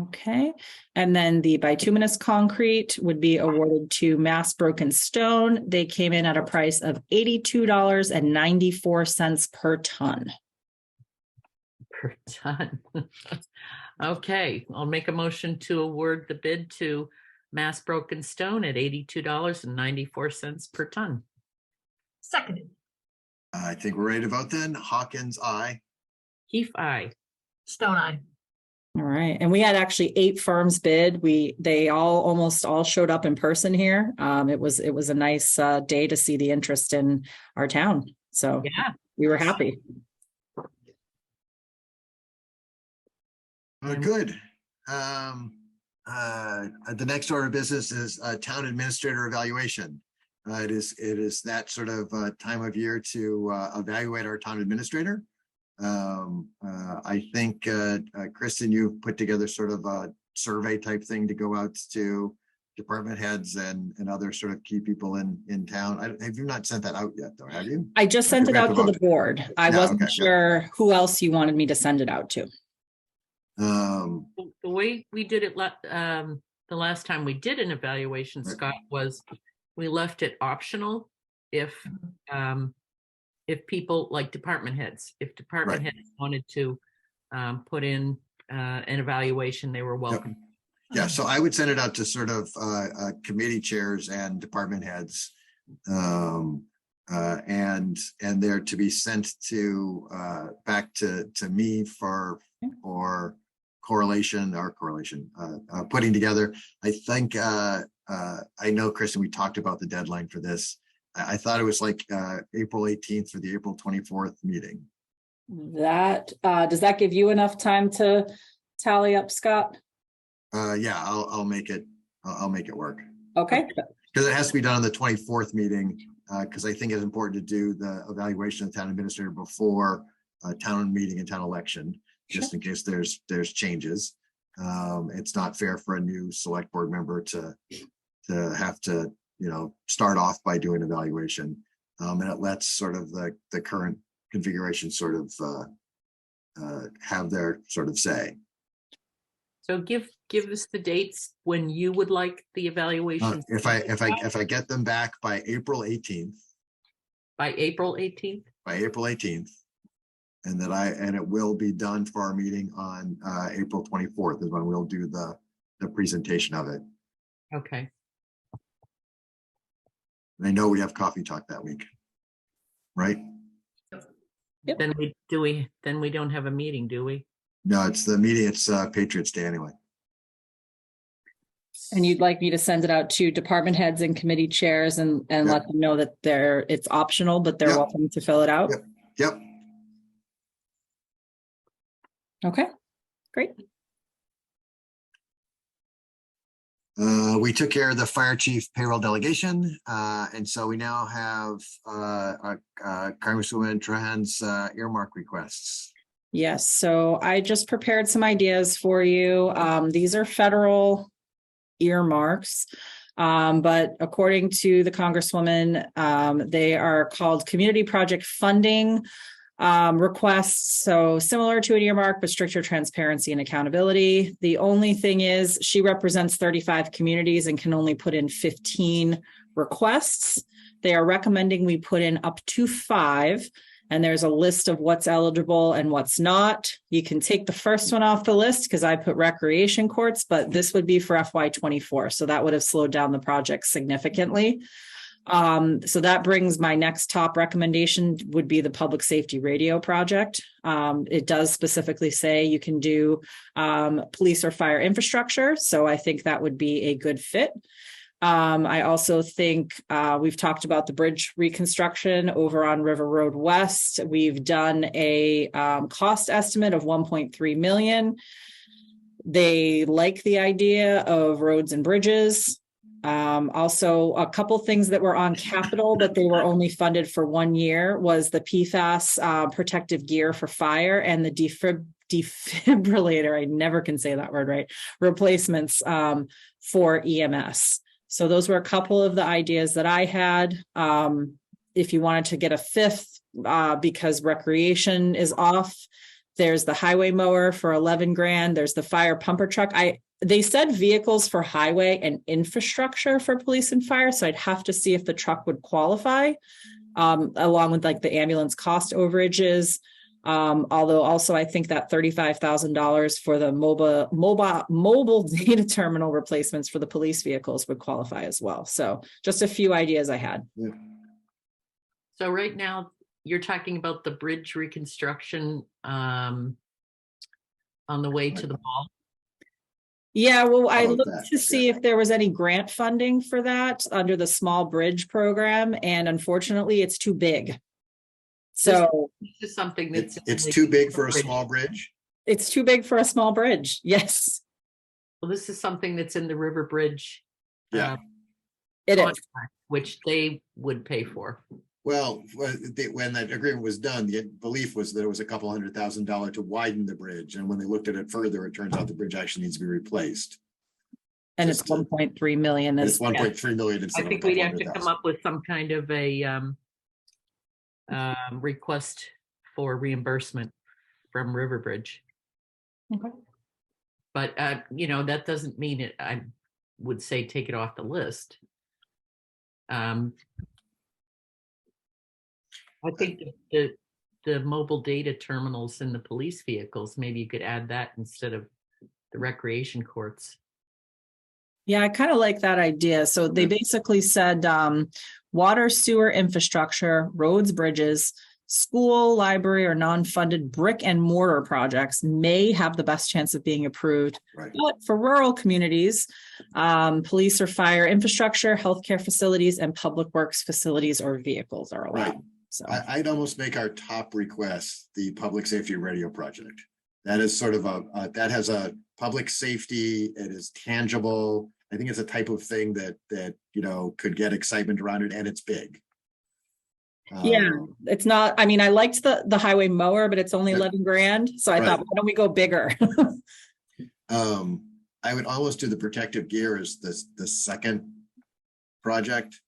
Okay, and then the bituminous concrete would be awarded to Mass Broken Stone. They came in at a price of $82.94 per ton. Per ton. Okay, I'll make a motion to award the bid to Mass Broken Stone at $82.94 per ton. Seconded. I think we're ready to vote then. Hawkins, aye. Keefe, aye. Stone Eye. All right, and we had actually 8 firms bid. They almost all showed up in person here. It was a nice day to see the interest in our town. So Yeah. we were happy. Good. The next order of business is town administrator evaluation. It is that sort of time of year to evaluate our town administrator. I think, Kristen, you've put together sort of a survey type thing to go out to department heads and other sort of key people in town. Have you not sent that out yet, though, have you? I just sent it out to the board. I Yeah, wasn't okay, yeah. sure who else you wanted me to send it out to. The way we did it the last time we did an evaluation, Right. Scott, was we left it optional if people like department heads, if department Right. heads wanted to put in an evaluation, they were welcome. Yeah, so I would send it out to sort of committee chairs and department heads. And they're to be sent to back to me for correlation, putting together. I think I know, Kristen, we talked about the deadline for this. I thought it was like April 18th for the April 24th meeting. That does that give you enough time to tally up, Scott? Yeah, I'll make it work. Okay, Because it has to be done on the 24th meeting, because I think it's important to do the evaluation of the town administrator before town meeting and town election, just in case there's changes. It's not fair for a new select board member to have to, start off by doing evaluation. And it lets sort of the current configuration sort of have their sort of say. So give us the dates when you would like the evaluation. If I get them back by April 18th, By April 18th? And it will be done for our meeting on April 24th is when we'll do the presentation of it. Okay. And I know we have coffee talk that week, right? Yep. Then we don't have a meeting, do we? No, it's the meeting. It's Patriots Day anyway. And you'd like me to send it out to department heads and committee chairs and Yep. let them know that it's optional, but they're Yep. welcome to fill it out? Yep. Yep. Okay, great. We took care of the fire chief payroll delegation, and so we now have Congresswoman Trahan's earmark requests. Yes, so I just prepared some ideas for you. These are federal earmarks. But according to the Congresswoman, they are called community project funding requests. So similar to an earmark, but stricter transparency and accountability. The only thing is she represents 35 communities and can only put in 15 requests. They are recommending we put in up to 5. And there's a list of what's eligible and what's not. You can take the first one off the list because I put recreation courts, but this would be for FY24. So that would have slowed down the project significantly. So that brings my next top recommendation would be the public safety radio project. It does specifically say you can do police or fire infrastructure. So I think that would be a good fit. I also think we've talked about the bridge reconstruction over on River Road West. We've done a cost estimate of 1.3 million. They like the idea of roads and bridges. Also, a couple things that were on capital, but they were only funded for 1 year was the PFAS protective gear for fire and the defibrillator. I never can say that word right. Replacements for EMS. So those were a couple of the ideas that I had. If you wanted to get a 5th, because recreation is off, there's the highway mower for 11 grand. There's the fire pumper truck. They said vehicles for highway and infrastructure for police and fire. So I'd have to see if the truck would qualify, along with like the ambulance cost overages. Although also I think that $35,000 for the mobile data terminal replacements for the police vehicles would qualify as well. So just a few ideas I had. Yeah. So right now you're talking about the bridge reconstruction on the way to the mall. Yeah, well, I All of looked that, to see if there was any grant funding for that under the small bridge program, and unfortunately it's too big. So This is something that's It's too big for a small bridge. it's too big for a small bridge. Yes, Well, this is something that's in the River Bridge. Yeah. it is. contract, which they would pay for. Well, when that agreement was done, the belief was that it was a couple $100,000 to widen the bridge. And when they looked at it further, it turns out the bridge actually needs to be replaced. And it's Just to- 1.3 million. It's Is 1.3 million I instead of a think we'd couple have to come 100,000. up with some kind of a request for reimbursement from River Bridge. Okay. But that doesn't mean it. I would say take it off the list. I think the mobile data terminals in the police vehicles, maybe you could add that instead of the recreation courts. Yeah, I kind of like that idea. So they basically said water, sewer infrastructure, roads, bridges, school, library, or non-funded brick and mortar projects may have the best chance of being approved. Right. But for rural communities, police or fire infrastructure, healthcare facilities, and public works facilities or vehicles are allowed. Right. So I'd almost make our top request the public safety radio project. That is sort of that has a public safety. It is tangible. I think it's a type of thing that could get excitement around it, and it's big. yeah, it's not. I mean, I liked the highway mower, but it's only Yeah. 11 grand. So I Right. thought, why don't we go bigger? I would almost do the protective gear as the second project.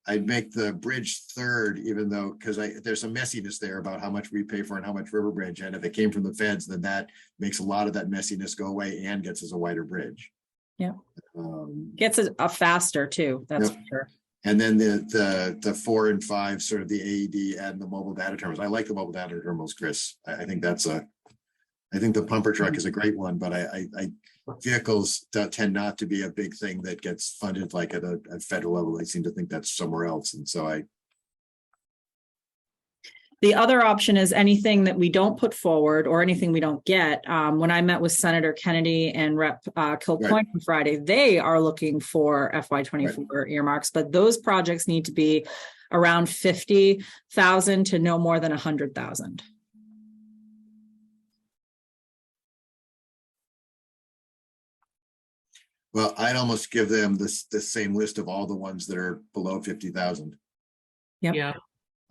I'd make the bridge third, even though, because there's some messiness there about how much we pay for and how much River Bridge. And if it came from the feds, then that makes a lot of that messiness go away and gets us a wider bridge. Yeah. Um, Gets it faster too. That's Yep. for sure. And then the 4 and 5, sort of the AED and the mobile data terminals. I like the mobile data terminals, Chris. I think I think the pumper truck is a great one, but vehicles tend not to be a big thing that gets funded like at a federal level. They seem to think that's somewhere else. And so The other option is anything that we don't put forward or anything we don't get. When I met with Senator Kennedy and Rep. Kilcoyne on Friday, they are looking for FY24 earmarks, but those projects need to be around 50,000 to no more than 100,000. well, I'd almost give them the same list of all the ones that are below 50,000. Yep. Yeah.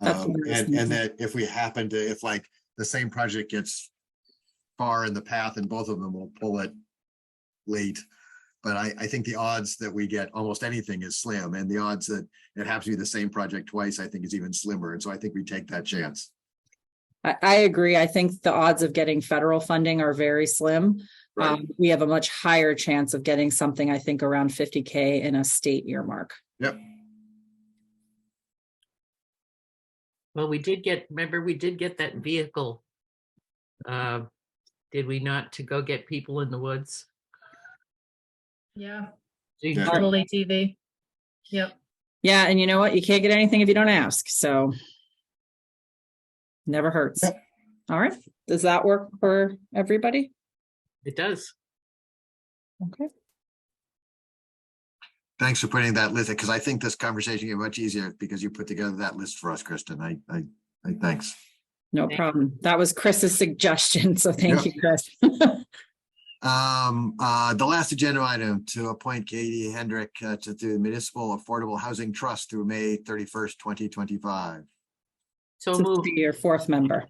That's what I was And thinking. that if we happen to, if like the same project gets far in the path and both of them will pull it late. But I think the odds that we get almost anything is slim, and the odds that it happens to be the same project twice, I think is even slimmer. And so I think we take that chance. I agree. I think the odds of getting federal funding are very slim. Right. We have a much higher chance of getting something, I think, around 50K in a state earmark. Yep. Well, remember, we did get that vehicle. Did we not, to go get people in the woods? Yeah, Yeah. little ATV. Yep. Yeah, and you know what? You can't get anything if you don't ask. So never hurts. Yep. All right. Does that work for everybody? It does. Okay. Thanks for putting that list, because I think this conversation get much easier because you put together that list for us, Kristen. I thanks. No problem. That was Chris's suggestion. So thank Yep. you, Chris. The last agenda item to appoint Katie Hendrick to the Municipal Affordable Housing Trust through May 31st, 2025. So To move. be your fourth member.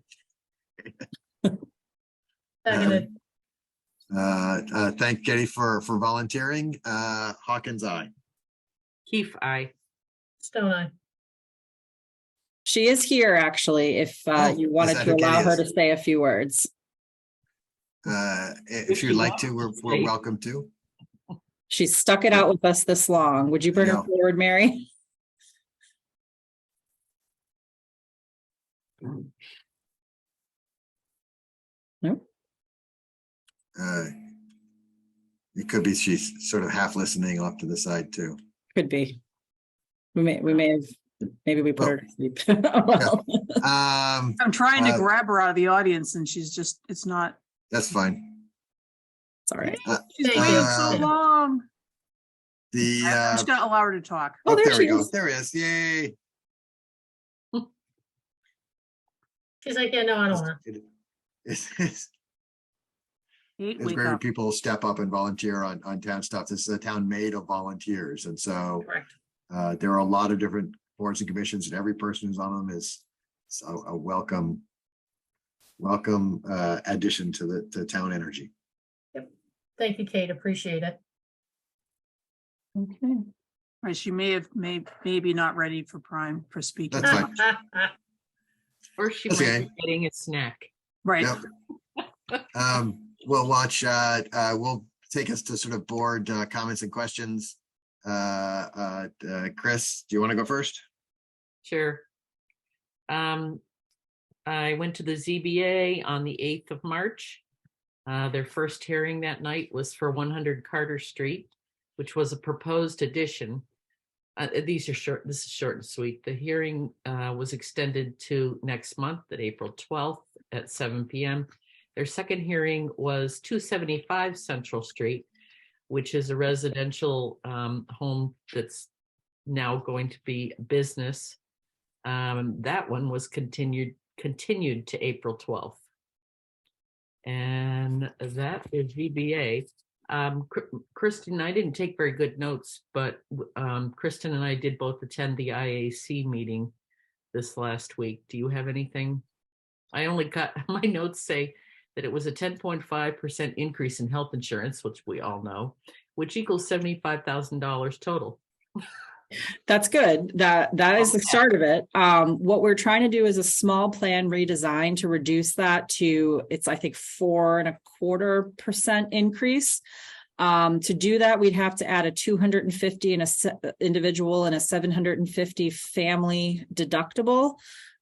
Seconded. Thank Katie for volunteering. Hawkins, aye. Keefe, aye. Stone Eye. She is here, actually, if you is wanted that to who allow Katie her is? to say a few words. If you'd like to, we're welcome to. She's stuck it out with us this long. Would you bring her No. forward, Mary? Nope. It could be she's sort of half listening off to the side too. Could be. We may have, maybe we put her to sleep. Well, I'm trying to Uh, grab her out of the audience and she's just, it's not, That's fine. it's all right. she's Thank waiting you. so long. The, I'm just gonna allow her to talk. Oh, there there we she go. is. There it is. Yay. She's like, yeah, no, I don't want It's Kate, it's wake great when up. people step up and volunteer on town stuff. This is a town made of volunteers. And so to. Correct. there are a lot of different boards and commissions, and every person who's on them is a welcome addition to the town energy. Thank you, Kate. Appreciate it. Okay. Right, she maybe not ready for prime for speaking. That's fine. Or she That's might okay. be getting a snack. Right. Yep. We'll watch, we'll take us to sort of board comments and questions. Chris, do you want to go first? Sure. I went to the ZBA on the 8th of March. Their first hearing that night was for 100 Carter Street, which was a proposed addition. This is short and sweet. The hearing was extended to next month at April 12th at 7 p.m. Their second hearing was 275 Central Street, which is a residential home that's now going to be a business. That one was continued to April 12th. And that is VBA. Kristen, I didn't take very good notes, but Kristen and I did both attend the IAC meeting this last week. Do you have anything? I only got, my notes say that it was a 10.5% increase in health insurance, which we all know, which equals $75,000 total. That's good. That is the start of it. What we're trying to do is a small plan redesign to reduce that to, it's I think 4.25% increase. To do that, we'd have to add a 250 and individual and a 750 family deductible.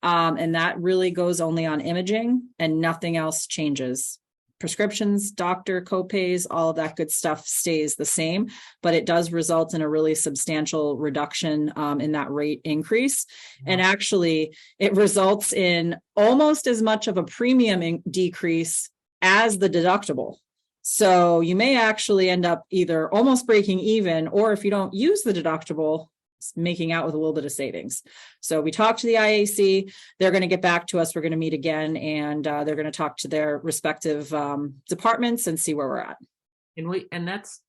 And that really goes only on imaging and nothing else changes. Prescriptions, doctor copays, all of that good stuff stays the same, but it does result in a really substantial reduction in that rate increase. And actually, it results in almost as much of a premium decrease as the deductible. So you may actually end up either almost breaking even, or if you don't use the deductible, making out with a little bit of savings. So we talked to the IAC, they're going to get back to us. We're going to meet again, and they're going to talk to their respective departments and see where we're at. And that's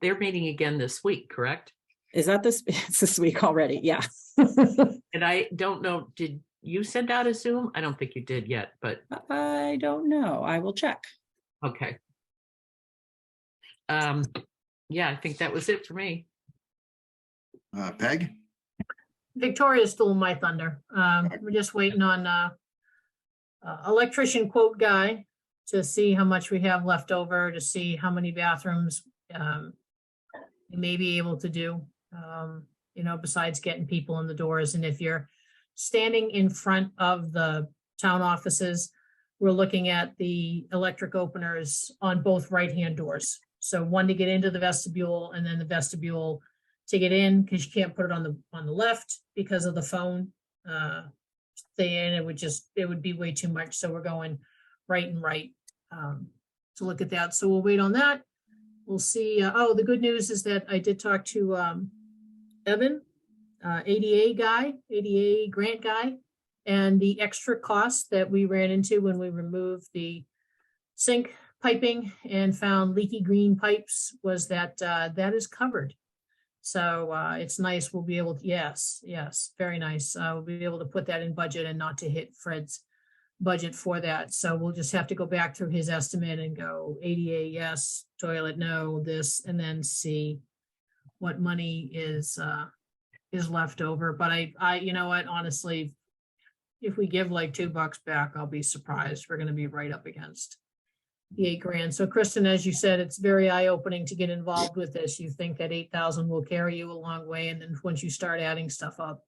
they're meeting again this week, correct? Is that this? It's this week already. Yeah. And I don't know, did you send out a Zoom? I don't think you did yet, but I don't know. I will check. okay. Yeah, I think that was it for me. Peg? Victoria's still my thunder. We're just waiting on electrician quote guy to see how much we have left over, to see how many bathrooms we may be able to do, besides getting people in the doors. And if you're standing in front of the town offices, we're looking at the electric openers on both right-hand doors. So one to get into the vestibule, and then the vestibule to get in, because you can't put it on the left because of the phone thing. It would be way too much. So we're going right and right to look at that. So we'll wait on that. We'll see. The good news is that I did talk to Evan, ADA grant guy, and the extra cost that we ran into when we removed the sink piping and found leaky green pipes was that that is covered. So it's nice. We'll be able to, yes, very nice. We'll be able to put that in budget and not to hit Fred's budget for that. So we'll just have to go back through his estimate and go ADA, yes, toilet, no, this, and then see what money is left over. But I, you know what, honestly, if we give like $2 back, I'll be surprised. We're going to be right up against the $8,000. So Kristen, as you said, it's very eye-opening to get involved with this. You think that 8,000 will carry you a long way, and then once you start adding stuff up,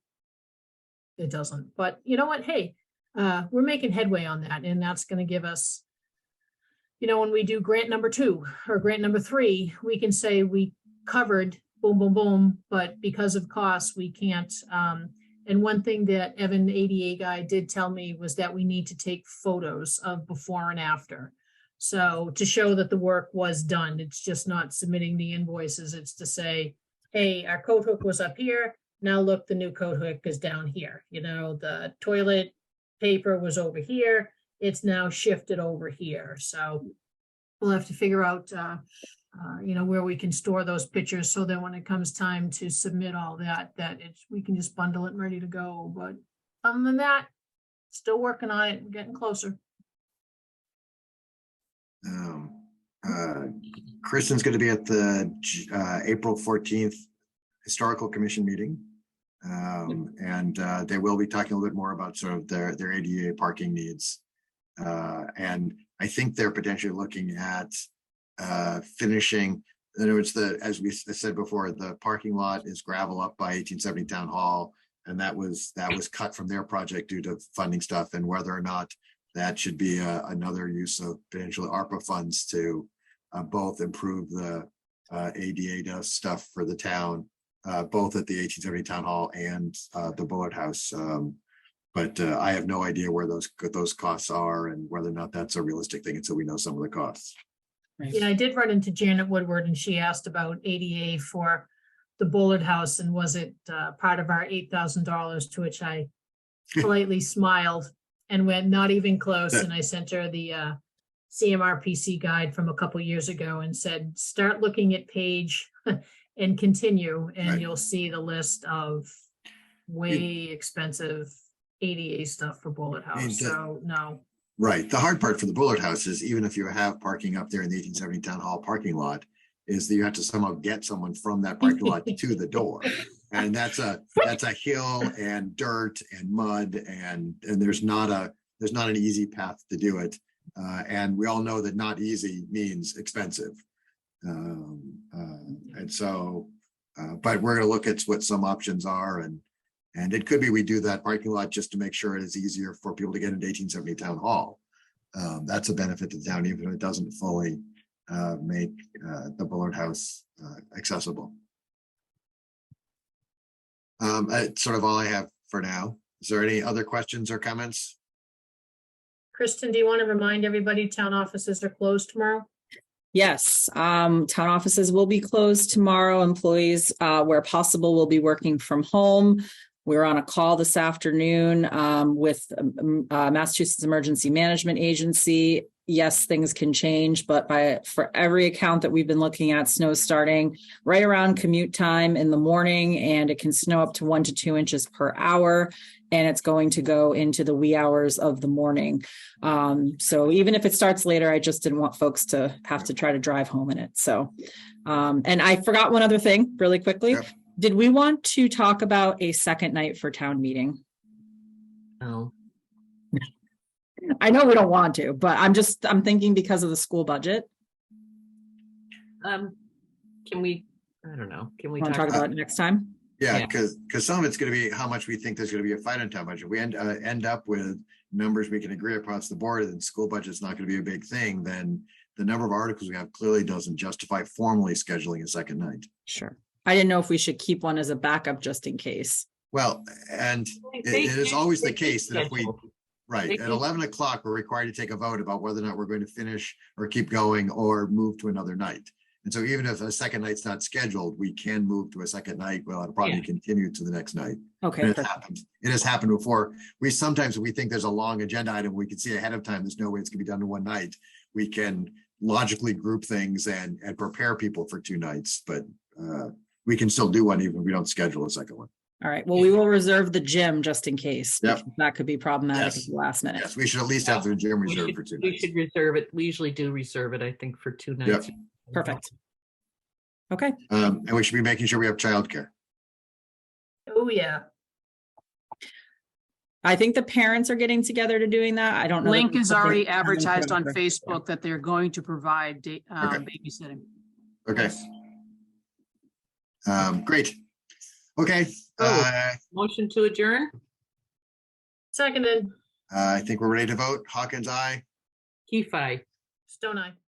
it doesn't. But you know what? Hey, we're making headway on that, and that's going to give us, when we do grant number 2 or grant number 3, we can say we covered boom, boom, boom, but because of costs, we can't. And one thing that Evan, ADA guy, did tell me was that we need to take photos of before and after. So to show that the work was done, it's just not submitting the invoices. It's to say, hey, our coat hook was up here. Now look, the new coat hook is down here. The toilet paper was over here. It's now shifted over here. So we'll have to figure out, where we can store those pictures so that when it comes time to submit all that we can just bundle it and ready to go. But other than that, still working on it and getting closer. Kristen's going to be at the April 14th Historical Commission meeting. And they will be talking a little bit more about sort of their ADA parking needs. And I think they're potentially looking at finishing, in other words, as we said before, the parking lot is gravel up by 1870 Town Hall. And that was cut from their project due to funding stuff, and whether or not that should be another use of potentially ARPA funds to both improve the ADA stuff for the town, both at the 1870 Town Hall and the Bullitt House. But I have no idea where those costs are and whether or not that's a realistic thing until we know some of the costs. I did run into Janet Woodward, and she asked about ADA for the Bullitt House, and was it part of our $8,000, to which I politely smiled and went, not even close. And I sent her the CMRPC guide from a couple years ago and said, start looking at page and continue, and Right. You'll see the list of way expensive ADA stuff for Bullitt House. And, So no. Right. The hard part for the Bullitt House is, even if you have parking up there in the 1870 Town Hall parking lot, is that you have to somehow get someone from that parking lot to the door. And that's a hill and dirt and mud, and there's not an easy path to do it. And we all know that not easy means expensive. And so, but we're gonna look at what some options are, and it could be we do that parking lot just to make sure it is easier for people to get into 1870 Town Hall. That's a benefit to the town, even if it doesn't fully make the Bullard House accessible. That's sort of all I have for now. Is there any other questions or comments? Kristen, do you want to remind everybody town offices are closed tomorrow? Yes, town offices will be closed tomorrow. Employees, where possible, will be working from home. We're on a call this afternoon with Massachusetts Emergency Management Agency. Yes, things can change, but for every account that we've been looking at, snow's starting right around commute time in the morning, and it can snow up to 1 to 2 inches per hour, and it's going to go into the wee hours of the morning. So even if it starts later, I just didn't want folks to have to try to drive home in it. So, and I forgot one other thing really quickly. Yep. Did we want to talk about a second night for town meeting? No. I know we don't want to, but I'm thinking because of the school budget. Can we, I don't know, can we Want to talk about it next time? Yeah, Yeah. because some of it's going to be how much we think there's going to be a fight on town budget. We end up with numbers we can agree across the board, and school budget's not going to be a big thing. Then the number of articles we have clearly doesn't justify formally scheduling a second night. Sure. I didn't know if we should keep one as a backup just in case. Well, and They it is can- always the they can case that if we, schedule. right, They at can- 11 o'clock, we're required to take a vote about whether or not we're going to finish or keep going or move to another night. And so even if a second night's not scheduled, we can move to a second night. Well, it'll probably Yeah. continue to the next night. Okay. And it perfect. happens. It has happened before. We sometimes, if we think there's a long agenda item, we can see ahead of time, there's no way it's gonna be done in one night. We can logically group things and prepare people for 2 nights, but we can still do one even if we don't schedule a second one. All right. Well, we will reserve the gym just in case. Yep. Because that could be problematic Yes. at the last minute. Yes, we should at least have the gym We reserved should- for 2 We nights. should reserve it. We usually do reserve it, I think, for 2 nights. Perfect. Okay. And we should be making sure we have childcare. Oh, yeah. I think the parents are getting together to doing that. I don't know. that Link we is put the already parent advertised on together. Facebook that they're going to provide Okay. babysitting. Okay. Great. Okay, Oh. Motion to adjourn? Seconded, I think we're ready to vote. Hawkins, aye. Key fi. Stone Eye.